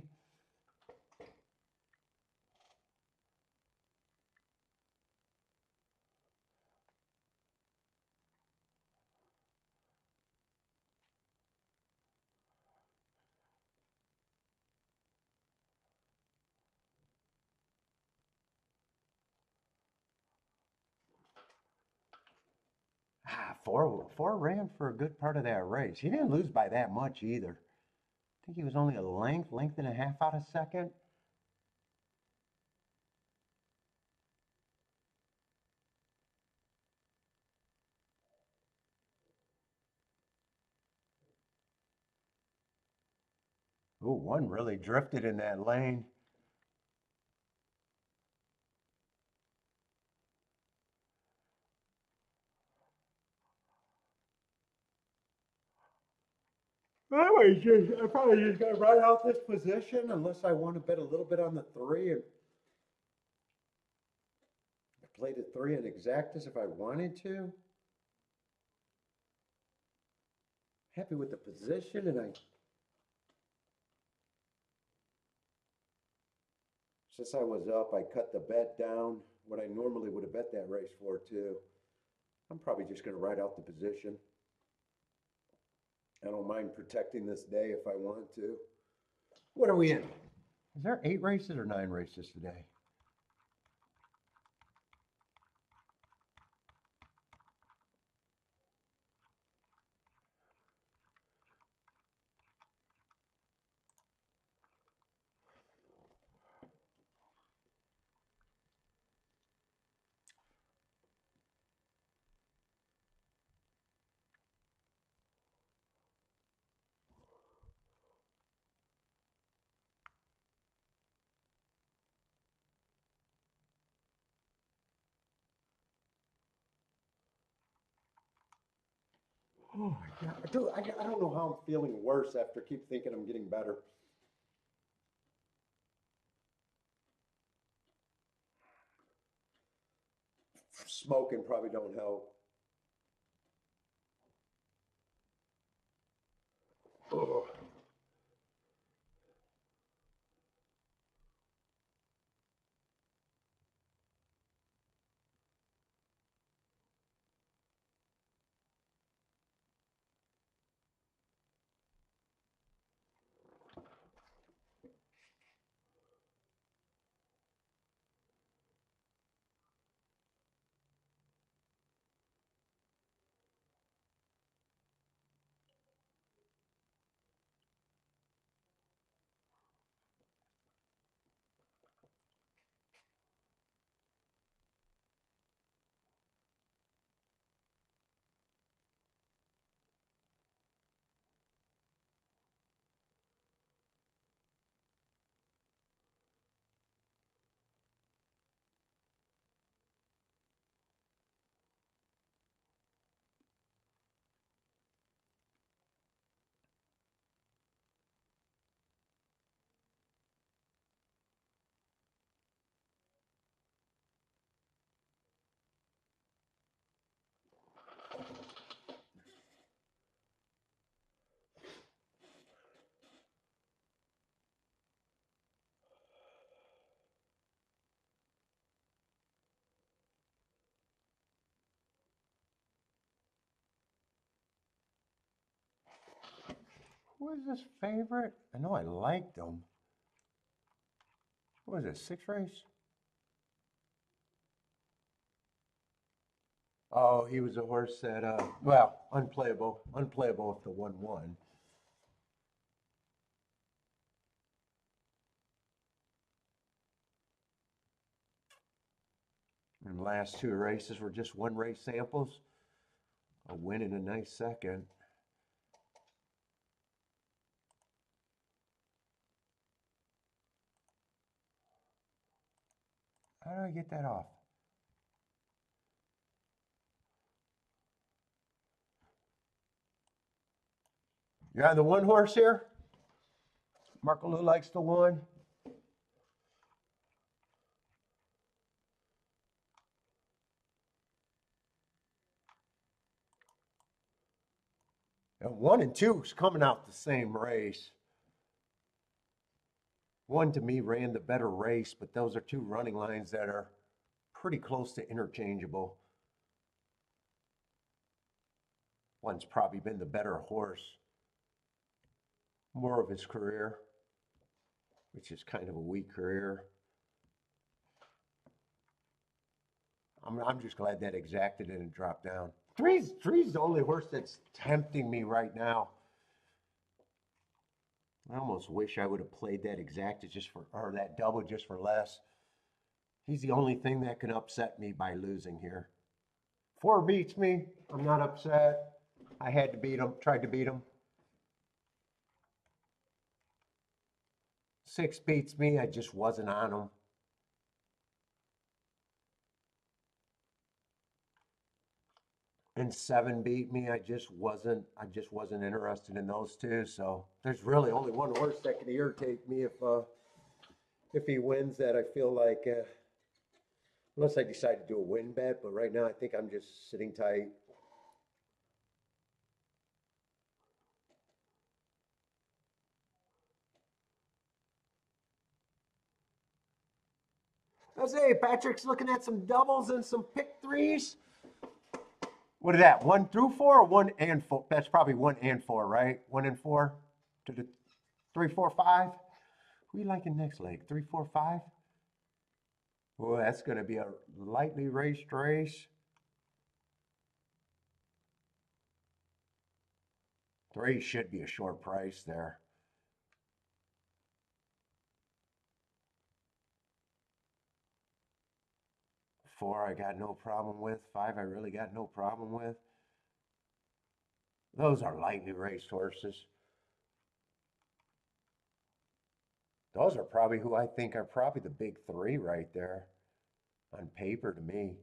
Four ran for a good part of that race. He didn't lose by that much either. I think he was only a length and a half out of second. Ooh, one really drifted in that lane. I probably just got to ride out this position unless I want to bet a little bit on the three. And I played a three in exactus if I wanted to. Happy with the position, and since I was up, I cut the bet down what I normally would have bet that race for too. I'm probably just going to ride out the position. I don't mind protecting this day if I want to. What are we in? Is there 8 races or 9 races today? Oh my God. Dude, I don't know how I'm feeling worse after keep thinking I'm getting better. Smoking probably don't help. Ugh. Who is this favorite? I know I liked him. What was it, 6 race? Oh, he was a horse that, well, unplayable. Unplayable if the 1 won. And the last 2 races were just 1 race samples. A win and a nice second. How do I get that off? You're on the one horse here? Marco Lou likes the one. And 1 and 2 is coming out the same race. 1 to me ran the better race, but those are two running lines that are pretty close to interchangeable. 1's probably been the better horse more of his career, which is kind of a weak career. I'm just glad that exacted didn't drop down. Three's the only horse that's tempting me right now. I almost wish I would have played that exacted just for, or that double just for less. He's the only thing that can upset me by losing here. 4 beats me. I'm not upset. I had to beat him, tried to beat him. 6 beats me. I just wasn't on him. And 7 beat me. I just wasn't interested in those two. So there's really only one horse that can irritate me if he wins that I feel like, unless I decide to do a win bet. But right now I think I'm just sitting tight. I say Patrick's looking at some doubles and some pick threes. What is that? 1 through 4 or 1 and 4? That's probably 1 and 4, right? 1 and 4 to the 3, 4, 5. Who you liking next leg? 3, 4, 5? Oh, that's going to be a lightly raced race. 3 should be a short price there. 4 I got no problem with. 5 I really got no problem with. Those are lightly raced horses. Those are probably who I think are probably the big 3 right there on paper to me.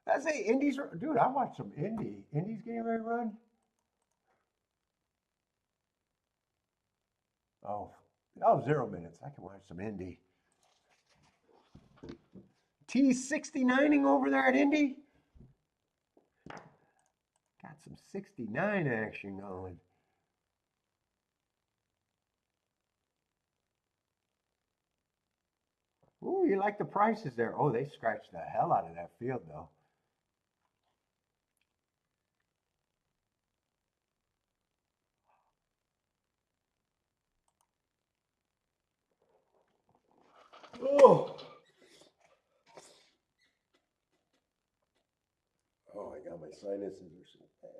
I say Indies, dude. I watched some Indies getting ready to run. Oh, 0 minutes. I can watch some Indy. T69ing over there at Indy. Got some 69 action going. Ooh, you like the prices there. Oh, they scratched the hell out of that field, though. Oh. Oh, I got my sinuses are so bad.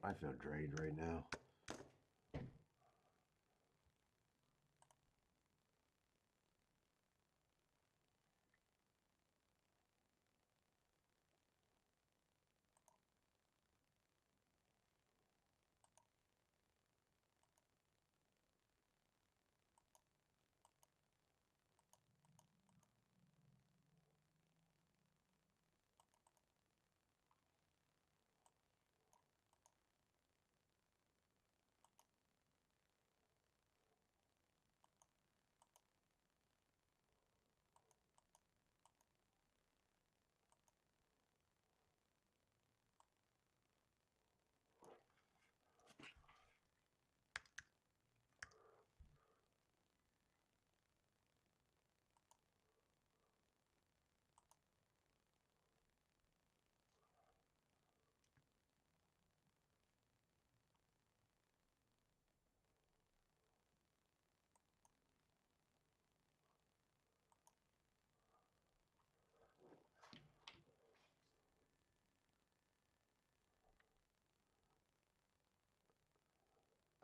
I feel drained right now.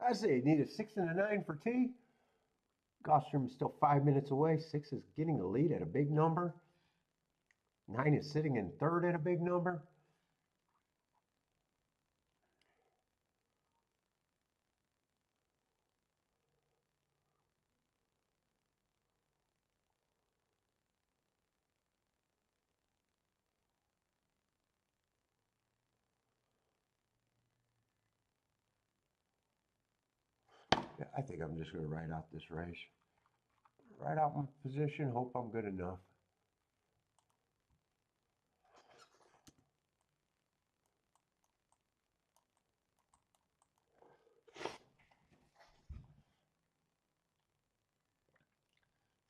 I say need a 6 and a 9 for T. Gulfstream is still 5 minutes away. 6 is getting the lead at a big number. 9 is sitting in third at a big number. Yeah, I think I'm just going to ride out this race. Ride out my position, hope I'm good enough.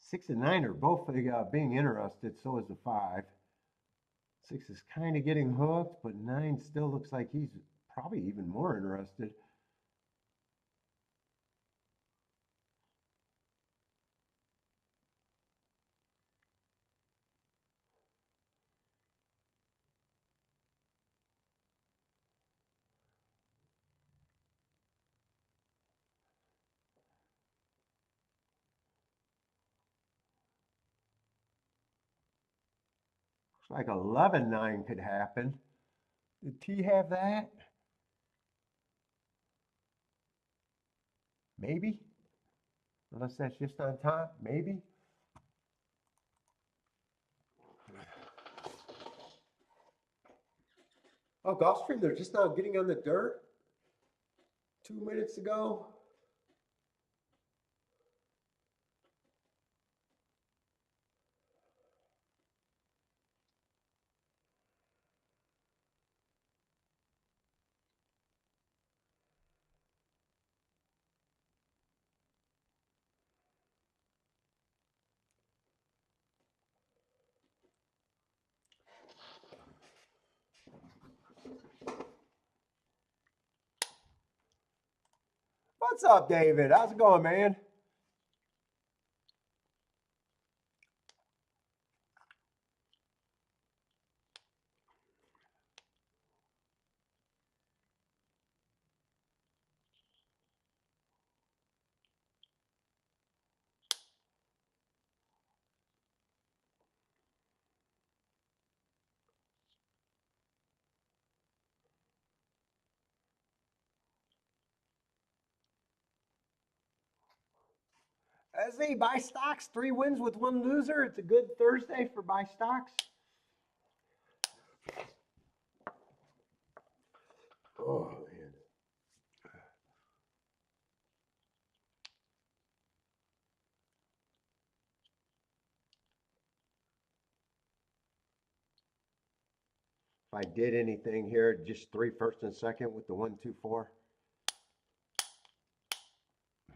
Six and 9 are both being interested, so is the 5. 6 is kind of getting hooked, but 9 still looks like he's probably even more interested. Looks like 11-9 could happen. Did T have that? Maybe. Unless that's just on top, maybe. Oh, Gulfstream, they're just now getting on the dirt. 2 minutes ago. What's up, David? How's it going, man? As they buy stocks, 3 wins with 1 loser. It's a good Thursday for buy stocks. Oh, man. If I did anything here, just 3 first and second with the 1, 2, 4.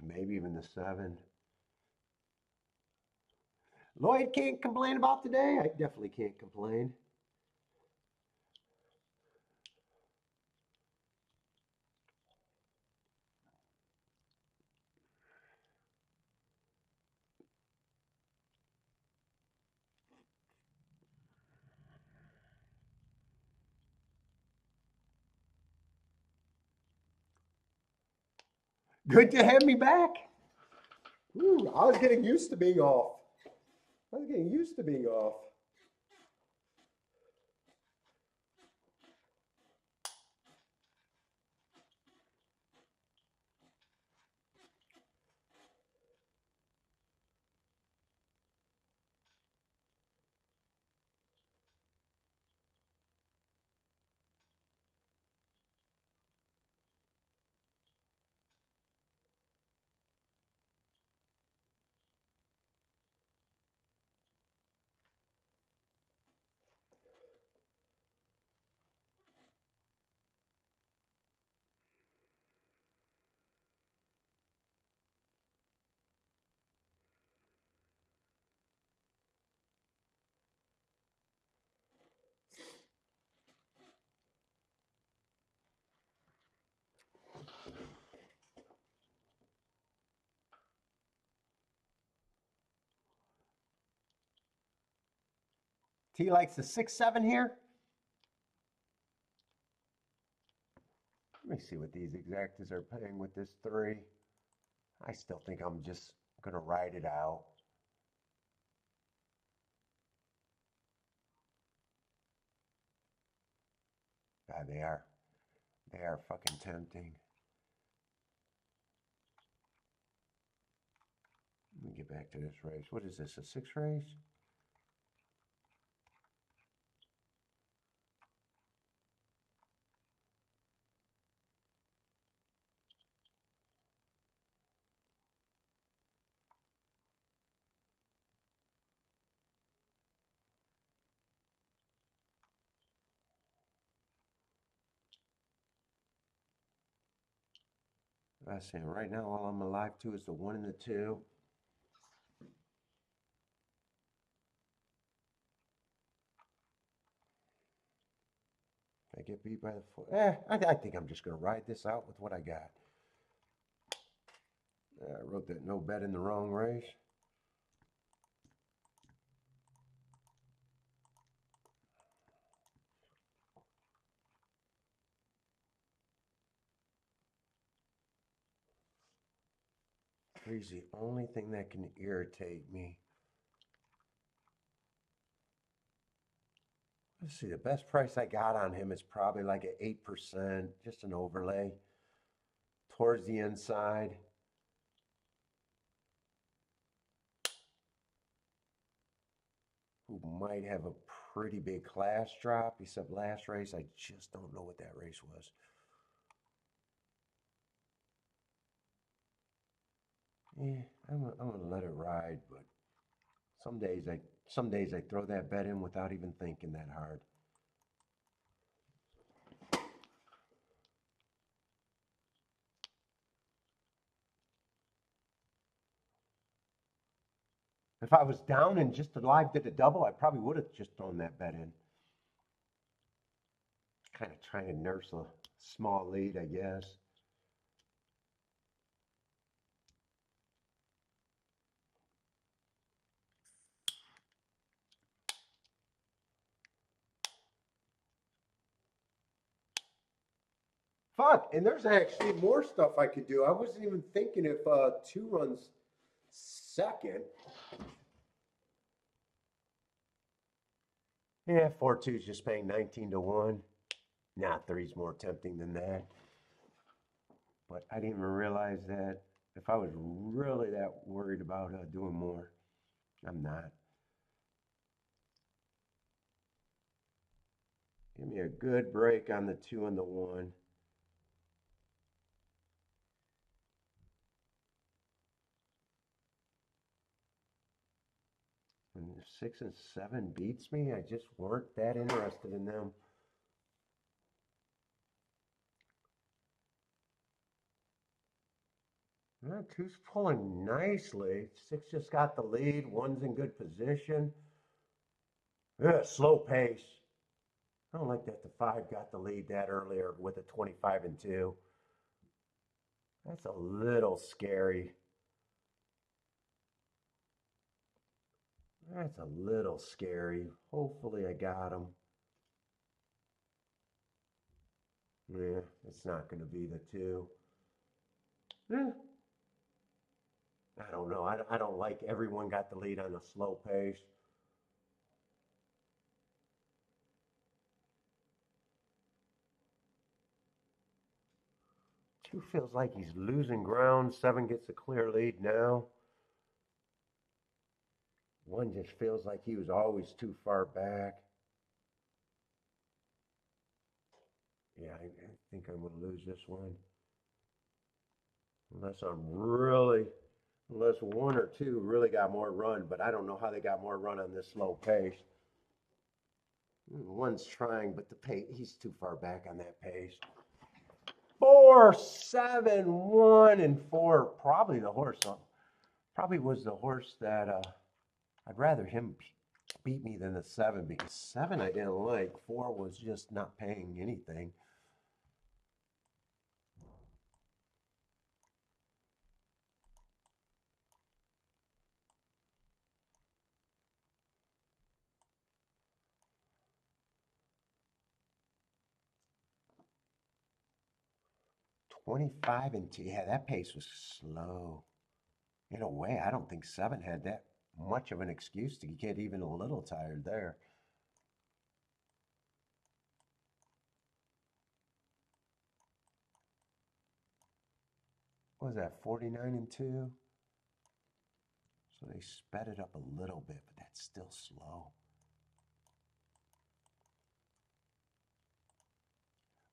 Maybe even the 7. Lloyd can't complain about today. I definitely can't complain. Good to have me back. Ooh, I was getting used to being off. I was getting used to being off. T likes the 6-7 here. Let me see what these exactas are paying with this 3. I still think I'm just going to ride it out. God, they are. They are fucking tempting. Let me get back to this race. What is this, a 6 race? I see. Right now, all I'm alive to is the 1 and the 2. I get beat by the 4. I think I'm just going to ride this out with what I got. I wrote that no bet in the wrong race. Three's the only thing that can irritate me. Let's see, the best price I got on him is probably like at 8%, just an overlay towards the inside. Who might have a pretty big class drop, except last race, I just don't know what that race was. Yeah, I'm gonna let it ride, but some days I throw that bet in without even thinking that hard. If I was down and just alive did a double, I probably would have just thrown that bet in. Kind of trying to nurse a small lead, I guess. Fuck, and there's actually more stuff I could do. I wasn't even thinking if 2 runs second. Yeah, 4-2 is just paying 19 to 1. Nah, 3's more tempting than that. But I didn't even realize that if I was really that worried about doing more, I'm not. Give me a good break on the 2 and the 1. When the 6 and 7 beats me, I just weren't that interested in them. Well, 2's pulling nicely. 6 just got the lead. 1's in good position. Yeah, slow pace. I don't like that the 5 got the lead that earlier with a 25 and 2. That's a little scary. That's a little scary. Hopefully I got him. Yeah, it's not going to be the 2. Yeah. I don't know. I don't like everyone got the lead on a slow pace. Two feels like he's losing ground. Seven gets a clear lead now. One just feels like he was always too far back. Yeah, I think I'm going to lose this one. Unless I'm really, unless one or two really got more run, but I don't know how they got more run on this slow pace. One's trying, but the pace, he's too far back on that pace. 4, 7, 1, and 4. Probably the horse. Probably was the horse that I'd rather him beat me than the 7 because 7 I didn't like. 4 was just not paying anything. $25 and 2. Yeah, that pace was slow. In a way, I don't think 7 had that much of an excuse to get even a little tired there. What was that, 49 and 2? So they sped it up a little bit, but that's still slow.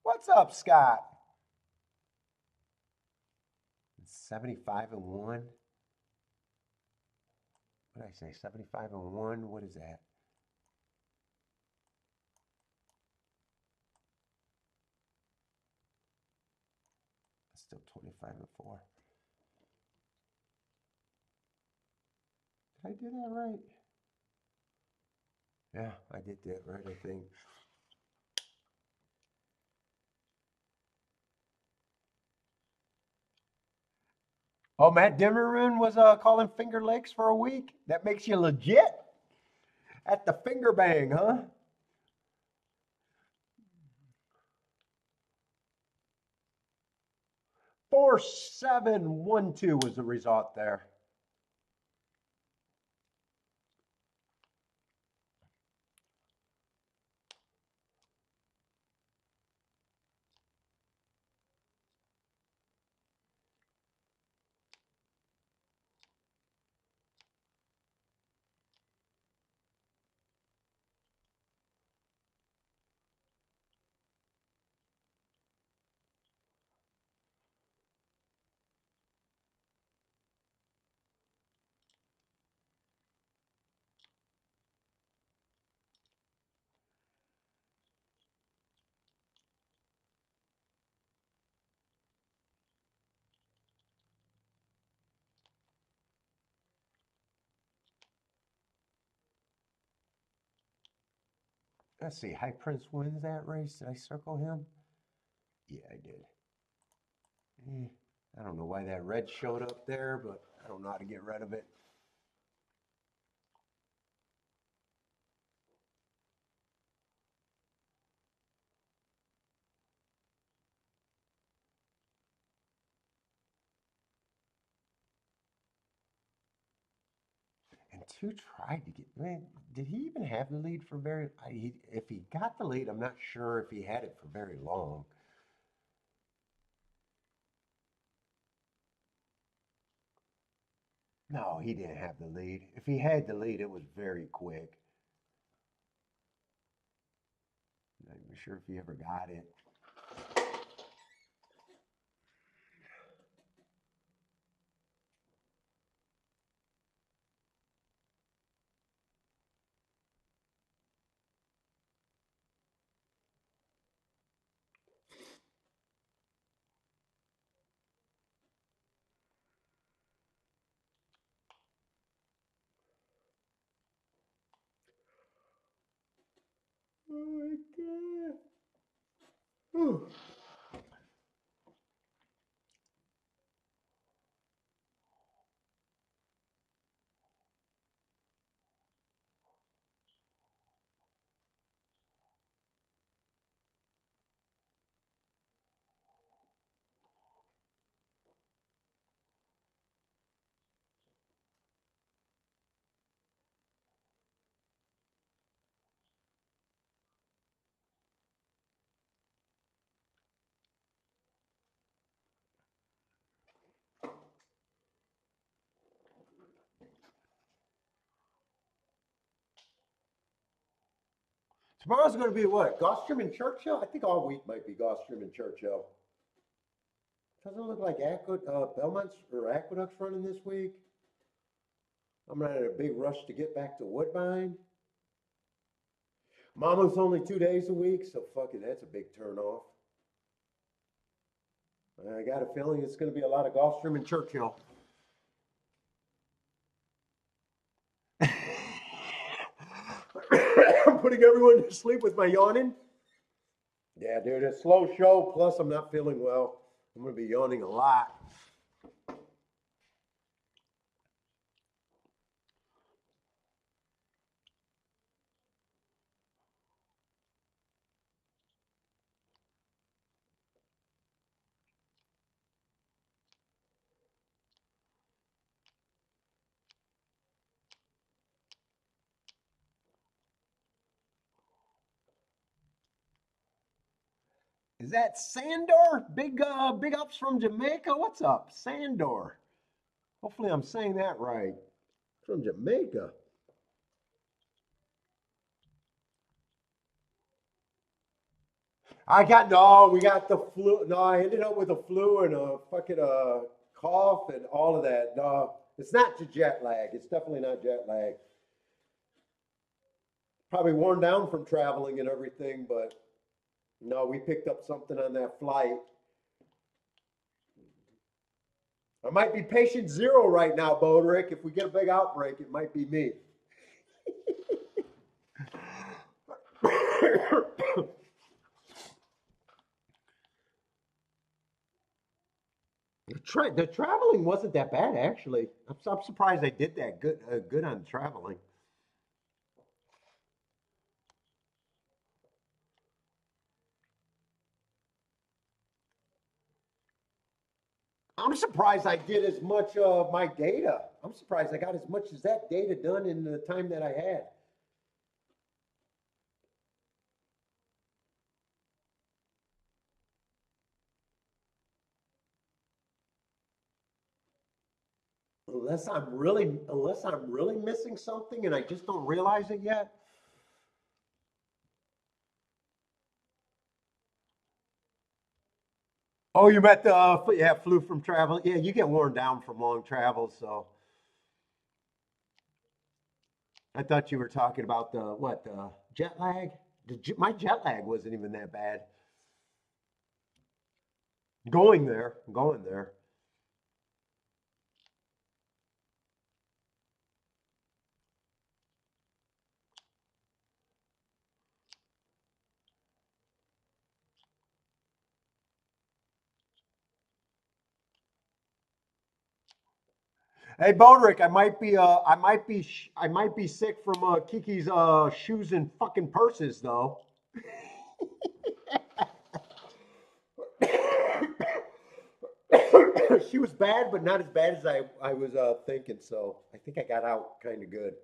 What's up, Scott? 75 and 1. What did I say? 75 and 1. What is that? That's still 25 and 4. Did I do that right? Yeah, I did that right, I think. Oh, Matt Dimmerman was calling Finger Lakes for a week? That makes you legit at the finger bang, huh? 4-7-1-2 was the result there. Let's see. High Prince wins that race. Did I circle him? Yeah, I did. I don't know why that red showed up there, but I don't know how to get rid of it. And two tried to get. Man, did he even have the lead for very? If he got the lead, I'm not sure if he had it for very long. No, he didn't have the lead. If he had the lead, it was very quick. Not even sure if he ever got it. Oh my god. Whew. Tomorrow's going to be what? Gulfstream and Churchill? I think all week might be Gulfstream and Churchill. Doesn't look like Belmont's or Aqueduct's running this week. I'm not in a big rush to get back to Woodbine. Monmouth's only 2 days a week, so fuck it, that's a big turn off. I got a feeling it's going to be a lot of Gulfstream and Churchill. I'm putting everyone to sleep with my yawning. Yeah, dude, it's a slow show. Plus, I'm not feeling well. I'm going to be yawning a lot. Is that Sandor? Big ups from Jamaica. What's up, Sandor? Hopefully, I'm saying that right. From Jamaica. We got the flu. No, I ended up with a flu and a fucking cough and all of that. No, it's not jet lag. It's definitely not jet lag. Probably worn down from traveling and everything, but no, we picked up something on that flight. I might be patient zero right now, Bodrick. If we get a big outbreak, it might be me. The traveling wasn't that bad, actually. I'm surprised I did that good on traveling. I'm surprised I did as much of my data. I'm surprised I got as much as that data done in the time that I had. Unless I'm really missing something and I just don't realize it yet. Oh, you met the yeah, flu from travel. Yeah, you get worn down from long travel, so I thought you were talking about the what, jet lag? My jet lag wasn't even that bad. Going there. Hey, Bodrick, I might be sick from Kiki's shoes and fucking purses, though. She was bad, but not as bad as I was thinking. So I think I got out kind of good.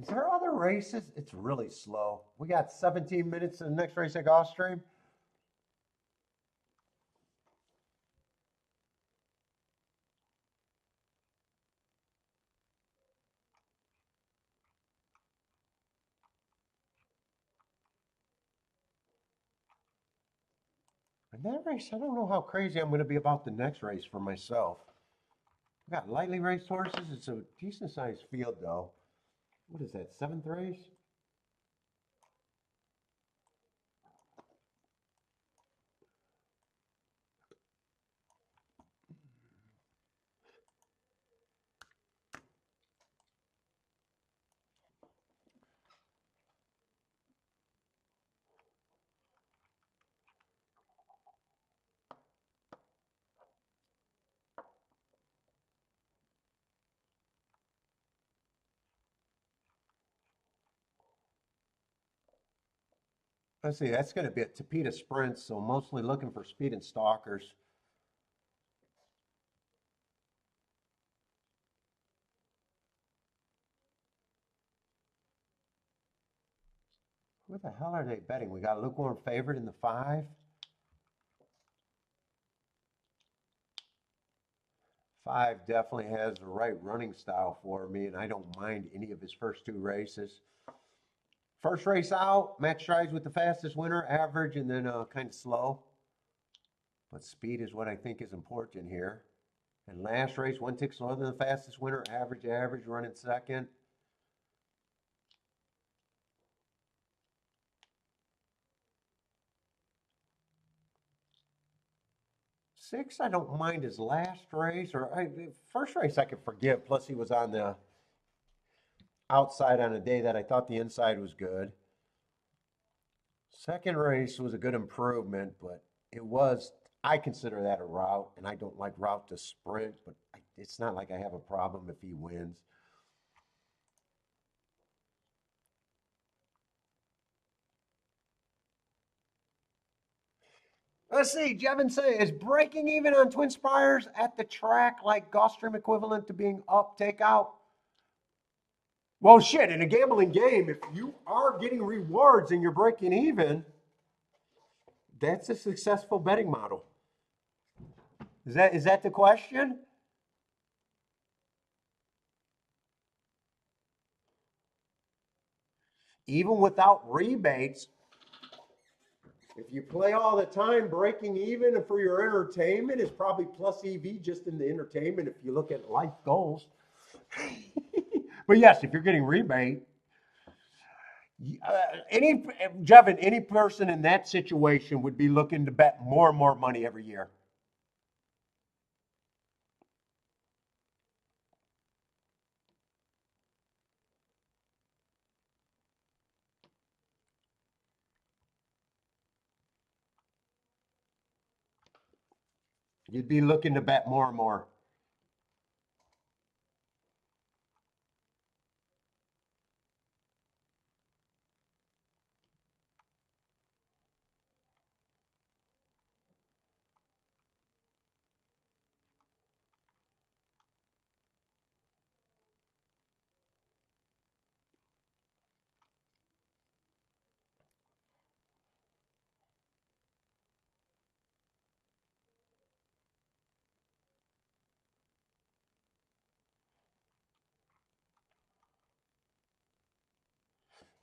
Is there other races? It's really slow. We got 17 minutes to the next race at Gulfstream. And that race, I don't know how crazy I'm going to be about the next race for myself. We got lightly raced horses. It's a decent sized field, though. What is that, seventh race? Let's see, that's going to be a Tapeta sprint, so mostly looking for speed and stalkers. Where the hell are they betting? We got a lukewarm favorite in the 5. 5 definitely has the right running style for me, and I don't mind any of his first 2 races. First race out, match strides with the fastest winner, average, and then kind of slow. But speed is what I think is important here. And last race, 1 tick slower than the fastest winner, average, average, running second. 6, I don't mind his last race, first race I could forgive. Plus, he was on the outside on a day that I thought the inside was good. Second race was a good improvement, but I consider that a route, and I don't like route to sprint, but it's not like I have a problem if he wins. Let's see, Jevin say, is breaking even on Twin Spires at the track like Gulfstream equivalent to being up, take out? Well, shit, in a gambling game, if you are getting rewards and you're breaking even, that's a successful betting model. Is that the question? Even without rebates, if you play all the time, breaking even for your entertainment is probably plus EV just in the entertainment if you look at life goals. But yes, if you're getting rebate, any person in that situation would be looking to bet more and more money every year. You'd be looking to bet more and more.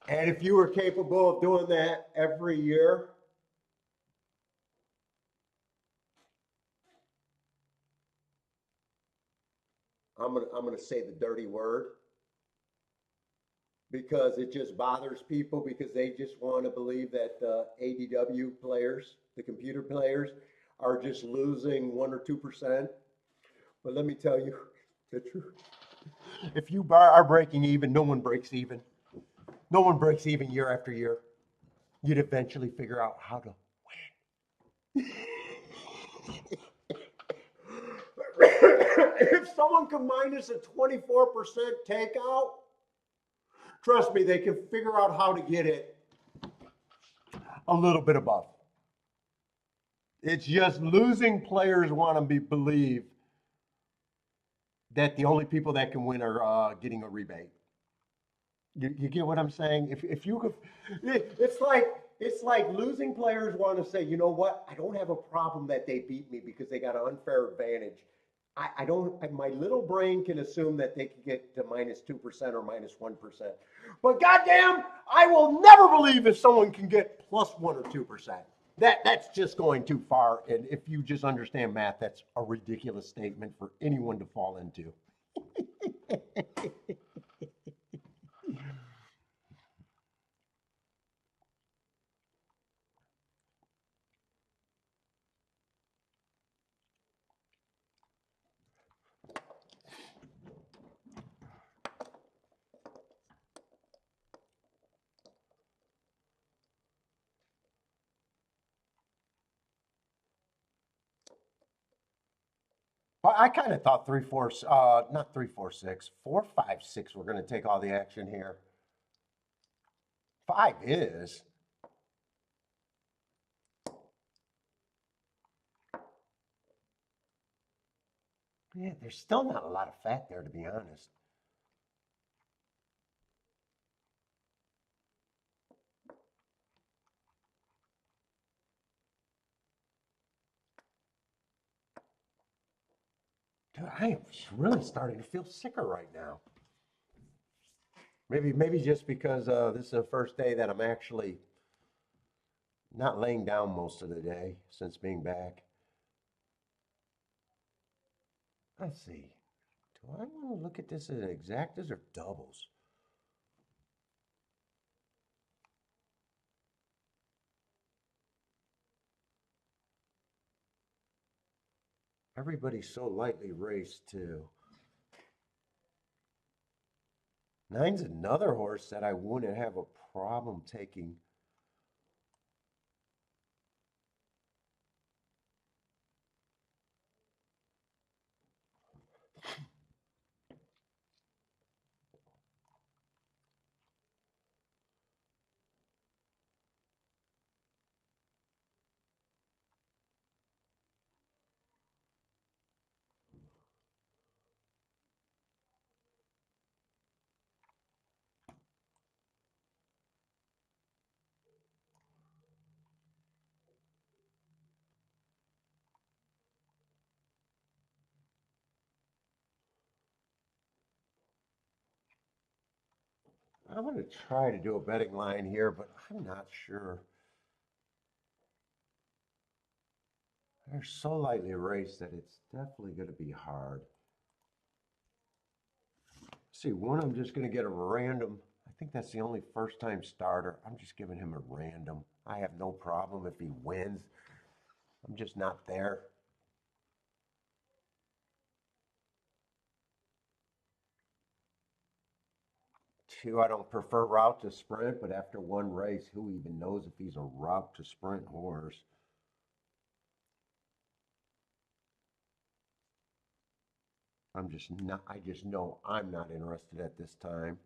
And if you were capable of doing that every year, I'm gonna say the dirty word because it just bothers people because they just want to believe that ADW players, the computer players, are just losing 1 or 2%. But let me tell you the truth. If you are breaking even, no one breaks even. No one breaks even year after year. You'd eventually figure out how to win. If someone can minus a 24% takeout, trust me, they can figure out how to get it a little bit above. It's just losing players want to believe that the only people that can win are getting a rebate. You get what I'm saying? If you could, it's like losing players want to say, you know what? I don't have a problem that they beat me because they got an unfair advantage. I don't. My little brain can assume that they can get to -2% or -1%. But goddamn, I will never believe if someone can get +1 or 2%. That's just going too far. And if you just understand math, that's a ridiculous statement for anyone to fall into. I kind of thought 3, 4, not 3, 4, 6, 4, 5, 6 were going to take all the action here. 5 is. Yeah, there's still not a lot of fat there, to be honest. Dude, I am really starting to feel sicker right now. Maybe just because this is the first day that I'm actually not laying down most of the day since being back. Let's see. Do I want to look at this as exactas or doubles? Everybody's so lightly raced too. Nine's another horse that I wouldn't have a problem taking. I'm going to try to do a betting line here, but I'm not sure. They're so lightly raced that it's definitely going to be hard. See, one, I'm just going to get a random. I think that's the only first time starter. I'm just giving him a random. I have no problem if he wins. I'm just not there. Two, I don't prefer route to sprint, but after one race, who even knows if he's a route to sprint horse? I just know I'm not interested at this time.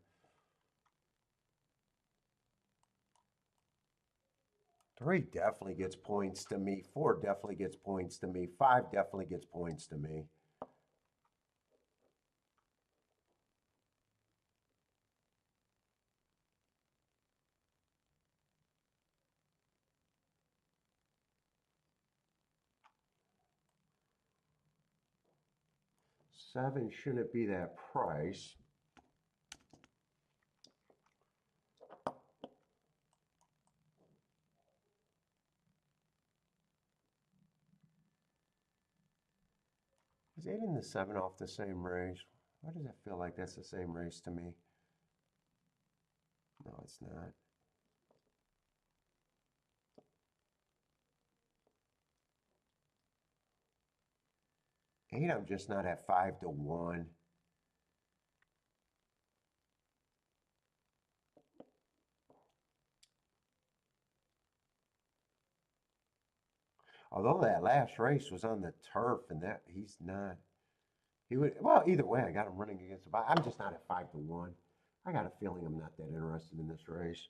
Three definitely gets points to me. Four definitely gets points to me. Five definitely gets points to me. Seven shouldn't be that price. Is eight and the seven off the same race? Why does it feel like that's the same race to me? No, it's not. Eight, I'm just not at 5-1. Although that last race was on the turf, and that he's not. He would well either way. I got him running against the. I'm just not at 5-1. I got a feeling I'm not that interested in this race.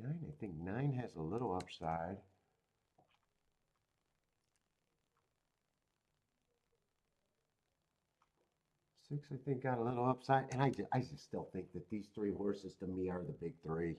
Nine, I think nine has a little upside. Six, I think, got a little upside, and I just still think that these three horses to me are the big three.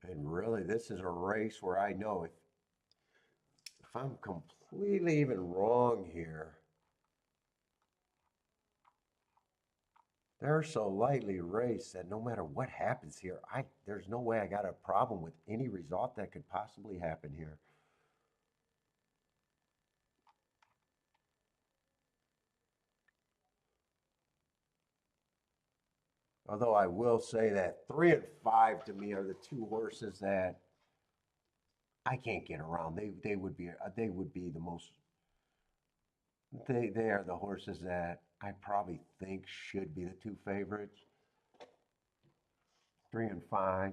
And really, this is a race where I know if I'm completely even wrong here, they're so lightly raced that no matter what happens here, there's no way I got a problem with any result that could possibly happen here. Although I will say that three and five to me are the two horses that I can't get around. They would be the most. They are the horses that I probably think should be the two favorites. Three and five.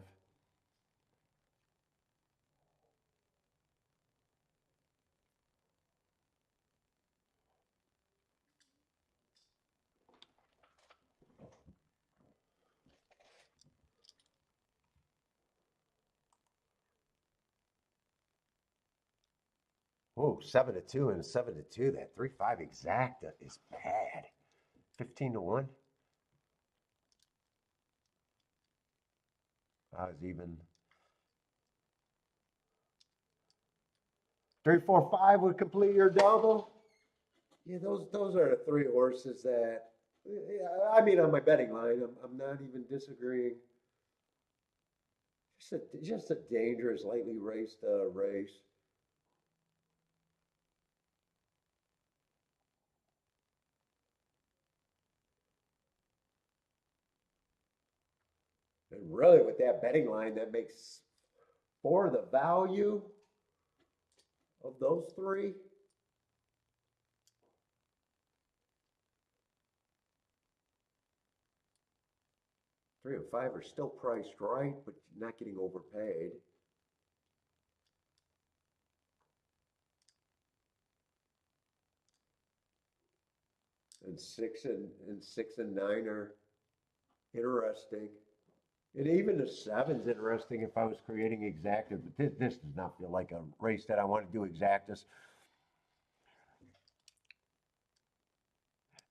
Oh, 7-2 and 7-2. That 3-5 exacta is bad. 15-1. I was even. 3-4-5 would complete your double. Yeah, those are the three horses that. I mean, on my betting line, I'm not even disagreeing. Just a dangerous, lightly raced race. And really, with that betting line, that makes for the value of those three. 3 and 5 are still priced right, but not getting overpaid. And 6 and 9 are interesting. And even the 7's interesting if I was creating exactas, but this does not feel like a race that I want to do exactas.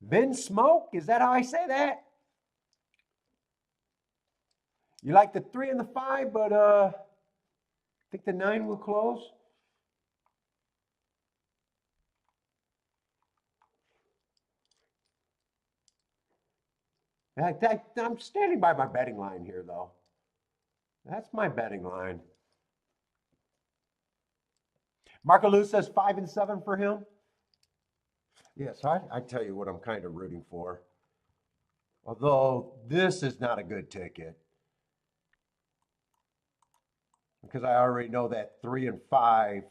Vin Smoke, is that how I say that? You like the 3 and the 5, but I think the 9 will close. I'm standing by my betting line here, though. That's my betting line. Marco Lou says 5 and 7 for him. Yeah, so I tell you what I'm kind of rooting for. Although this is not a good ticket. Because I already know that 3 and 5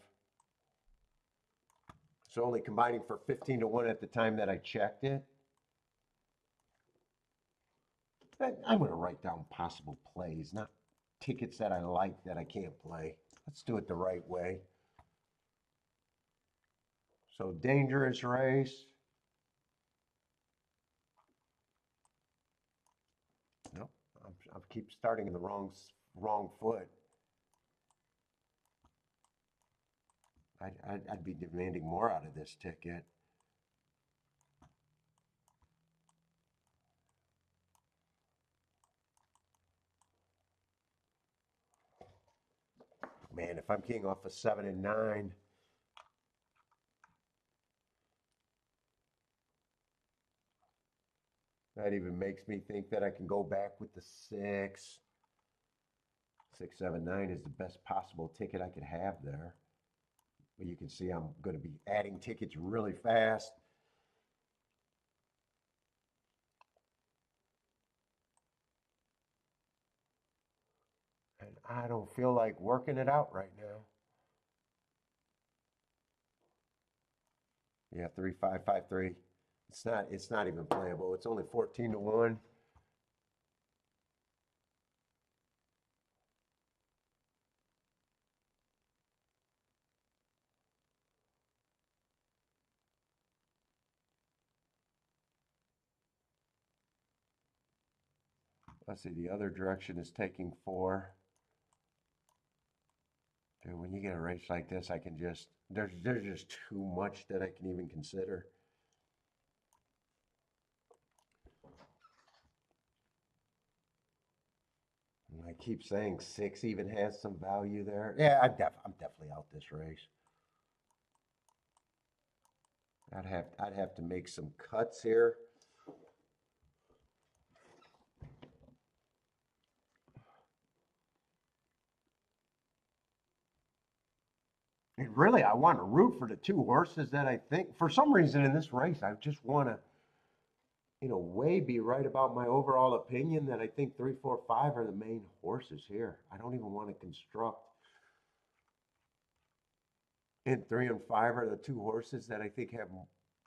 is only combining for 15-1 at the time that I checked it. I'm going to write down possible plays, not tickets that I like that I can't play. Let's do it the right way. So dangerous race. Nope, I keep starting in the wrong foot. I'd be demanding more out of this ticket. Man, if I'm keying off a 7 and 9, that even makes me think that I can go back with the 6. 6, 7, 9 is the best possible ticket I could have there. But you can see I'm going to be adding tickets really fast. And I don't feel like working it out right now. Yeah, 3-5-5-3. It's not even playable. It's only 14-1. Let's see, the other direction is taking 4. Dude, when you get a race like this, I can just, there's just too much that I can even consider. And I keep saying 6 even has some value there. Yeah, I'm definitely out this race. I'd have to make some cuts here. And really, I want to root for the 2 horses that I think, for some reason in this race, I just want to, in a way, be right about my overall opinion that I think 3, 4, 5 are the main horses here. I don't even want to construct. And 3 and 5 are the 2 horses that I think have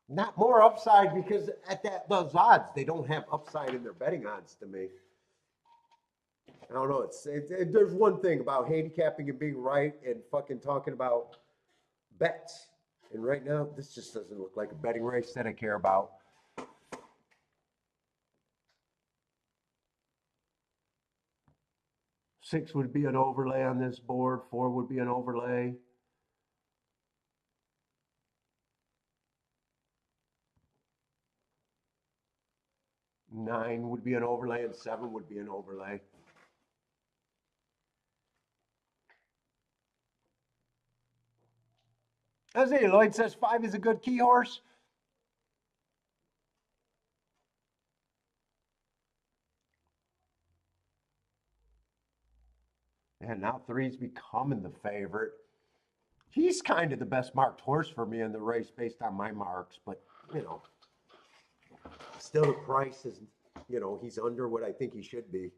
not more upside, because at those odds, they don't have upside in their betting odds to me. I don't know. There's one thing about handicapping and being right and fucking talking about bets. And right now, this just doesn't look like a betting race that I care about. Six would be an overlay on this board. 4 would be an overlay. 9 would be an overlay and 7 would be an overlay. As Lloyd says, 5 is a good key horse. And now 3's becoming the favorite. He's kind of the best marked horse for me in the race based on my marks, but you know, still the price is, you know, he's under what I think he should be.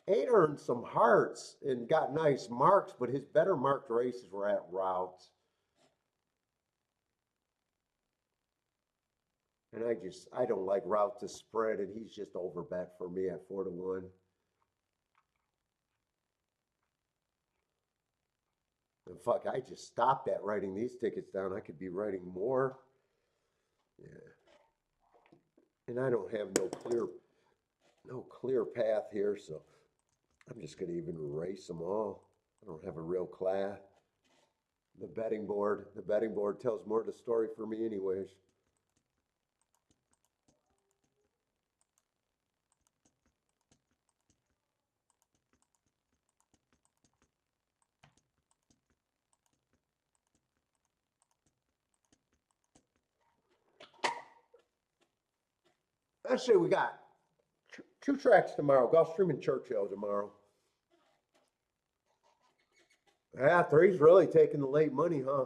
Eight earned some hearts and got nice marks, but his better marked races were at routes. And I don't like route to spread, and he's just overbet for me at 4-1. And fuck, I just stopped at writing these tickets down. I could be writing more. Yeah. And I don't have no clear path here, so I'm just gonna even erase them all. I don't have a real class. The betting board tells more of the story for me anyways. Actually, we got two tracks tomorrow, Gulfstream and Churchill tomorrow. Yeah, 3's really taking the late money, huh?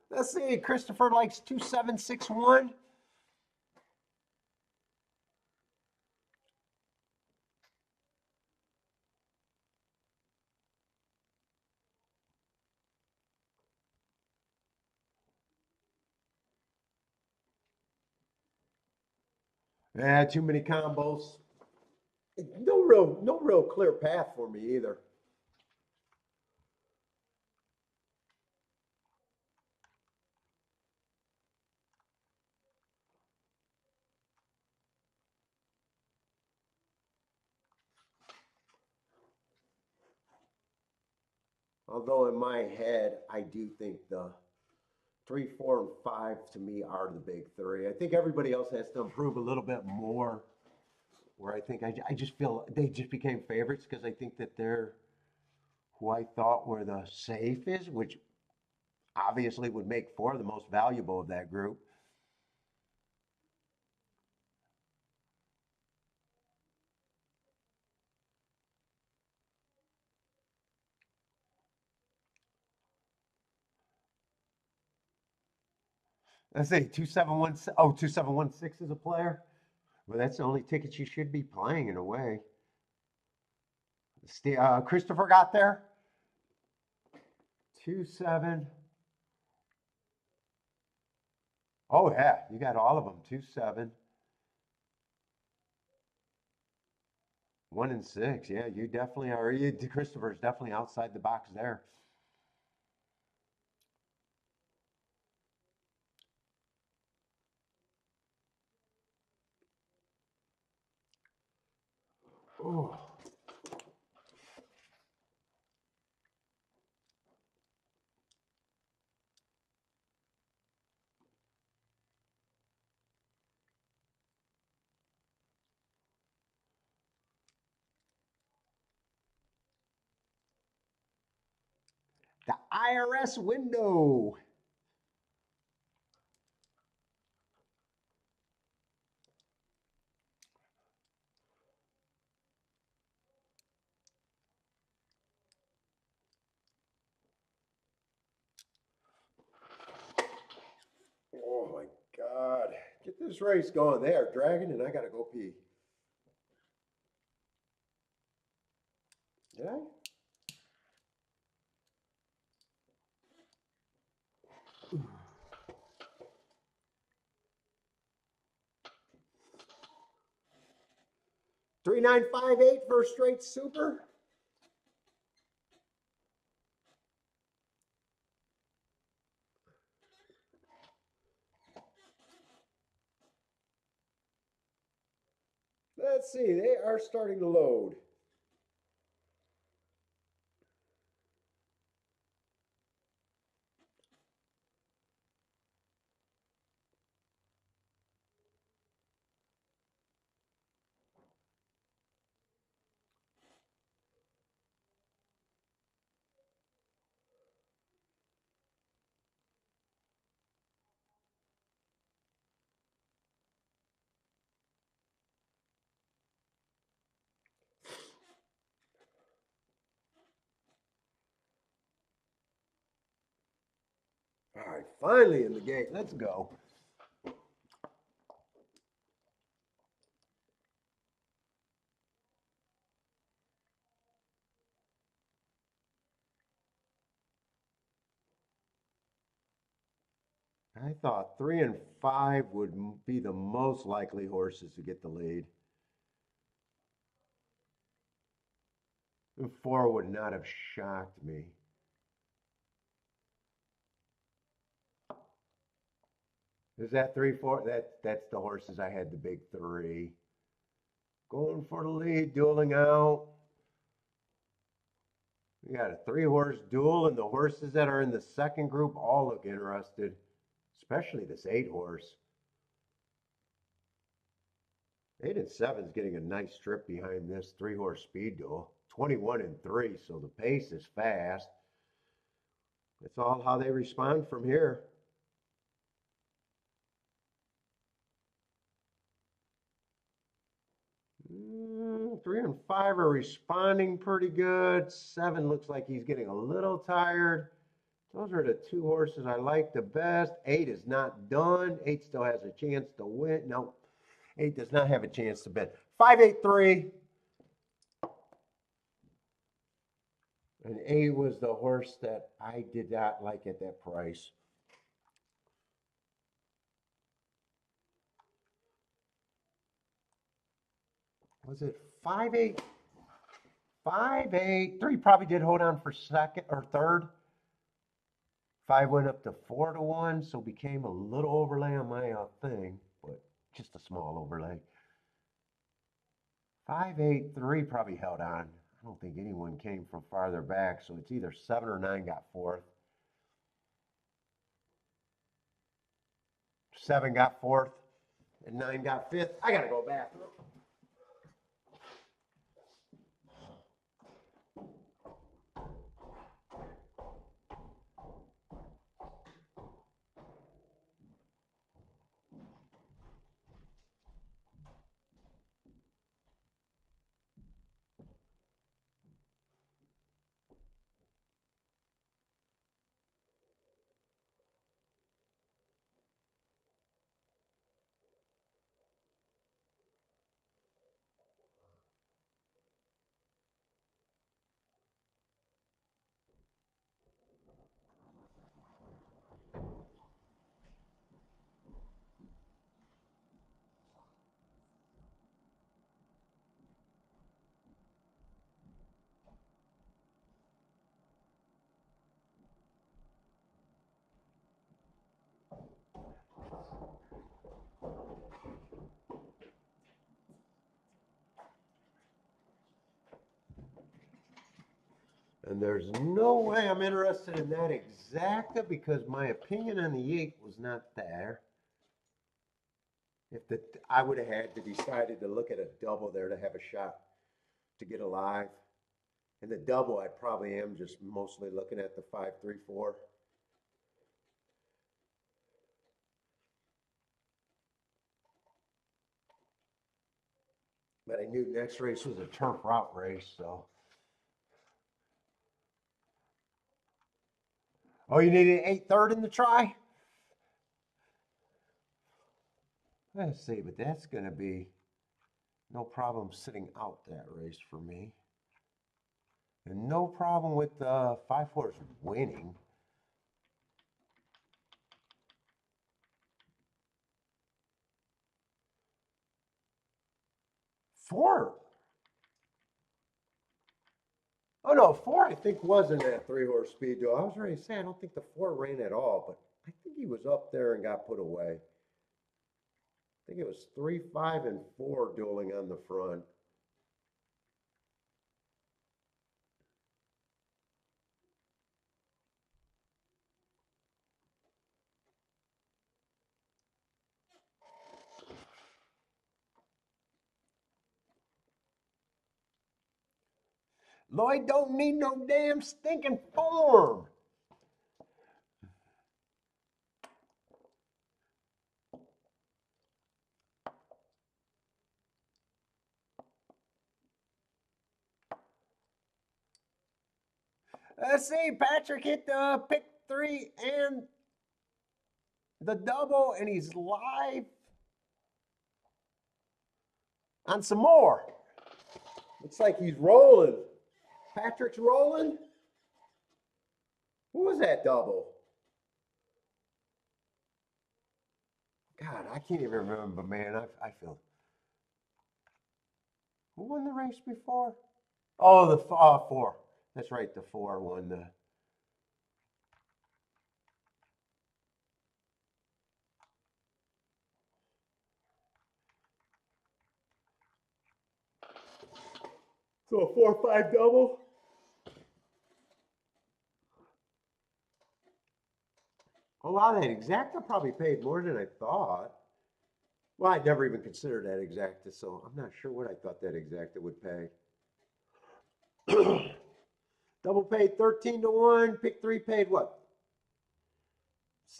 Let's see, Christopher likes 2761. Yeah, too many combos. No real clear path for me either. Although in my head, I do think the 3, 4, and 5 to me are the big 3. I think everybody else has to improve a little bit more. Where I think I just feel they just became favorites because I think that they're who I thought were the safest, which obviously would make 4 the most valuable of that group. Let's say 2716. Oh, 2716 is a player. Well, that's the only tickets you should be playing in a way. Christopher got there. 27. Oh yeah, you got all of them. 27. 1 and 6. Yeah, you definitely are. Christopher's definitely outside the box there. Oh. The IRS window. Oh my God. Get this race going there, Dragon, and I gotta go pee. Did I? 3958 for a straight super. Let's see, they are starting to load. All right, finally in the gate. Let's go. I thought 3 and 5 would be the most likely horses to get the lead. And 4 would not have shocked me. Is that 3, 4? That's the horses I had the big 3. Going for the lead, dueling out. We got a 3-horse duel, and the horses that are in the second group all look interested, especially this 8-horse. 8 and 7 is getting a nice trip behind this 3-horse speed duel. 21 and 3, so the pace is fast. It's all how they respond from here. 3 and 5 are responding pretty good. 7 looks like he's getting a little tired. Those are the 2 horses I like the best. 8 is not done. 8 still has a chance to win. No, 8 does not have a chance to win. 5, 8, 3. And 8 was the horse that I did not like at that price. Was it 5, 8? 5, 8, 3 probably did hold on for second or third. 5 went up to 4 to 1, so became a little overlay on my thing, but just a small overlay. 5, 8, 3 probably held on. I don't think anyone came from farther back, so it's either 7 or 9 got fourth. 7 got fourth, and 9 got fifth. I gotta go bathroom. And there's no way I'm interested in that exacta because my opinion on the 8 was not there. If I would have had to decided to look at a double there to have a shot to get alive. And the double, I probably am just mostly looking at the 5, 3, 4. But I knew next race was a turf route race, so. Oh, you needed 8/3 in the try? Let's see, but that's going to be no problem sitting out that race for me. And no problem with 5-4s winning. 4. Oh no, 4 I think was in that 3-horse speed duel. I was ready to say I don't think the 4 ran at all, but I think he was up there and got put away. think it was 3, 5, and 4 dueling on the front. Lloyd don't need no damn stinking form. Let's see, Patrick hit the pick 3 and the double, and he's live on some more. Looks like he's rolling. Patrick's rolling. Who was that double? God, I can't even remember, man. I feel. Who won the race before? Oh, the 4. That's right, the 4 won the. So a 4-5 double. A lot of that exacta probably paid more than I thought. Well, I'd never even considered that exacta, so I'm not sure what I thought that exacta would pay. Double paid 13 to 1. Pick 3 paid what?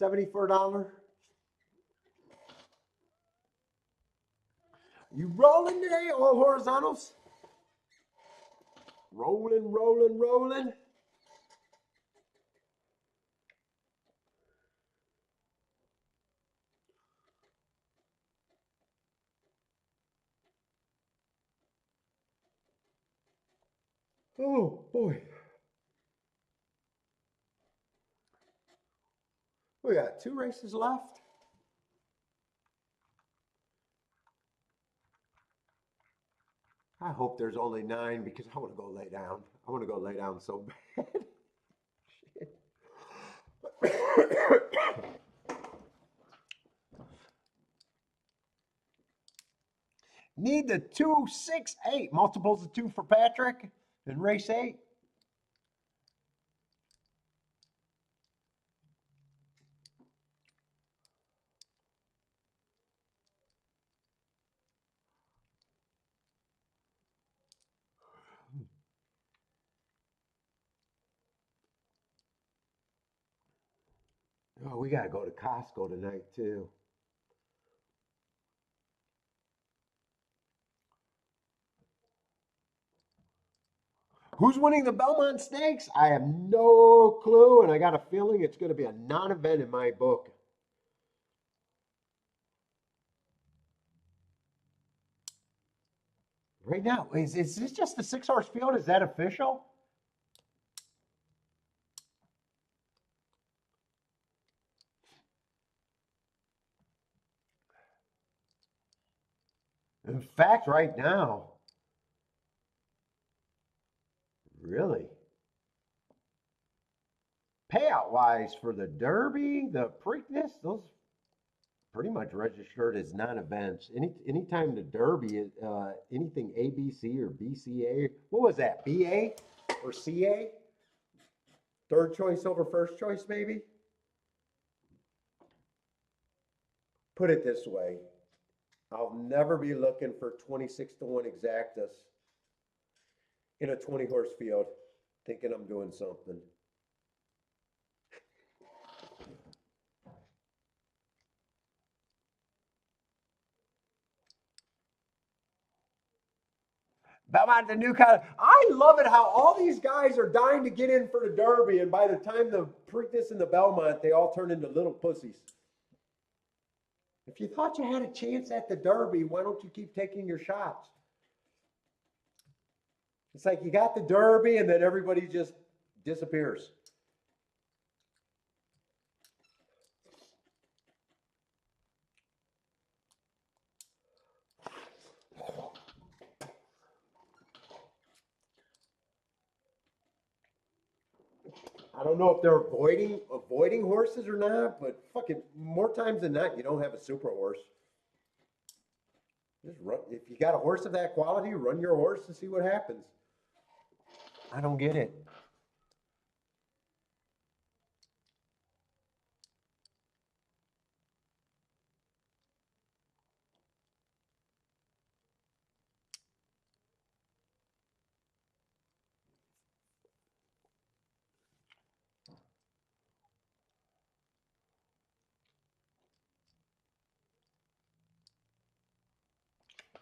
$74. You rolling today, all horizontals? Rolling, rolling, rolling. Oh, boy. We got 2 races left. I hope there's only 9 because I want to go lay down. I want to go lay down so bad. Need the 2, 6, 8. Multiples of 2 for Patrick in race 8. Oh, we got to go to Costco tonight, too. Who's winning the Belmont Stakes? I have no clue, and I got a feeling it's going to be a non-event in my book. Right now, is this just a 6-horse field? Is that official? In fact, right now, really, payout wise for the Derby, the Preakness, those pretty much registered as non-events. Anytime the Derby is anything ABC or BCA, what was that? BA or CA? Third choice over first choice, maybe? Put it this way. I'll never be looking for 26 to 1 exactas in a 20-horse field thinking I'm doing something. Belmont, the newcomer. I love it how all these guys are dying to get in for the Derby, and by the time the Preakness and the Belmont, they all turn into little pussies. If you thought you had a chance at the Derby, why don't you keep taking your shots? It's like you got the Derby, and then everybody just disappears. I don't know if they're avoiding horses or not, but fucking more times than not, you don't have a super horse. Just run. If you got a horse of that quality, run your horse and see what happens. I don't get it.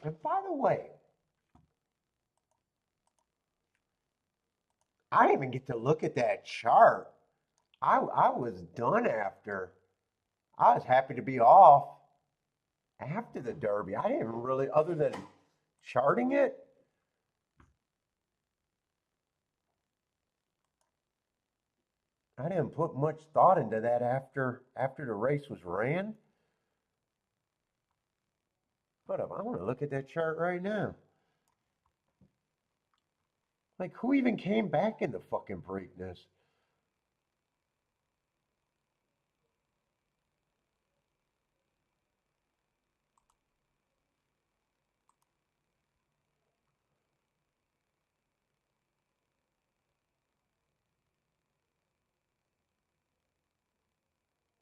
And by the way, I didn't even get to look at that chart. I was done after. I was happy to be off after the Derby. I didn't really, other than charting it, I didn't put much thought into that after the race was ran. But I want to look at that chart right now. Like, who even came back in the fucking Preakness?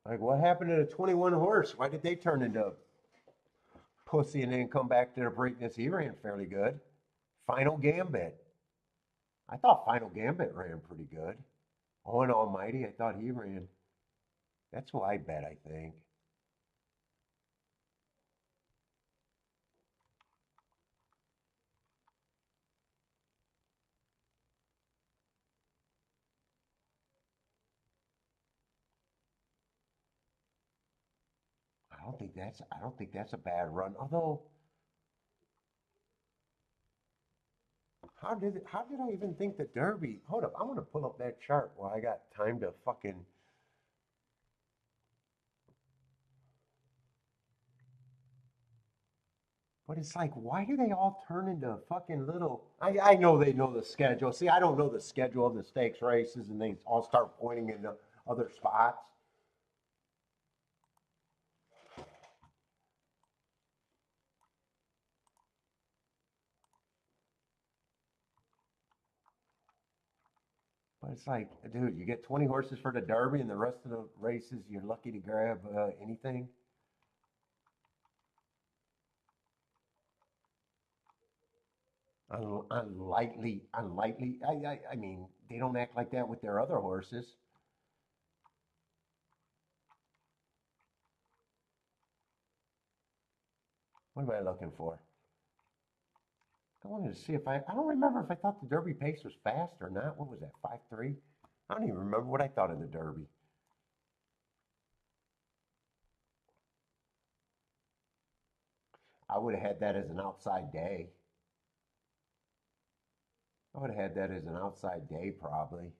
Like, what happened to the 21 horse? Why did they turn into pussy and then come back to the Preakness? He ran fairly good. Final Gambit. I thought Final Gambit ran pretty good. Owen Almighty, I thought he ran. That's who I bet, I think. I don't think that's a bad run. Although, how did I even think the Derby? Hold up, I want to pull up that chart while I got time to fucking. But it's like, why do they all turn into fucking little? I know they know the schedule. See, I don't know the schedule of the stakes races, and they all start pointing into other spots. But it's like, dude, you get 20 horses for the Derby, and the rest of the races, you're lucky to grab anything. Unlikely. I mean, they don't act like that with their other horses. What am I looking for? I wanted to see if I don't remember if I thought the Derby pace was fast or not. What was that, 5-3? I don't even remember what I thought of the Derby. I would have had that as an outside day. I would have had that as an outside day probably.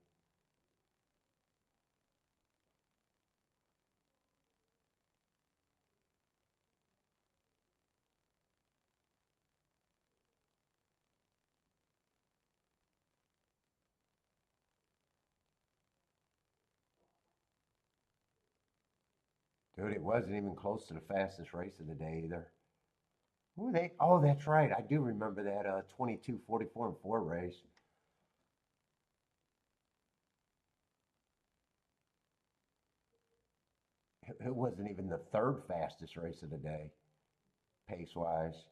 Dude, it wasn't even close to the fastest race of the day either. Who were they? Oh, that's right. I do remember that 22, 44, and 4 race. It wasn't even the third fastest race of the day, pace wise.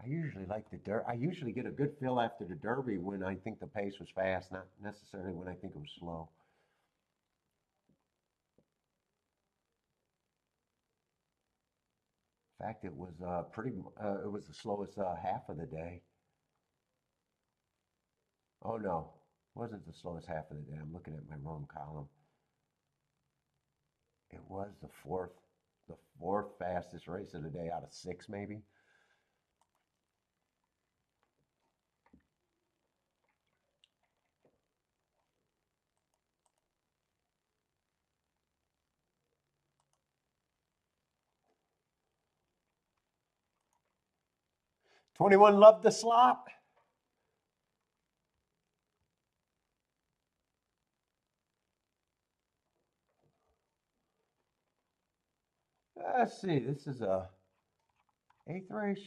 I usually get a good feel after the Derby when I think the pace was fast, not necessarily when I think it was slow. In fact, it was it was the slowest half of the day. Oh no, it wasn't the slowest half of the day. I'm looking at my wrong column. It was the fourth fastest race of the day out of 6, maybe. 21 loved the slop. Let's see, this is a 8th race.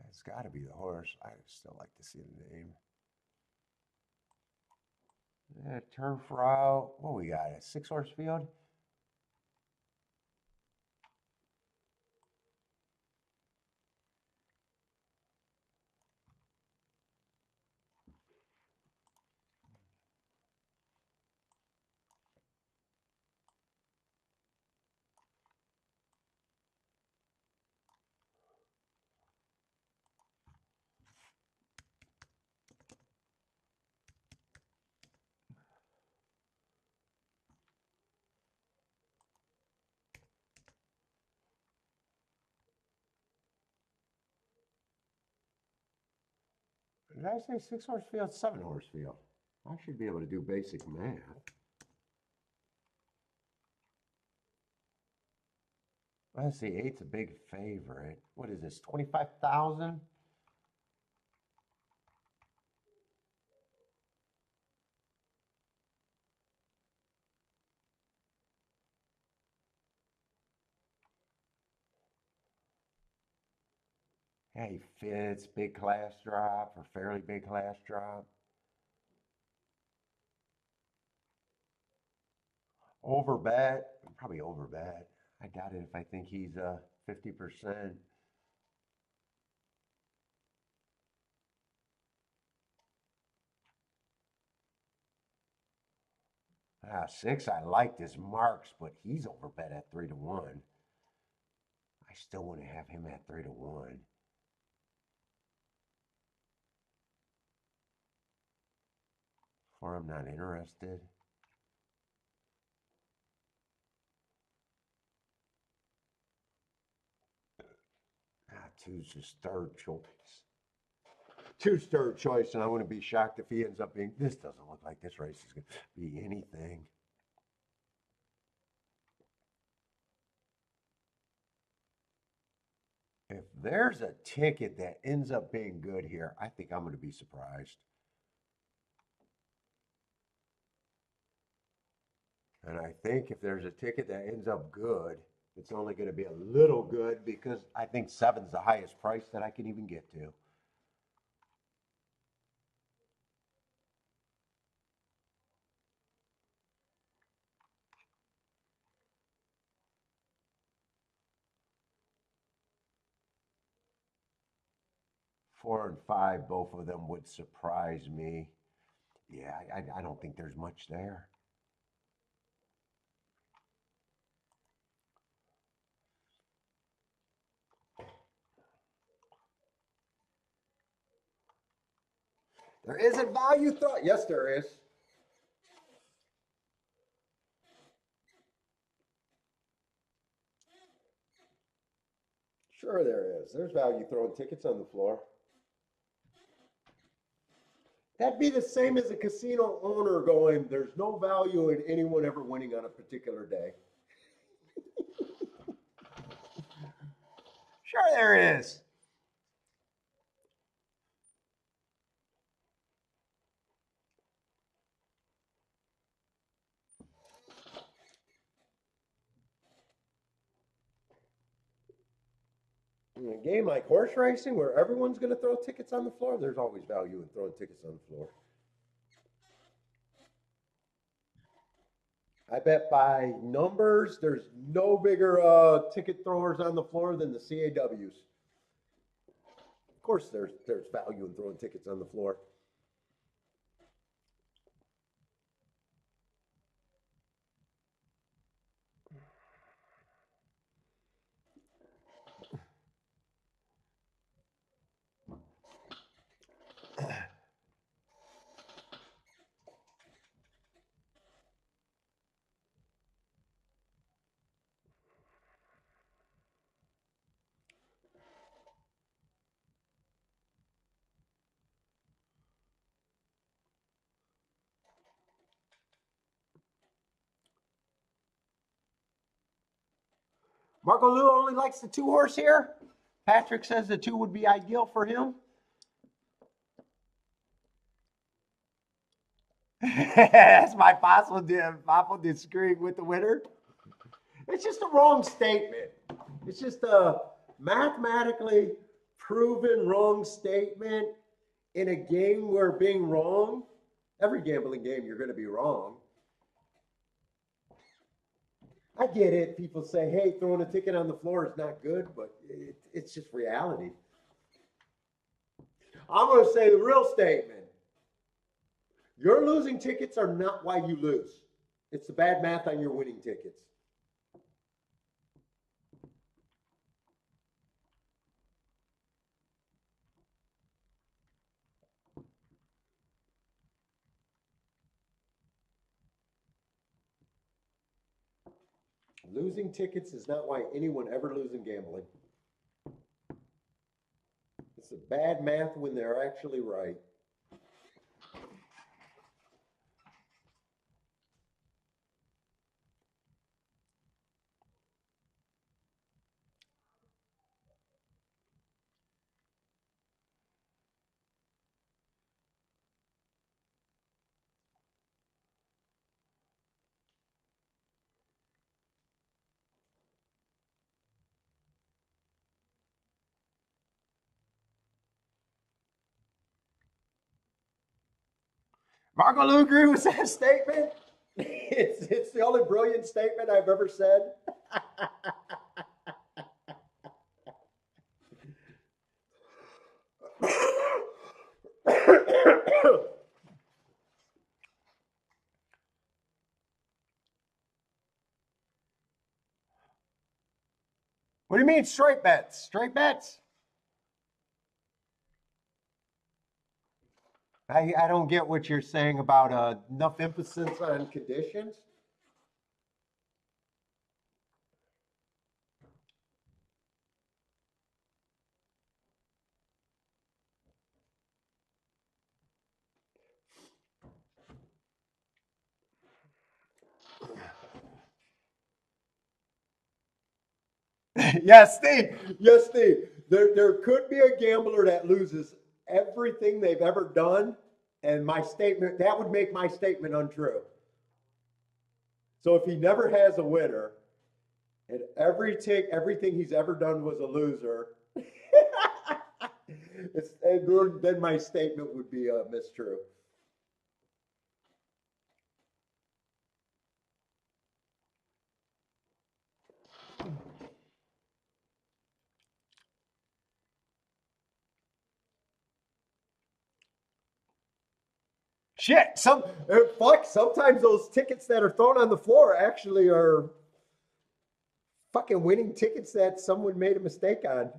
It's got to be the horse. I still like to see the name. Yeah, turf route. What we got? A 6-horse field? Did I say 6-horse field? 7-horse field. I should be able to do basic math. Let's see, 8's a big favorite. What is this, 25,000? Yeah, he fits, big class drop or fairly big class drop. Over bet, probably over bet. I doubt it if I think he's 50%. Ah, 6, I liked his marks, but he's over bet at 3-1. I still want to have him at 3-1. Or I'm not interested. Ah, 2's just third choice. 2's third choice, and I wouldn't be shocked if he ends up being. This doesn't look like this race is going to be anything. If there's a ticket that ends up being good here, I think I'm going to be surprised. And I think if there's a ticket that ends up good, it's only going to be a little good because I think 7's the highest price that I can even get to. Four and 5, both of them would surprise me. Yeah, I don't think there's much there. There isn't value thought. Yes, there is. Sure, there is. There's value throwing tickets on the floor. That'd be the same as a casino owner going, there's no value in anyone ever winning on a particular day. Sure, there is. In a game like horse racing, where everyone's going to throw tickets on the floor, there's always value in throwing tickets on the floor. I bet by numbers, there's no bigger ticket throwers on the floor than the CAWs. Of course, there's value in throwing tickets on the floor. Marco Lou only likes the 2-horse here. Patrick says the 2 would be ideal for him. That's my possible disagreeing with the winner. It's just a wrong statement. It's just a mathematically proven wrong statement in a game where being wrong, every gambling game, you're going to be wrong. I get it. People say, hey, throwing a ticket on the floor is not good, but it's just reality. I'm going to say the real statement. Your losing tickets are not why you lose. It's the bad math on your winning tickets. Losing tickets is not why anyone ever loses in gambling. It's a bad math when they're actually right. Marco, do you agree with that statement? It's the only brilliant statement I've ever said. What do you mean straight bets? Straight bets? I don't get what you're saying about enough emphasis on conditions. Yes, Steve. Yes, Steve. There could be a gambler that loses everything they've ever done, and my statement that would make my statement untrue. So if he never has a winner, and everything he's ever done was a loser, then my statement would be mistrue. Shit, fuck. Sometimes those tickets that are thrown on the floor actually are fucking winning tickets that someone made a mistake on.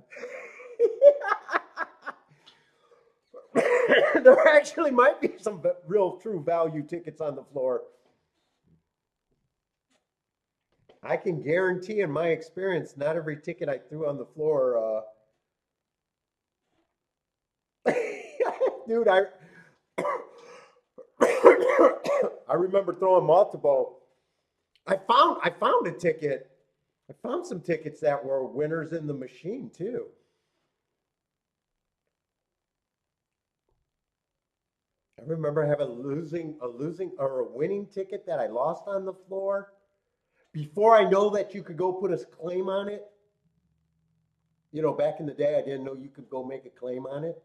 There actually might be some real true value tickets on the floor. I can guarantee in my experience, not every ticket I threw on the floor, dude, I remember throwing multiple. I found a ticket. I found some tickets that were winners in the machine too. I remember having a losing or a winning ticket that I lost on the floor. Before I know that you could go put a claim on it. Back in the day, I didn't know you could go make a claim on it.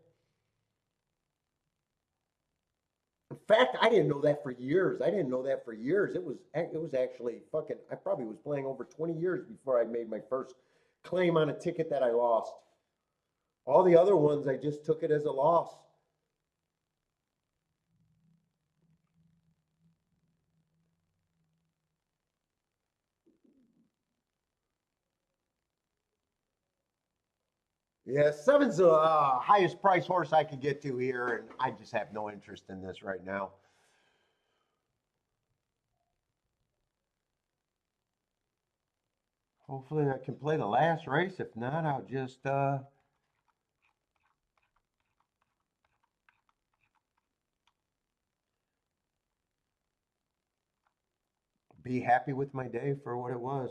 In fact, I didn't know that for years. I didn't know that for years. It was actually fucking. I probably was playing over 20 years before I made my first claim on a ticket that I lost. All the other ones, I just took it as a loss. Yeah, seven's the highest price horse I could get to here, and I just have no interest in this right now. Hopefully, I can play the last race. If not, I'll just be happy with my day for what it was.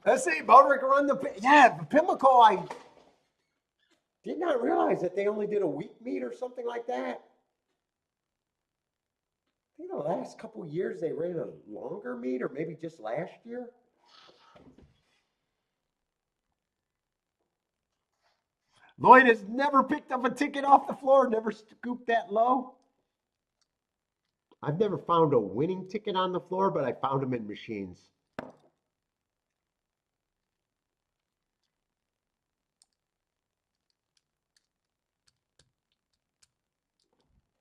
Let's see, Bodrick run the Pimlico. I did not realize that they only did a week meet or something like that. I think the last couple of years they ran a longer meet, or maybe just last year. Lloyd has never picked up a ticket off the floor, never scooped that low. I've never found a winning ticket on the floor, but I found them in machines.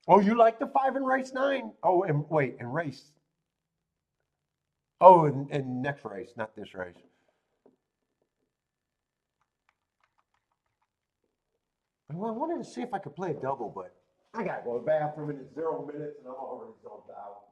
Oh, you like the 5 and race 9? Oh, and wait, and race. Oh, and next race, not this race. Well, I wanted to see if I could play a double, but I gotta go to the bathroom in 0 minutes and I'm already zoned out.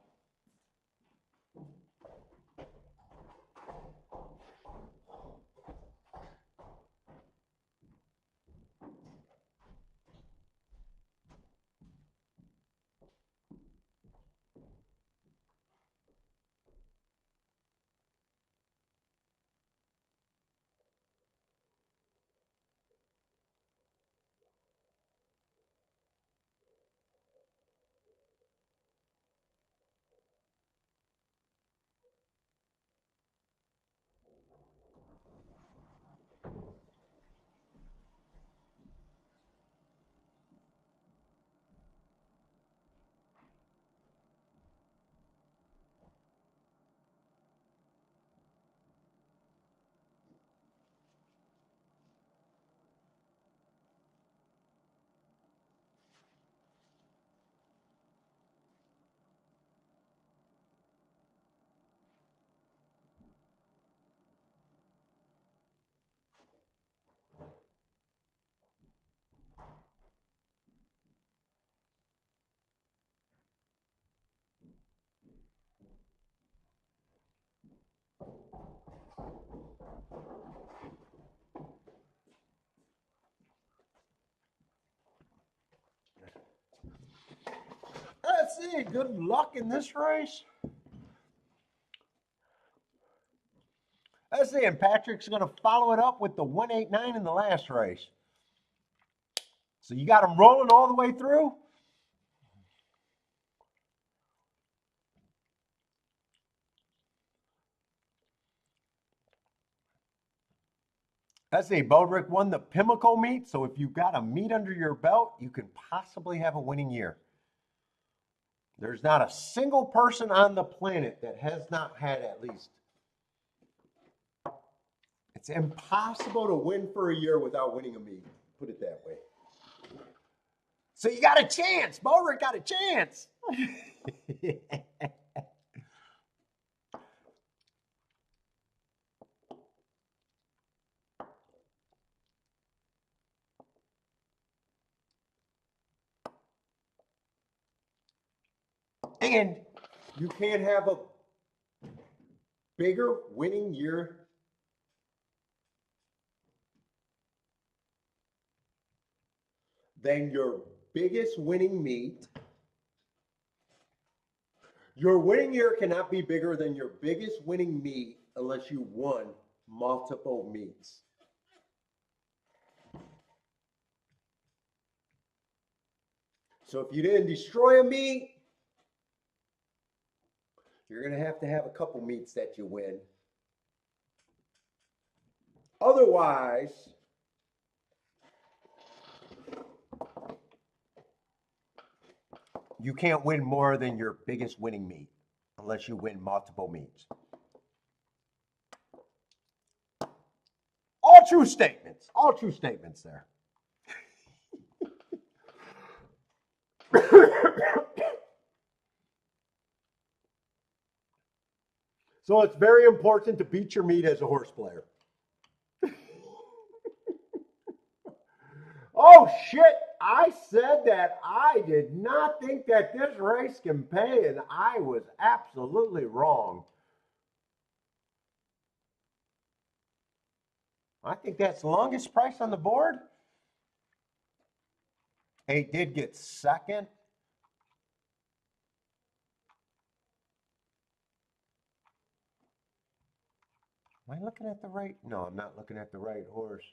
Let's see, good luck in this race. Let's see, and Patrick's going to follow it up with the 189 in the last race. So you got him rolling all the way through? Let's see, Bodrick won the Pimlico meet, so if you've got a meet under your belt, you can possibly have a winning year. There's not a single person on the planet that has not had at least. It's impossible to win for a year without winning a meet. Put it that way. So you got a chance. Bodrick got a chance. And you can't have a bigger winning year than your biggest winning meet. Your winning year cannot be bigger than your biggest winning meet unless you won multiple meets. So if you didn't destroy a meet, you're going to have a couple meets that you win. Otherwise, you can't win more than your biggest winning meet unless you win multiple meets. All true statements. All true statements there. So it's very important to beat your meet as a horse player. Oh shit, I said that I did not think that this race can pay, and I was absolutely wrong. I think that's the longest price on the board. He did get second. Am I looking at the right? No, I'm not looking at the right horse.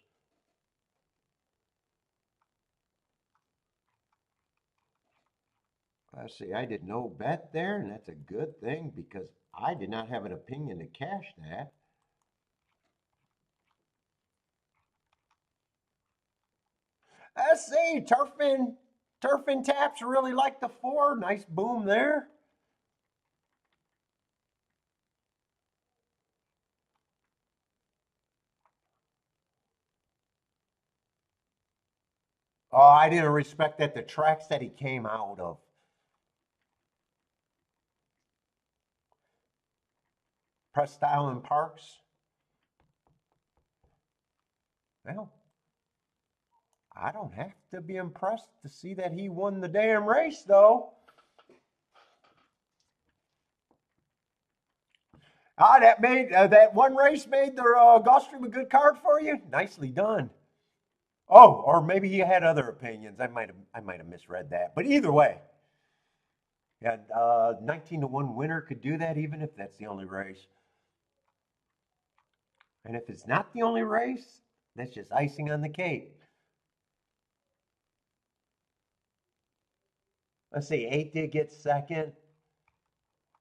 I see. I did no bet there, and that's a good thing because I did not have an opinion to cash that. Let's see. Turfin taps really like the four. Nice boom there. Oh, I didn't respect that. The tracks that he came out of. Press style and parks. Well, I don't have to be impressed to see that he won the damn race, though. Ah, that one race made the Gulfstream a good card for you. Nicely done. Oh, or maybe he had other opinions. I might have misread that. But either way, yeah, 19 to 1 winner could do that, even if that's the only race. And if it's not the only race, that's just icing on the cake. Let's see, 8 did get second.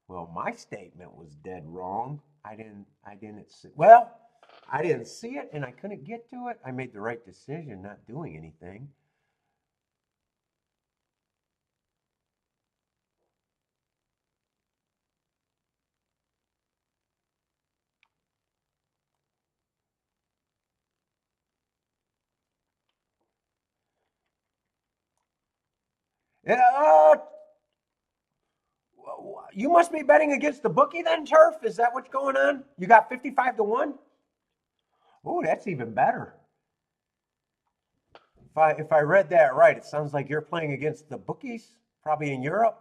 Well, my statement was dead wrong. I didn't see. Well, I didn't see it, and I couldn't get to it. I made the right decision, not doing anything. Yeah, you must be betting against the bookie then, Turf. Is that what's going on? You got 55 to 1. Oh, that's even better. If I read that right, it sounds like you're playing against the bookies, probably in Europe.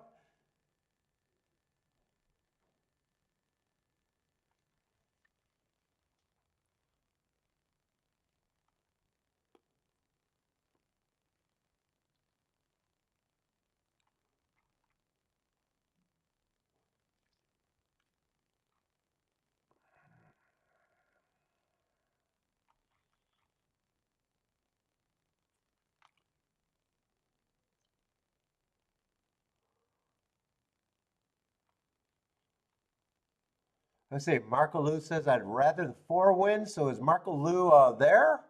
Let's see. Marco Lou says I'd rather the four win. So is Marco Lou there?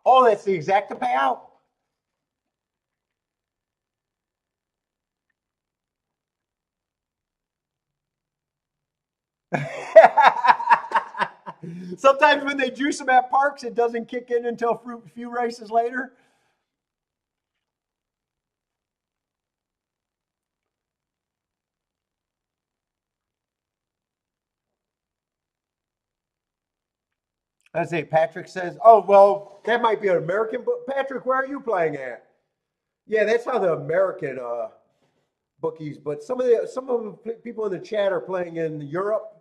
Oh, that's the exact payout. Sometimes when they juice them at parks, it doesn't kick in until a few races later. Let's see. Patrick says, "Oh well, that might be an American." But Patrick, where are you playing at? Yeah, that's how the American bookies. But some of the people in the chat are playing in Europe,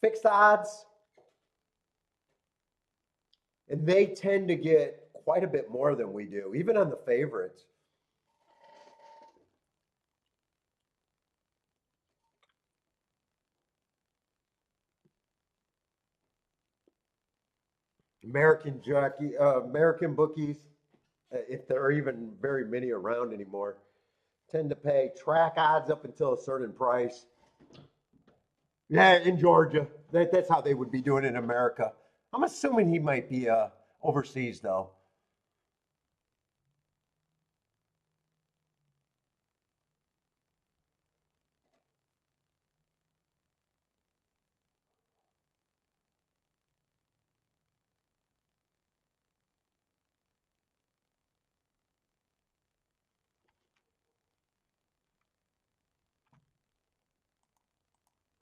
fixed odds, and they tend to get quite a bit more than we do, even on the favorites. American bookies, if there are even very many around anymore, tend to pay track odds up until a certain price. Yeah, in Georgia, that's how they would be doing it in America. I'm assuming he might be overseas though.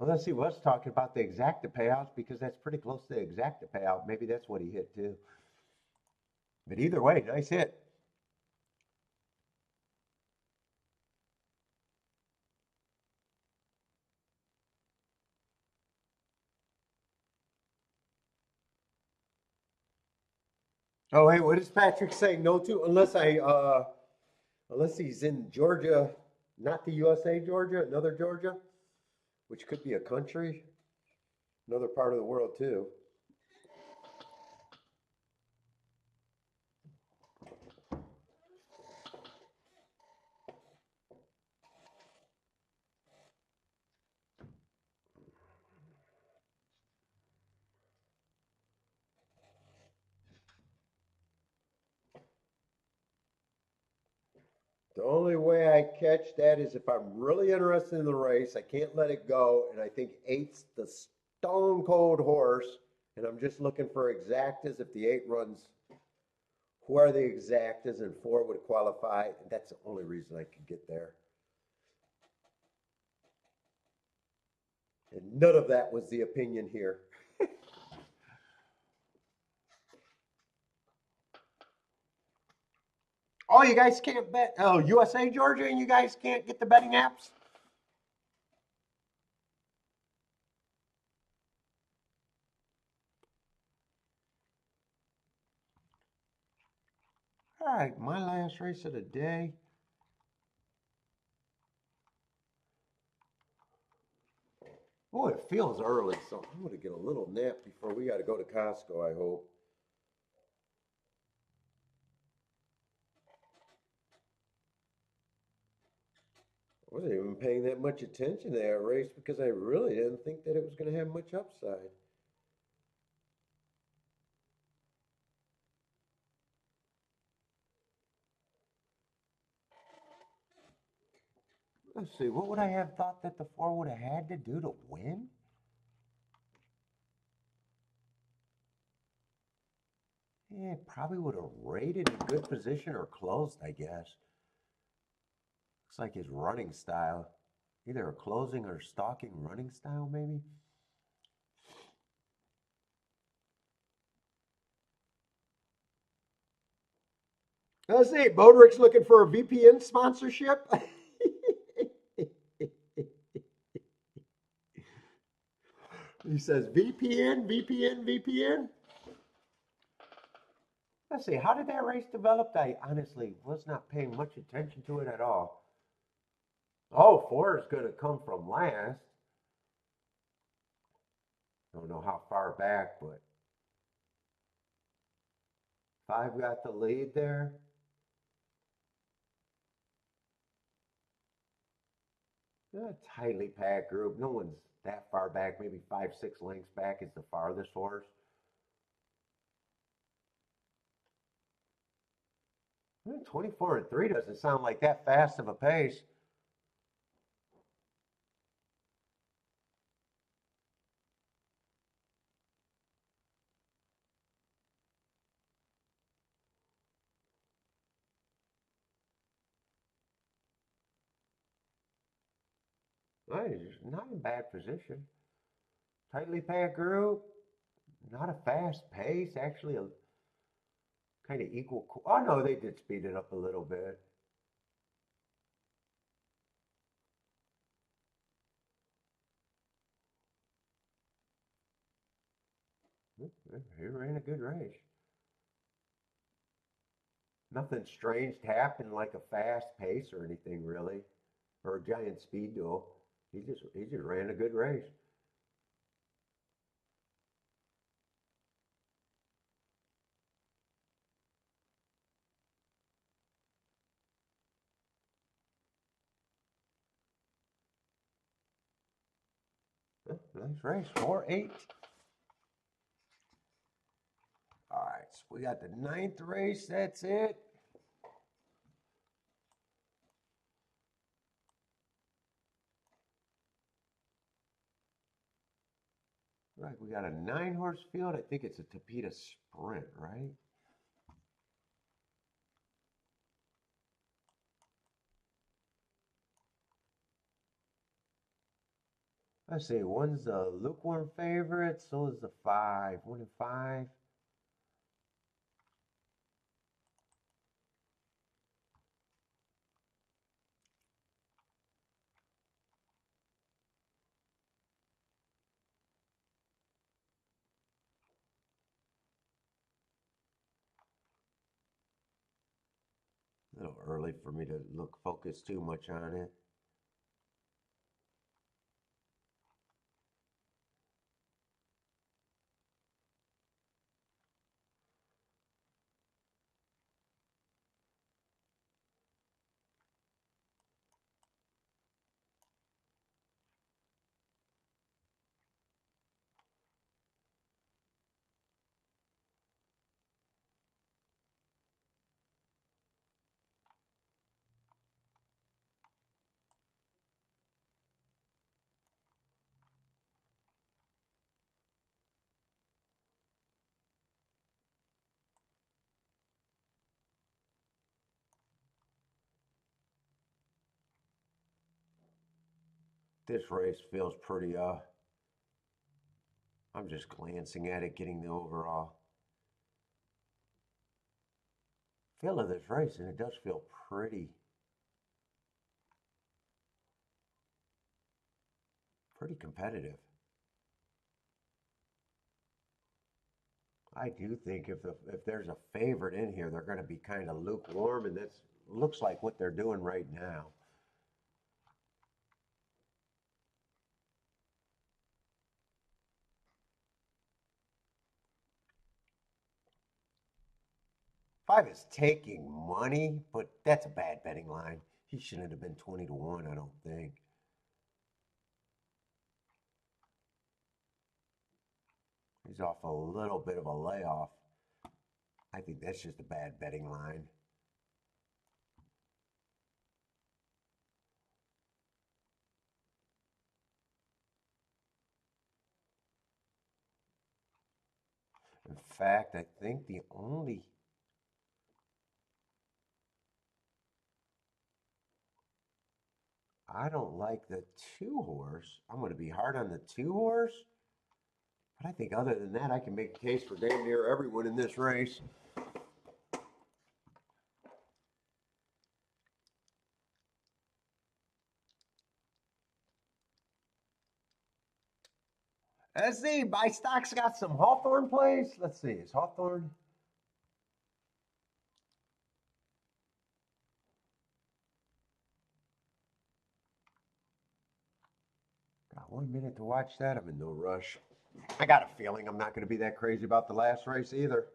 Well, let's see. Let's talk about the exacta payouts because that's pretty close to the exacta payout. Maybe that's what he hit too. But either way, nice hit. Oh, hey, what is Patrick saying no to? Unless he's in Georgia. Not the USA Georgia, another Georgia, which could be a country, another part of the world too. The only way I catch that is if I'm really interested in the race. I can't let it go, and I think eight's the stone cold horse, and I'm just looking for exactas. If the eight runs, who are the exactas, and four would qualify. That's the only reason I could get there. And none of that was the opinion here. Oh, you guys can't bet. Oh, USA Georgia, and you guys can't get the betting apps? All right, my last race of the day. Oh, it feels early, so I'm going to get a little nap before we got to go to Costco, I hope. I wasn't even paying that much attention to that race because I really didn't think that it was going to have much upside. Let's see, what would I have thought that the four would have had to do to win? Yeah, probably would have rated in good position or closed, I guess. Looks like his running style. Either a closing or stalking running style, maybe? Let's see, Bodrick's looking for a VPN sponsorship. He says VPN, VPN, VPN. Let's see, how did that race develop? I honestly was not paying much attention to it at all. Oh, four is going to come from last. Don't know how far back, but five got the lead there. A tightly packed group. No one's that far back. Maybe 5, 6 lengths back is the farthest horse. 24-3 doesn't sound like that fast of a pace. He's not in bad position. Tightly packed group. Not a fast pace. Actually, a kind of equal. Oh no, they did speed it up a little bit. He ran a good race. Nothing strange happened like a fast pace or anything really, or a giant speed duel. He just ran a good race. Nice race. 4-8. All right, so we got the ninth race. That's it. Right, we got a 9-horse field. I think it's a Tapeta Sprint, right? Let's see. One's a lukewarm favorite. So is the 5. 1 and 5. A little early for me to focus too much on it. This race feels pretty, I'm just glancing at it, getting the overall feel of this race, and it does feel pretty competitive. I do think if there's a favorite in here, they're going to be kind of lukewarm, and that looks like what they're doing right now. Five is taking money, but that's a bad betting line. He shouldn't have been 20 to 1, I don't think. He's off a little bit of a layoff. I think that's just a bad betting line. In fact, I think the only I don't like the 2 horse. I'm going to be hard on the 2 horse. But I think other than that, I can make a case for damn near everyone in this race. Let's see. My stock's got some Hawthorne plays. Let's see. Is Hawthorne? Got 1 minute to watch that. I'm in no rush. I got a feeling I'm not going to be that crazy about the last race either.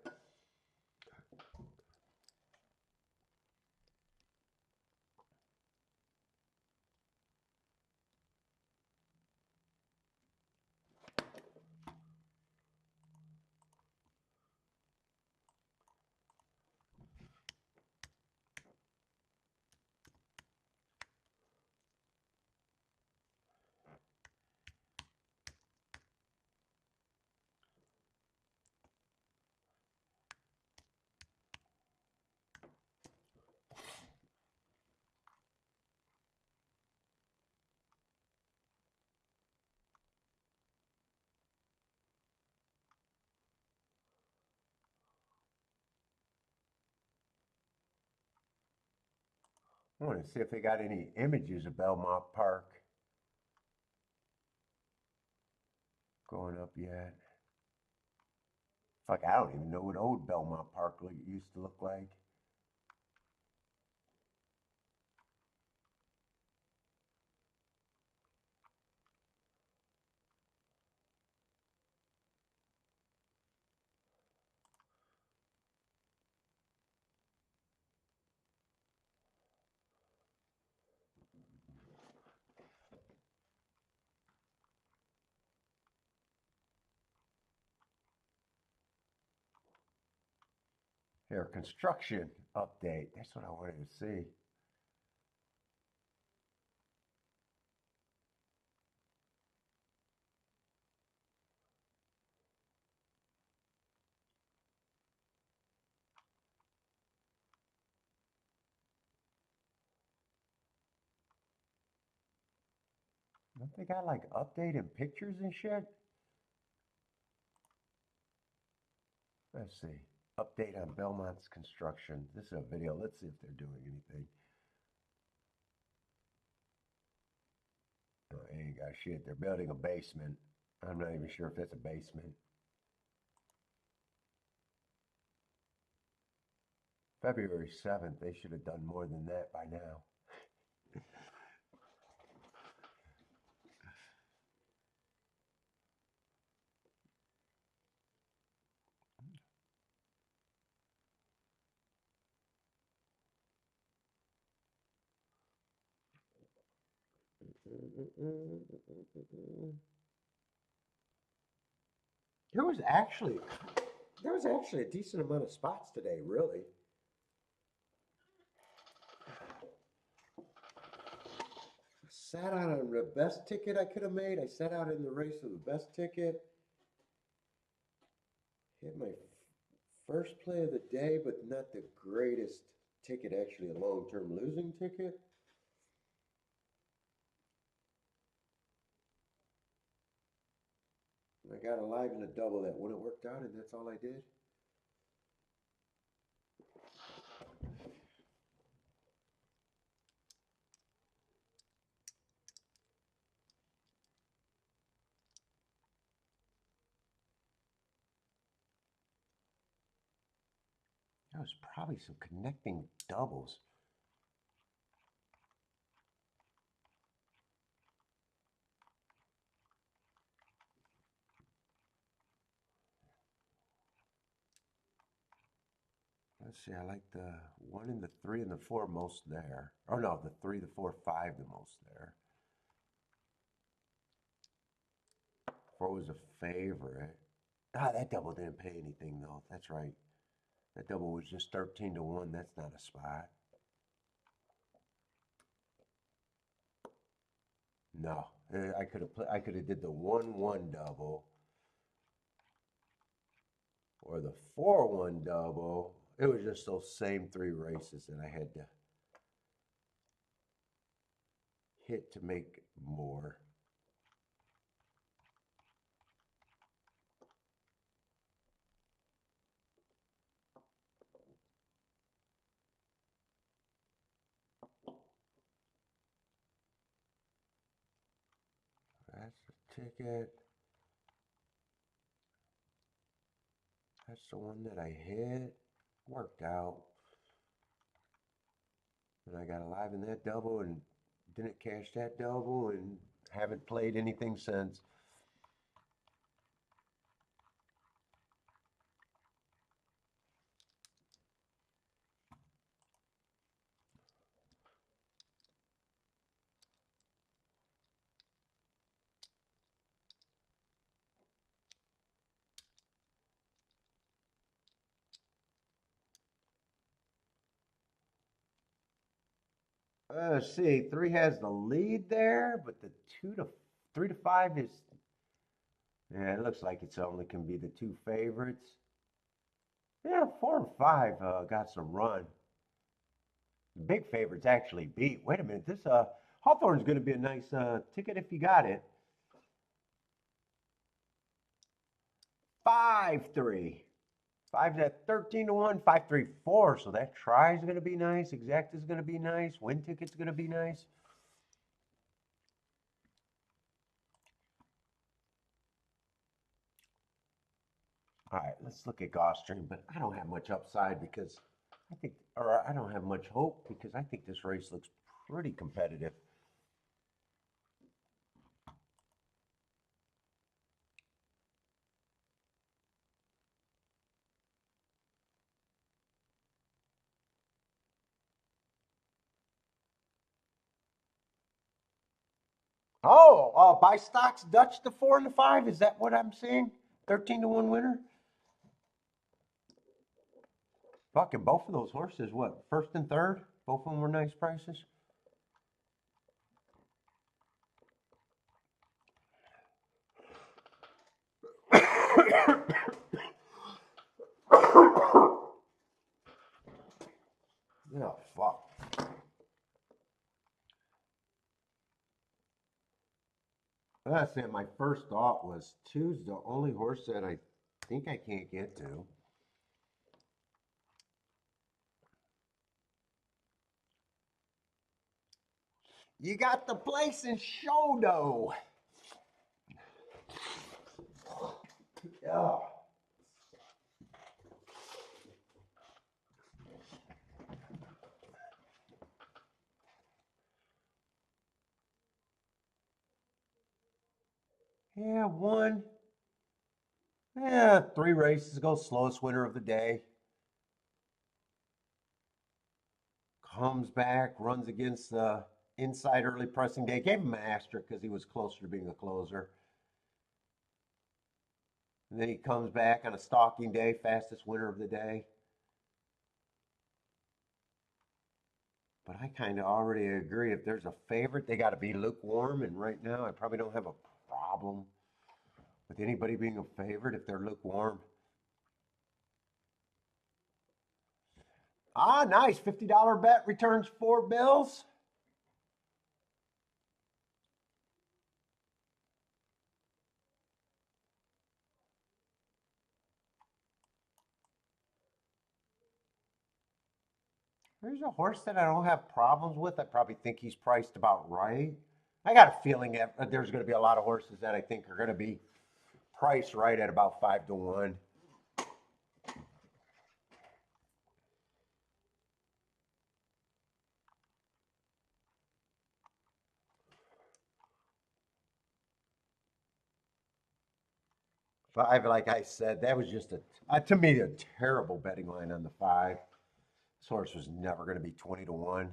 I want to see if they got any images of Belmont Park going up yet. Fuck, I don't even know what old Belmont Park used to look like. Here, construction update. That's what I wanted to see. Don't they got like updated pictures and shit? Let's see. Update on Belmont's construction. This is a video. Let's see if they're doing anything. Oh, ain't got shit. They're building a basement. I'm not even sure if that's a basement. February 7th. They should have done more than that by now. There was actually a decent amount of spots today, really. I sat out on the best ticket I could have made. I sat out in the race of the best ticket. Hit my first play of the day, but not the greatest ticket, actually a long-term losing ticket. I got a live and a double that wouldn't worked out, and that's all I did. That was probably some connecting doubles. Let's see, I like the 1 and the 3 and the 4 most there. Oh no, the 3, the 4, 5 the most there. 4 was a favorite. Ah, that double didn't pay anything though. That's right. That double was just 13 to 1. That's not a spot. No, I could have did the 1-1 double or the 4-1 double. It was just those same 3 races that I had to hit to make more. That's the ticket. That's the one that I hit. Worked out. And I got alive in that double and didn't cash that double and haven't played anything since. Let's see, 3 has the lead there, but the 3 to 5 is, yeah, it looks like it's only can be the 2 favorites. Yeah, 4 and 5 got some run. The big favorites actually beat. Wait a minute, this Hawthorne's going to be a nice ticket if you got it. 5-3. 5's at 13 to 1, 5-3-4. So that try is going to be nice. Exact is going to be nice. Win ticket's going to be nice. All right, let's look at Gulfstream, but I don't have much upside because I don't have much hope because I think this race looks pretty competitive. Oh, buy stocks Dutch the 4 and the 5. Is that what I'm seeing? 13 to 1 winner. Fucking both of those horses, what, first and third? Both of them were nice prices. Yeah, fuck. That's it. My first thought was 2's the only horse that I think I can't get to. You got the place in Shodo. Yeah. Yeah, 1. Yeah, 3 races ago, slowest winner of the day. Comes back, runs against the inside early pressing day. Gave him an asterisk because he was closer to being a closer. And then he comes back on a stalking day, fastest winner of the day. But I kind of already agree. If there's a favorite, they got to be lukewarm. And right now, I probably don't have a problem with anybody being a favorite if they're lukewarm. Ah, nice. $50 bet returns 4 bills. There's a horse that I don't have problems with. I probably think he's priced about right. I got a feeling that there's going to be a lot of horses that I think are going to be priced right at about 5 to 1. Five, like I said, that was just to me, a terrible betting line on the five. This horse was never going to be 20 to 1.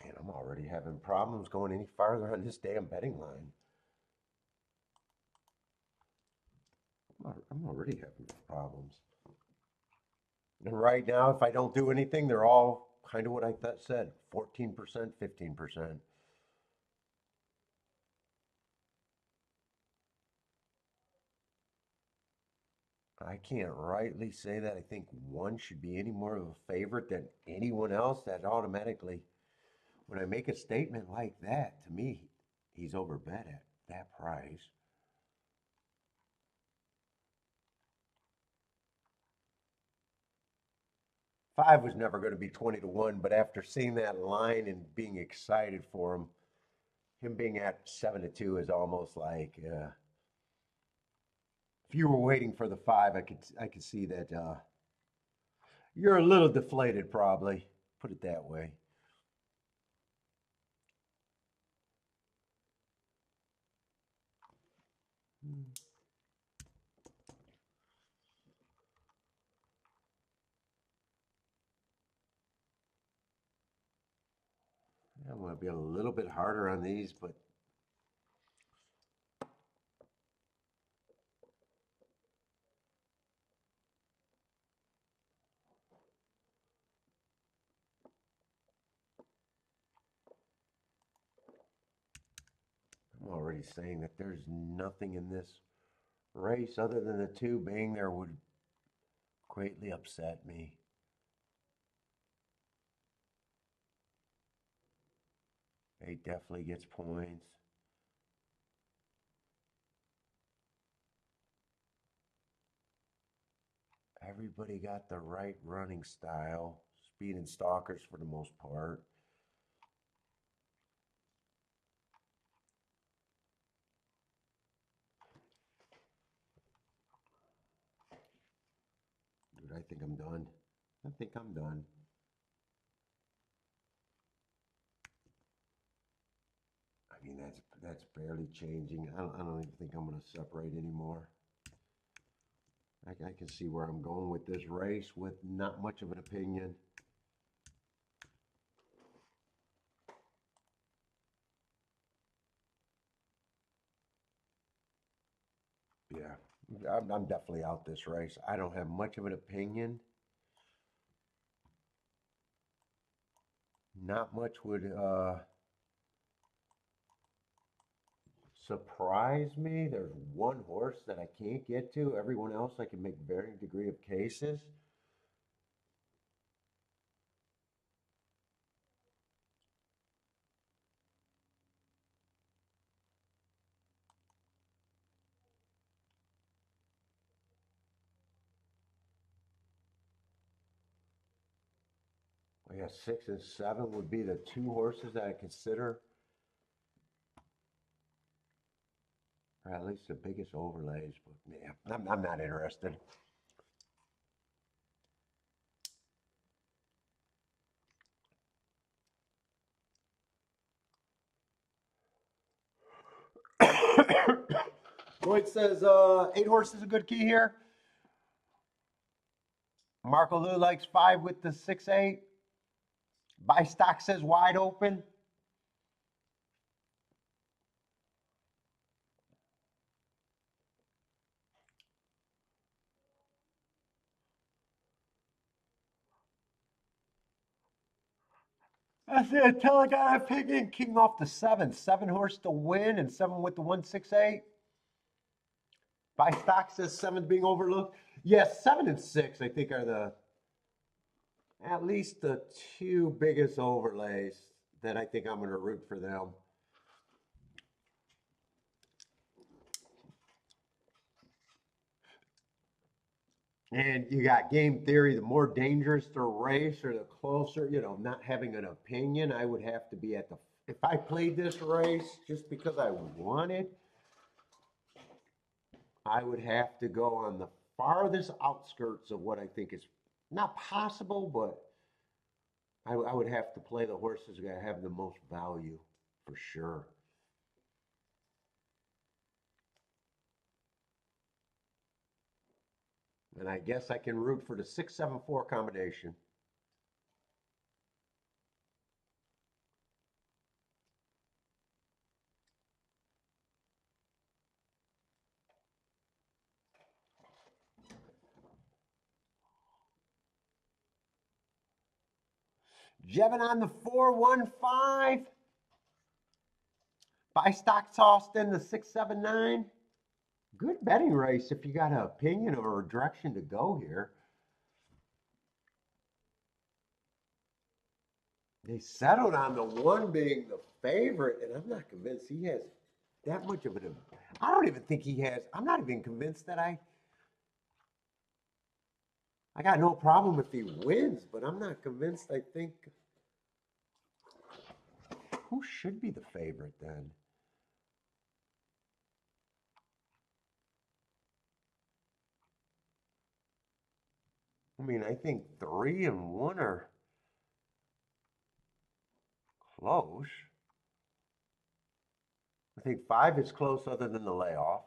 And I'm already having problems going any farther on this damn betting line. I'm already having problems. And right now, if I don't do anything, they're all kind of what I said 14%, 15%. I can't rightly say that I think one should be any more of a favorite than anyone else. That automatically, when I make a statement like that, to me, he's overbet at that price. Five was never going to be 20 to 1, but after seeing that line and being excited for him being at 7 to 2 is almost like if you were waiting for the five, I could see that you're a little deflated, probably. Put it that way. I'm going to be a little bit harder on these, but I'm already saying that there's nothing in this race other than the two being there would greatly upset me. Eight definitely gets points. Everybody got the right running style, speed and stalkers for the most part. Dude, I think I'm done. I think I'm done. I mean, that's barely changing. I don't even think I'm going to separate anymore. I can see where I'm going with this race with not much of an opinion. Yeah, I'm definitely out this race. I don't have much of an opinion. Not much would surprise me. There's one horse that I can't get to. Everyone else I can make varying degree of cases. I guess 6 and 7 would be the two horses that I consider, or at least the biggest overlays. But yeah, I'm not interested. Lloyd says 8 horses is a good key here. Marco Lou likes 5 with the 6-8. Buy stock says wide open. That's it. Tell a guy I'm picking king off the seven. 7 horse to win and 7 with the 168. By stock says 7's being overlooked. Yes, 7 and 6 I think are the at least the two biggest overlays that I think I'm going to root for them. And you got game theory. The more dangerous the race or the closer, not having an opinion, I would have to be at the. If I played this race just because I wanted, I would have to go on the farthest outskirts of what I think is not possible, but I would have to play the horses that have the most value for sure. And I guess I can root for the 6-7-4 combination. Jevin on the 4-1-5. By stock tossed in the 6-7-9. Good betting race if you got an opinion of a direction to go here. They settled on the one being the favorite, and I'm not convinced he has that much of an. I don't even think he has. I'm not even convinced that I got no problem if he wins, but I'm not convinced. I think who should be the favorite then? I mean, I think 3 and 1 are close. I think 5 is close other than the layoff.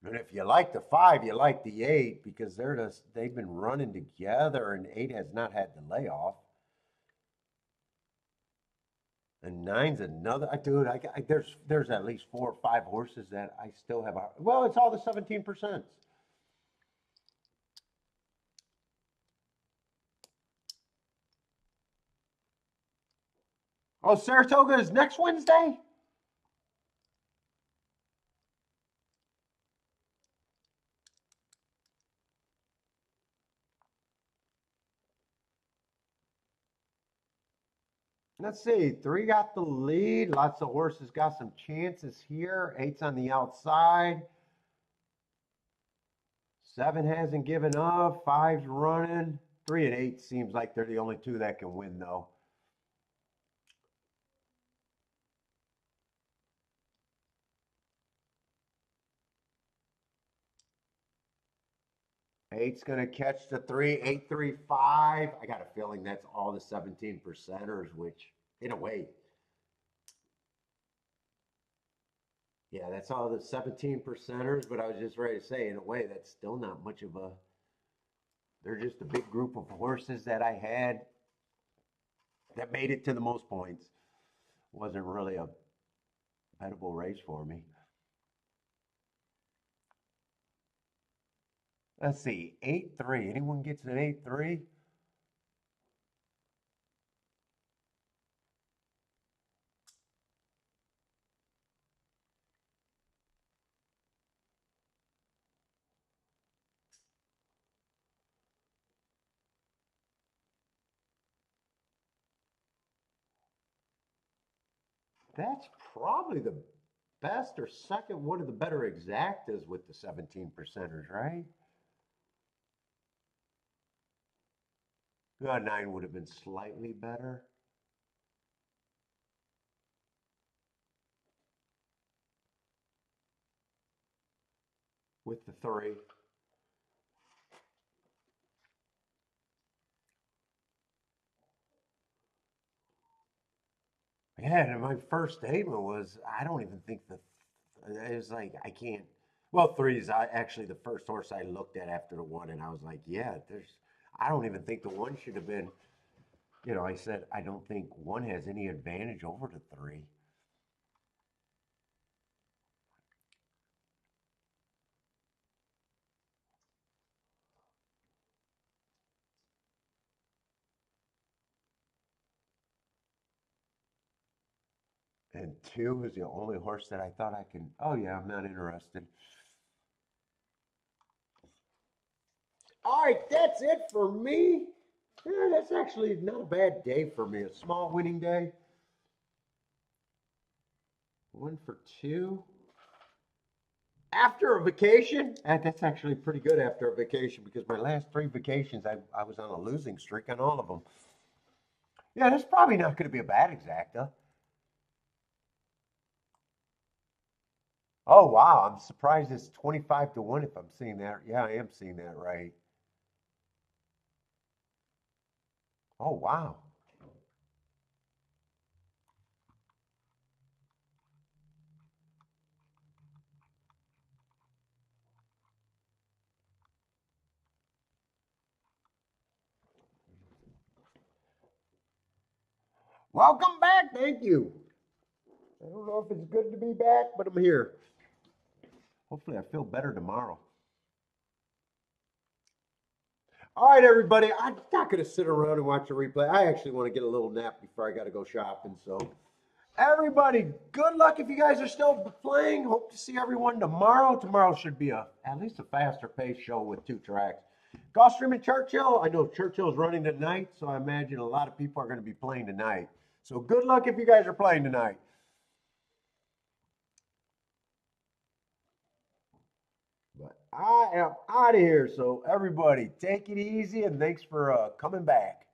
And if you like the 5, you like the 8 because they've been running together and 8 has not had the layoff. And 9's another. Dude, there's at least 4 or 5 horses that I still have. Well, it's all the 17%. Oh, Saratoga is next Wednesday? Let's see. 3 got the lead. Lots of horses got some chances here. 8's on the outside. 7 hasn't given up. 5's running. 3 and 8 seems like they're the only 2 that can win, though. Eight's going to catch the 3, 8, 3, 5. I got a feeling that's all the 17 percenters, which, in a way, yeah, that's all the 17 percenters. But I was just ready to say, in a way, that's still not much of a. They're just a big group of horses that I had that made it to the most points. Wasn't really a bettable race for me. Let's see, 8-3. Anyone gets an 8-3? That's probably the best or second one of the better exactas with the 17 percenters, right? 9 would have been slightly better. With the 3. Yeah, and my first statement was, I don't even think it was like, I can't. Well, 3 is actually the first horse I looked at after the 1, and I was like, yeah, I don't even think the 1 should have been, I said, I don't think 1 has any advantage over the 3. And 2 is the only horse that I thought I can. Oh, yeah, I'm not interested. All right, that's it for me. Yeah, that's actually not a bad day for me. A small winning day. 1 for 2. After a vacation, that's actually pretty good after a vacation because my last 3 vacations, I was on a losing streak on all of them. Yeah, that's probably not going to be a bad exacta. Oh, wow. I'm surprised it's 25 to 1 if I'm seeing that. Yeah, I am seeing that right. Oh, wow. Welcome back. Thank you. I don't know if it's good to be back, but I'm here. Hopefully, I feel better tomorrow. All right, everybody. I'm not going to sit around and watch a replay. I actually want to get a little nap before I got to go shopping. So, everybody, good luck if you guys are still playing. Hope to see everyone tomorrow. Tomorrow should be at least a faster paced show with 2 tracks. Gulfstream and Churchill. I know Churchill's running tonight, so I imagine a lot of people are going to be playing tonight. So, good luck if you guys are playing tonight. But I am out of here. So, everybody, take it easy and thanks for coming back.